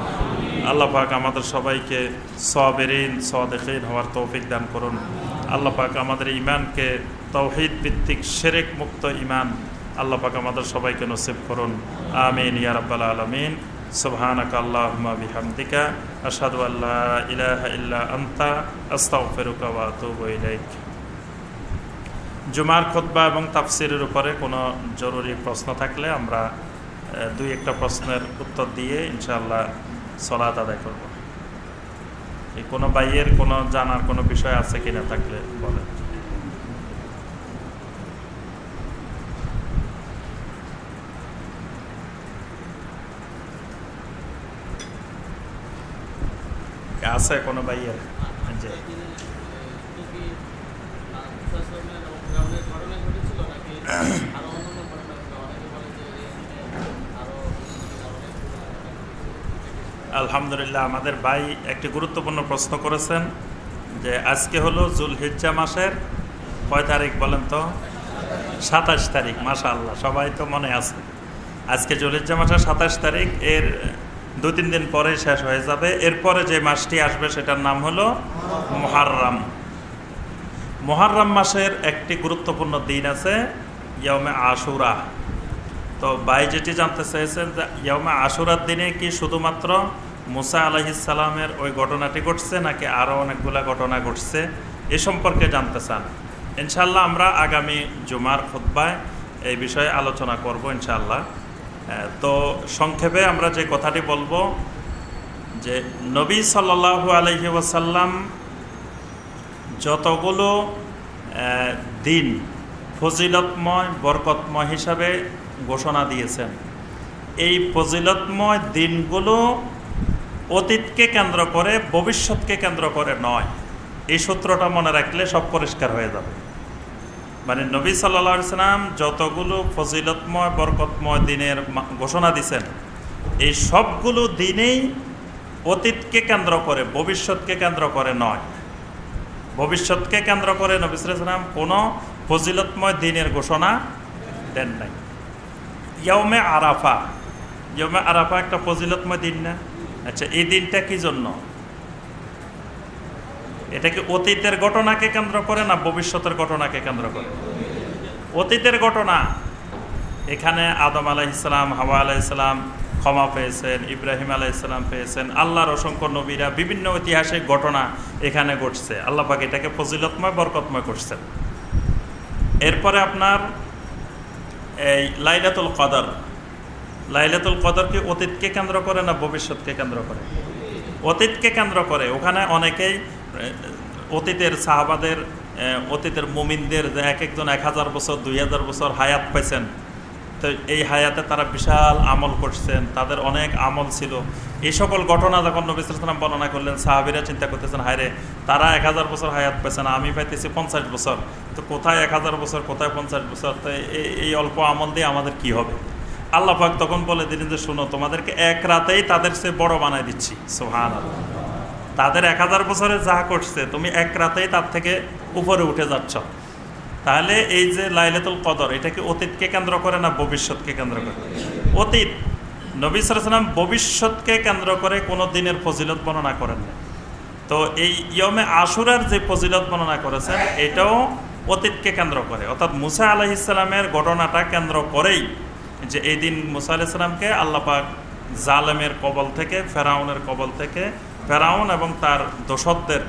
আল্লাহ পাক আমাদের সবাইকে সাবিরিন সাদিকিন হওয়ার তৌফিক দান করুন। আল্লাহ পাক আমাদের ঈমানকে তাওহীদ ভিত্তিক শিরক মুক্ত ঈমান আল্লাহ পাক আমাদের সবাইকে নসিব করুন। আমিন ইয়া রাব্বাল আলামিন। সুবহানাকা আল্লাহুম্মা বিহামদিকা আশহাদু আল্লা ইলাহা ইল্লা আনতা আস্তাগফিরুকা ওয়া আতুবু ইলাইক। জুমার খুতবা এবং তাফসিরের উপরে কোনো জরুরি প্রশ্ন থাকলে আমরা 2-1টা প্রশ্নের উত্তর দিয়ে ইনশাআল্লাহ সালাত আদায় করব। এই কোনো ভাইয়ের কোনো জানার কোনো বিষয় আছে কিনা থাকলে বলেন। আছে কোনো ভাইয়ের? আলহামদুলিল্লাহ, আমাদের ভাই একটি গুরুত্বপূর্ণ প্রশ্ন করেছেন যে আজকে হলো যুলহিজ্জা মাসের কয় তারিখ বলেন তো? 27 তারিখ। মাশাআল্লাহ, সবাই তো মনে আছে। আজকে যুলহিজ্জা মাসের 27 তারিখ, এর 2-3 দিন পরে শেষ হয়ে যাবে। এরপরে যে মাসটি আসবে সেটার নাম হলো মুহররম। মুহররম মাসের একটি গুরুত্বপূর্ণ দিন আছে ইয়াউমে আশুরা। তো ভাই যেটি জানতে চেয়েছেন যে ইয়াউমে আশুরার দিনে কি শুধুমাত্র মুসা আলাইহিস সালামের ওই ঘটনাটি ঘটছে নাকি আরও অনেকগুলো ঘটনা ঘটছে এ সম্পর্কে জানতে চান। ইনশাআল্লাহ আমরা আগামী জুমার খুতবায় এই বিষয়ে আলোচনা করব ইনশাআল্লাহ। তো সংক্ষেপে আমরা যে কথাটি বলবো যে নবী সাল্লাল্লাহু আলাইহি ওয়াসাল্লাম যতগুলো দিন ফজিলতময় বরকতময় হিসাবে ঘোষণা দিয়েছেন, এই ফজিলতময় দিনগুলো অতীতকে কেন্দ্র করে ভবিষ্যৎকে কেন্দ্র করে নয়। এই সূত্রটা মনে রাখলে সব পরিষ্কার হয়ে যাবে। মানে নবী সাল্লাল্লাহু আলাইহি ওয়াসাল্লাম যতগুলো ফজিলতময় বরকতময় দিনের ঘোষণা দিয়েছেন, এই সবগুলো দিনেই অতীতকে কেন্দ্র করে ভবিষ্যৎকে কেন্দ্র করে নয়। ভবিষ্যৎকে কেন্দ্র করে নবী সাল্লাল্লাহু আলাইহি ওয়াসাল্লাম কোনো ফজিলতময় দিনের ঘোষণা দেন নাই। ইয়াউমে আরাফা, ইয়াউমে আরাফা একটা ফজিলতময় দিন না? আচ্ছা, এই দিনটা কি জন্য? এটা কি অতীতের ঘটনাকে কেন্দ্র করে না ভবিষ্যতের ঘটনাকে কেন্দ্র করে? অতীতের ঘটনা। এখানে আদম আলাইহিস সালাম, হাওয়া আলাইহিস সালাম ক্ষমা পেয়েছেন, ইব্রাহিম আলাইহিস সালাম পেয়েছেন, আল্লাহর অসংখ্য নবীরা, বিভিন্ন ঐতিহাসিক ঘটনা এখানে ঘটছে। আল্লাহ পাক এটাকে ফজিলতময় বরকতময় করছেন। এরপরে আপনার এই লাইলাতুল কদর, লাইলাতুল কদর কি অতীতকে কেন্দ্র করে না ভবিষ্যৎকে কেন্দ্র করে? অতীতকে কেন্দ্র করে। ওখানে অনেকেই অতীতের সাহাবাদের, অতীতের মুমিনদের যে এক একজন 1000 বছর 2000 বছর হায়াত পাইছেন, তো এই হায়াতে তারা বিশাল আমল করছেন, তাদের অনেক আমল ছিল। এই সকল ঘটনা যখন নবী সাল্লাল্লাহু আলাইহি ওয়াসাল্লাম বর্ণনা করলেন, সাহাবীরা চিন্তা করতেছেন, হায়রে তারা 1000 বছর হায়াত পাইছেন, আমি পাইতেছি 50 বছর, তো কোথায় 1000 বছর কোথায় 50 বছর, তো এই অল্প আমল দিয়ে আমাদের কি হবে? আল্লাহ পাক তখন বলে দিলেন যে শোনো, তোমাদেরকে এক রাতেই তাদের চেয়ে বড় বানাই দিচ্ছি। সুবহানাল্লাহ। তাদের 1000 বছরে যা করছে তুমি এক রাতেই তার থেকে উপরে উঠে যাচ্ছ। তাহলে এই যে লাইলাতুল কদর, এটা কি অতীতকে কেন্দ্র করে না ভবিষ্যৎকে কেন্দ্র করে? অতীত। নবী সাল্লাল্লাহু আলাইহি ওয়াসাল্লাম ভবিষ্যৎকে কেন্দ্র করে কোনো দিনের ফজিলত বর্ণনা করেন না। তো এই ইয়মে আশুরার যে ফজিলত বর্ণনা করেছেন, এটাও অতীতকে কেন্দ্র করে, অর্থাৎ মুসা আলাইহিস সালামের ঘটনাটা কেন্দ্র করেই যে এই দিন মুসা আলাইহিস সালামকে আল্লাহ পাক জালেমের কবল থেকে, ফেরাউনের কবল থেকে, ফেরাউন এবং তার দোসরদের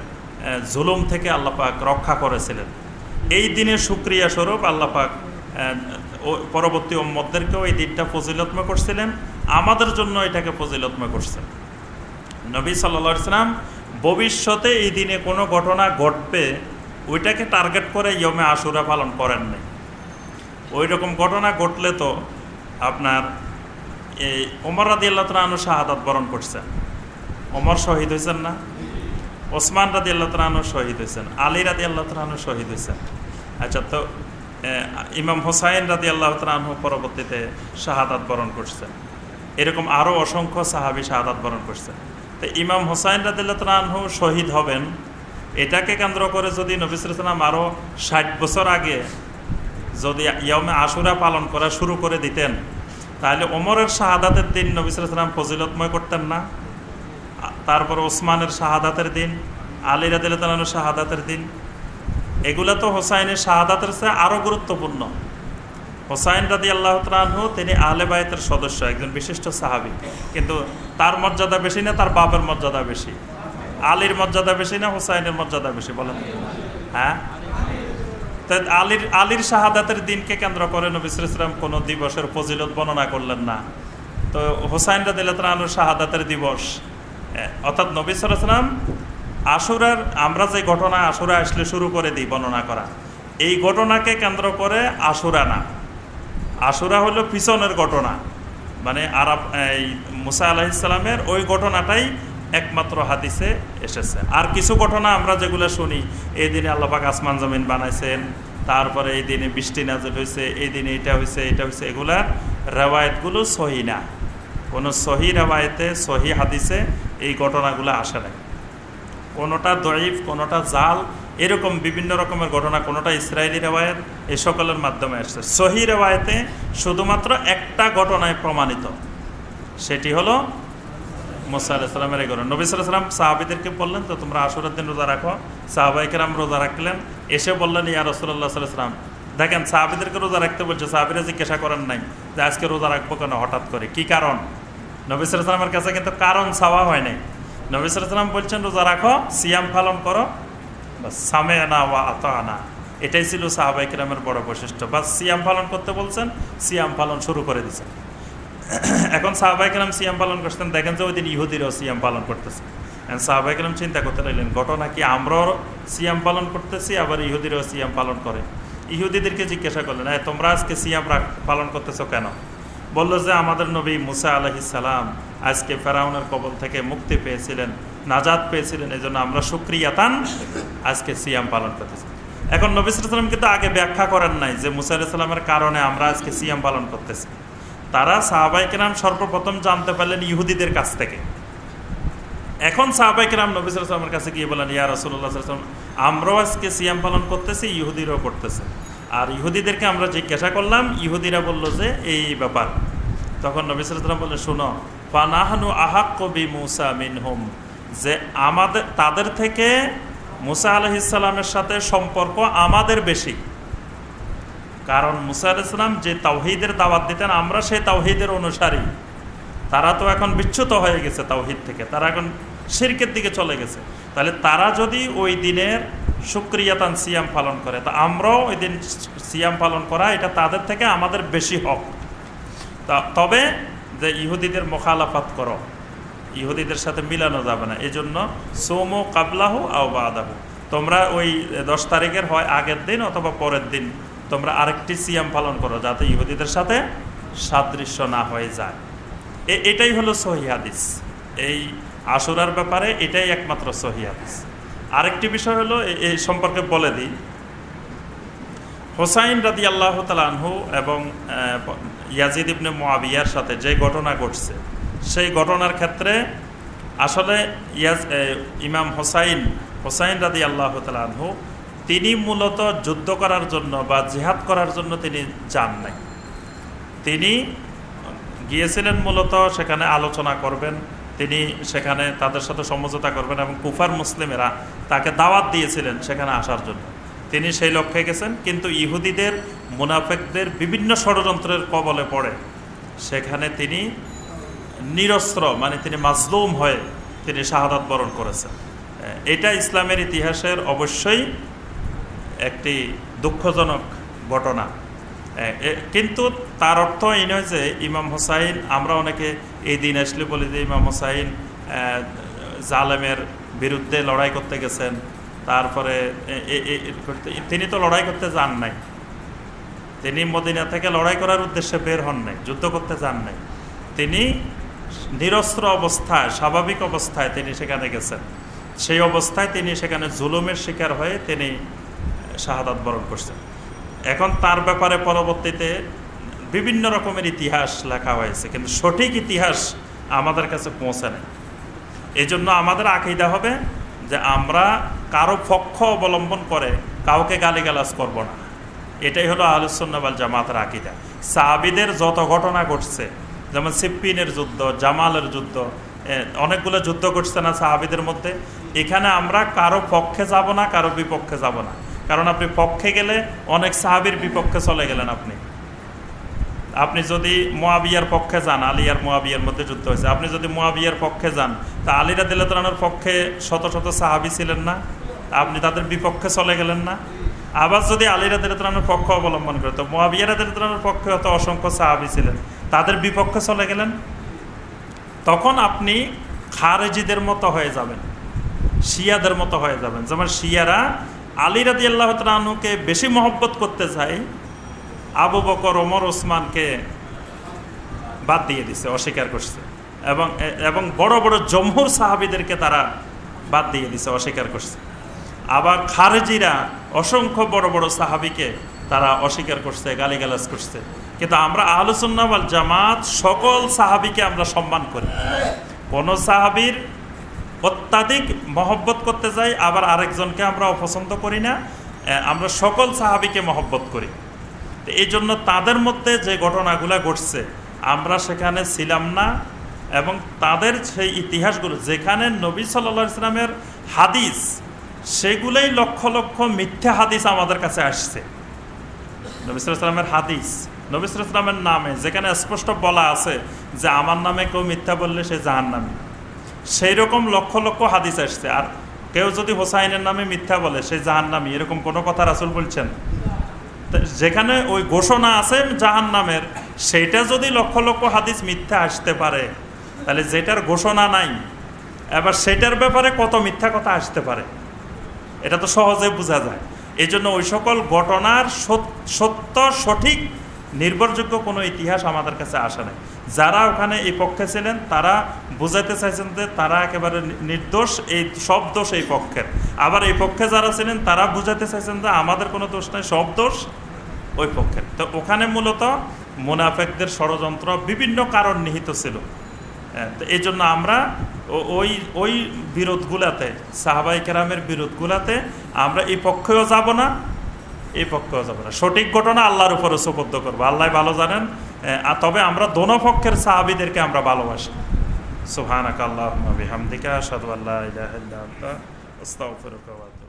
জুলুম থেকে আল্লাহ পাক রক্ষা করেছিলেন। এই দিনের শুকরিয়া স্বরূপ আল্লাহ পাক পরবর্তী উম্মতদেরকেও এই দিনটা ফজিলতময় করছিলেন, আমাদের জন্য এটাকে ফজিলতময় করছেন। নবী সাল্লাল্লাহু আলাইহি ওয়াসাল্লাম ভবিষ্যতে এই দিনে কোনো ঘটনা ঘটবে ওইটাকে টার্গেট করে ইয়মে আশুরা পালন করেন নাই। ওই রকম ঘটনা ঘটলে তো আপনার এই ওমর রাদিয়াল্লাহু তাআলা আনহু শাহাদাত বরণ করছেন। ওমর শহীদ হয়েছেন না? ওসমান রাদিয়াল্লাহু তাআলা আনহু শহীদ হয়েছেন, আলী রাদিয়াল্লাহু তাআলা আনহু শহীদ হয়েছেন। আচ্ছা, তো ইমাম হোসাইন রাদিয়াল্লাহু তাআলা আনহু পরবর্তীতে শাহাদাত বরণ করছেন। এরকম আরও অসংখ্য সাহাবী শাহাদাত বরণ করছেন। তো ইমাম হোসাইন রাদিয়াল্লাহু তাআলা আনহু শহীদ হবেন, এটাকে কেন্দ্র করে যদি নবী সাল্লাল্লাহু আলাইহি ওয়াসাল্লাম আরও 60 বছর আগে যদি ইয়মে আশুরা পালন করা শুরু করে দিতেন, তাহলে ওমরের শাহাদাতের দিন নবী সাল্লাল্লাহু আলাইহি ওয়াসাল্লাম ফজিলতময় করতেন না? তারপর ওসমানের শাহাদাতের দিন, আলী রাদিয়াল্লাহু তাআলা আনহুর শাহাদাতের দিন, এগুলো তো হোসাইনের শাহাদাতের চেয়ে আরও গুরুত্বপূর্ণ। হোসাইন রাদিয়াল্লাহু তাআলা আনহু তিনি আহলে বাইতের সদস্য, একজন বিশিষ্ট সাহাবী, কিন্তু তার মর্যাদা বেশি না তার বাপের মর্যাদা বেশি? আলীর মর্যাদা বেশি না হোসাইনের মর্যাদা বেশি বলেন? হ্যাঁ, তো আলীর শাহাদাতের দিনকে কেন্দ্র করে নবী সাল্লাল্লাহু আলাইহি ওয়াসাল্লাম কোনো দিবসের ফজিলত বর্ণনা করলেন না। তো হোসাইন রাদিয়াল্লাহু তাআলা আনহুর শাহাদাতের দিবস, অর্থাৎ নবী সাল্লাল্লাহু আলাইহি ওয়াসাল্লাম আশুরার, আমরা যে ঘটনা আশুরা আসলে শুরু করে দিই বর্ণনা করা, এই ঘটনাকে কেন্দ্র করে আশুরা না। আশুরা হলো পিছনের ঘটনা, মানে এই মুসা আলাইহিস সালামের ওই ঘটনাটাই একমাত্র হাদিসে এসেছে। আর কিছু ঘটনা আমরা যেগুলো শুনি, এই দিনে আল্লাহ পাক আসমান জমিন বানাইছেন, তারপরে এই দিনে বৃষ্টি নাযিল হয়েছে, এই দিনে এটা হয়েছে এটা হয়েছে, এগুলার রেওয়ায়েতগুলো সহি না। কোনো সহি রেওয়ায়েতে সহি হাদিসে এই ঘটনাগুলো আসে না। কোনোটা দঈফ, কোনোটা জাল, এরকম বিভিন্ন রকমের ঘটনা, কোনোটা ইসরায়েলি রেওয়ায়েত, এই সকলের মাধ্যমে আসছে। সহি রেওয়ায়েতে শুধুমাত্র একটা ঘটনায় প্রমাণিত, সেটি হলো মুসা আলাইহিস সালামের এই ঘটনা। নবী সাল্লাল্লাহু আলাইহি ওয়াসাল্লাম সাহাবীদেরকে বললেন তো তোমরা আশুরার দিন রোজা রাখো। সাহাবায়ে কেরাম রোজা রাখলেন, এসে বললেন ইয়া রাসূলুল্লাহ সাল্লাল্লাহু আলাইহি ওয়াসাল্লাম, দেখেন সাহাবীদেরকে রোজা রাখতে বলছে, সাহাবীরা জিজ্ঞাসা করেন নাই যে আজকে রোজা রাখবো কেন হঠাৎ করে, কি কারণ? নবী সাল্লাল্লাহু আলাইহি ওয়াসাল্লামের কাছে কিন্তু কারণ চাওয়া হয় নাই। নবী সাল্লাল্লাহু আলাইহি ওয়াসাল্লাম বলছেন রোজা রাখো, সিয়াম পালন করো, বাস সামেনা ওয়া আতানা। এটাই ছিল সাহাবায়ে কেরামের বড় বৈশিষ্ট্য। বাস সিয়াম পালন করতে বলছেন, সিয়াম পালন শুরু করে দিয়েছেন। এখন সাহাবায়ে কেরাম সিয়াম পালন করতেন, দেখেন যে ওই দিন ইহুদিরাও সিয়াম পালন করতেছে। সাহাবায়ে কেরাম চিন্তা করতে লাগলেন, ঘটনা কি আমরাও সিয়াম পালন করতেছি আবার ইহুদিরাও সিয়াম পালন করে। ইহুদিদেরকে জিজ্ঞাসা করলেন, তোমরা আজকে সিয়াম পালন করতেছো কেন? বলল যে আমাদের নবী মুসা আলাইহিস সালাম আজকে ফেরাউনের কবল থেকে মুক্তি পেয়েছিলেন, নাজাত পেয়েছিলেন, এই জন্য আমরা শুকরিয়াতান আজকে সিয়াম পালন করতেছি। এখন নবী সাল্লাল্লাহু আলাইহি ওয়াসাল্লাম কিন্তু আগে ব্যাখ্যা করেন নাই যে মুসা আলাইহিস সালামের কারণে আমরা আজকে সিয়াম পালন করতেছি। তারা সাহাবায়ে কেরাম সর্বপ্রথম জানতে পারলেন ইহুদিদের কাছ থেকে। এখন সাহাবায়ে কেরাম নবী সাল্লাল্লাহু আলাইহি ওয়াসাল্লামের কাছে গিয়ে বলেন, ইয়া রাসূলুল্লাহ সাল্লাল্লাহু আলাইহি ওয়াসাল্লাম, আমরাও আজকে সিয়াম পালন করতেছি, ইহুদিরাও করতেছে। আর ইহুদিদেরকে আমরা জিজ্ঞাসা করলাম, ইহুদিরা বলল যে এই ব্যাপার। তখন নবী সাল্লাল্লাহু আলাইহি ওয়াসাল্লাম বললেন, শুনো, ফানাহনু আহাক্কু বিমূসা মিনহুম, যে আমাদের তাদের থেকে মুসা আলাইহিস সালামের সাথে সম্পর্ক আমাদের বেশি। কারণ মুসা আলাইহিস সালাম যে তাওহীদের দাওয়াত দিতেন, আমরা সেই তাওহীদের অনুসারী। তারা তো এখন বিচ্যুত হয়ে গেছে তাওহীদ থেকে, তারা এখন শিরকের দিকে চলে গেছে। তাহলে তারা যদি ওই দিনের শুকরিয়াতান সিয়াম পালন করে, তা আমরাও ওই দিন সিয়াম পালন করা এটা তাদের থেকে আমাদের বেশি হক। তবে যে ইহুদিদের মোখালাফাত করো, ইহুদিদের সাথে মিলানো যাবে না, এই জন্য সোমো কাবলাহু আও বাদাহু, তোমরা ওই 10 তারিখের হয় আগের দিন অথবা পরের দিন তোমরা আরেকটি সিয়াম পালন করো, যাতে ইহুদিদের সাথে সাদৃশ্য না হয়ে যায়। এটাই হলো সহিহ হাদিস। এই আশুরার ব্যাপারে এটাই একমাত্র সহিহ হাদিস। আরেকটি বিষয় হলো এই সম্পর্কে বলে দিই, হোসাইন রাদিয়াল্লাহু তাআলা আনহু এবং ইয়াজিদ ইবনে মুআবিয়ার সাথে যে ঘটনা ঘটছে, সেই ঘটনার ক্ষেত্রে আসলে ইমাম হোসাইন রাদিয়াল্লাহু তাআলা আনহু তিনি মূলত যুদ্ধ করার জন্য বা জিহাদ করার জন্য তিনি যান নাই। তিনি গিয়েছিলেন মূলত সেখানে আলোচনা করবেন, তিনি সেখানে তাদের সাথে সমঝোতা করবেন এবং কুফার মুসলিমেরা তাকে দাওয়াত দিয়েছিলেন সেখানে আসার জন্য। তিনি সেই লক্ষ্যে গেছেন, কিন্তু ইহুদিদের মুনাফিকদের বিভিন্ন ষড়যন্ত্রের কবলে পড়ে সেখানে তিনি নিরস্ত্র, মানে তিনি মাজলুম হয়ে তিনি শাহাদাত বরণ করেছেন। এটা ইসলামের ইতিহাসের অবশ্যই একটি দুঃখজনক ঘটনা। কিন্তু তার অর্থ এই নয় যে ইমাম হোসাইন, আমরা অনেকে এই দিন আসলে বলি যে ইমাম হোসাইন জালেমের বিরুদ্ধে লড়াই করতে গেছেন, তারপরে তিনি তো লড়াই করতে যান নাই, তিনি মদিনা থেকে লড়াই করার উদ্দেশ্যে বের হন নাই, যুদ্ধ করতে যান নাই, তিনি নিরস্ত্র অবস্থায় স্বাভাবিক অবস্থায় তিনি সেখানে গেছেন। সেই অবস্থায় তিনি সেখানে জুলুমের শিকার হয়ে তিনি শাহাদাত বরণ করছেন। এখন তার ব্যাপারে পরবর্তীতে বিভিন্ন রকমের ইতিহাস লেখা হয়েছে, কিন্তু সঠিক ইতিহাস আমাদের কাছে পৌঁছে নেই। এই জন্য আমাদের আকীদা হবে যে আমরা কারো পক্ষ অবলম্বন করে কাউকে গালিগালাজ করব না। এটাই হলো আহলুস সুন্নাহ ওয়াল জামাতের আকীদা। সাহাবীদের যত ঘটনা ঘটছে, যেমন সিফফিনের যুদ্ধ, জামালের যুদ্ধ, অনেকগুলো যুদ্ধ ঘটছে না সাহাবীদের মধ্যে, এখানে আমরা কারো পক্ষে যাব না, কারো বিপক্ষে যাব না। কারণ আপনি পক্ষে গেলে অনেক সাহাবীর বিপক্ষে চলে গেলেন। আপনি যদি মুআবিয়ার পক্ষে যান, আলী আর মুআবিয়ার মধ্যে যুদ্ধ হয়েছে, আপনি যদি মুআবিয়ার পক্ষে যান, তা আলী রাদিয়াল্লাহু তাআলার পক্ষে শত শত সাহাবী ছিলেন না, আপনি তাদের বিপক্ষে চলে গেলেন না। আবার যদি আলী রাদিয়াল্লাহু তাআলার পক্ষ অবলম্বন করে, তো মুআবিয়া রাদিয়াল্লাহু তাআলার পক্ষে হয়তো অসংখ্য সাহাবী ছিলেন, তাদের বিপক্ষে চলে গেলেন, তখন আপনি খারেজিদের মতো হয়ে যাবেন, শিয়াদের মতো হয়ে যাবেন। যেমন শিয়ারা আলী রাদিয়াল্লাহু তাআলা আনহুকে বেশি মহব্বত করতে চায়, আবু বকর, ওমর, ওসমানকে বাদ দিয়ে দিছে, অস্বীকার করছে, এবং বড় বড় জমহুর সাহাবীদেরকে তারা বাদ দিয়ে দিছে, অস্বীকার করছে। আবার খারেজিরা অসংখ্য বড় বড় সাহাবীকে তারা অস্বীকার করছে, গালিগালাজ করছে। কিন্তু আমরা আহলুস সুন্নাহ ওয়াল জামাত সকল সাহাবীকে আমরা সম্মান করি। কোন সাহাবীর অত্যাধিক মহব্বত করতে যাই, আবার আরেকজনকে আমরা অপছন্দ করি না, আমরা সকল সাহাবীকে মহব্বত করি। এই জন্য তাদের মধ্যে যে ঘটনাগুলো ঘটছে আমরা সেখানে ছিলাম না, এবং তাদের সেই ইতিহাসগুলো যেখানে নবী সাল্লাল্লাহু আলাইহি সাল্লামের হাদিস, সেগুলোই লক্ষ লক্ষ মিথ্যা হাদিস আমাদের কাছে আসছে। নবী সাল্লাল্লাহু আলাইহি সাল্লামের হাদিস, নবী সাল্লাল্লাহু আলাইহি সাল্লামের নামে যেখানে স্পষ্ট বলা আছে যে আমার নামে কেউ মিথ্যা বললে সে জাহান্নামী, সেই রকম লক্ষ লক্ষ হাদিস আসছে। আর কেউ যদি হোসাইনের নামে মিথ্যা বলে সে জাহান্নামী, এরকম কোনো কথা রাসূল বলছেন? যেখানে ওই ঘোষণা আছে জাহান্নামের, সেইটা যদি লক্ষ লক্ষ হাদিস মিথ্যা আসতে পারে, তাহলে যেটার ঘোষণা নাই এবার সেটার ব্যাপারে কত মিথ্যা কথা আসতে পারে, এটা তো সহজে বোঝা যায়। এই জন্য ওই সকল ঘটনার সত্য সঠিক নির্ভরযোগ্য কোনো ইতিহাস আমাদের কাছে আসে নাই। যারা ওখানে এই পক্ষে ছিলেন তারা বুঝাইতে চাইছেন যে তারা একেবারে নির্দোষ, এই সব দোষ এই পক্ষের। আবার এই পক্ষে যারা ছিলেন তারা বুঝাইতে চাইছেন যে আমাদের কোনো দোষ নাই, সব দোষ ওই পক্ষের। তো ওখানে মূলত মুনাফিকদের ষড়যন্ত্র বিভিন্ন কারণ নিহিত ছিল। তো এই জন্য আমরা ওই ওই বিরোধগুলাতে, সাহাবায়ে কেরামের বিরোধগুলাতে আমরা এই পক্ষেও যাব না, এই পক্ষেও যাব না। সঠিক ঘটনা আল্লাহর উপরে সুপর্দ করবো, আল্লাহ ভালো জানেন। তবে আমরা দোনো পক্ষের সাহাবীদেরকে আমরা ভালোবাসি। সুবহানাকা আল্লাহুম্মা বিহামদিকা আশহাদু আল্লা ইলাহা ইল্লা আনতা আস্তাগফিরুকা ওয়া আতুবু ইলাইক।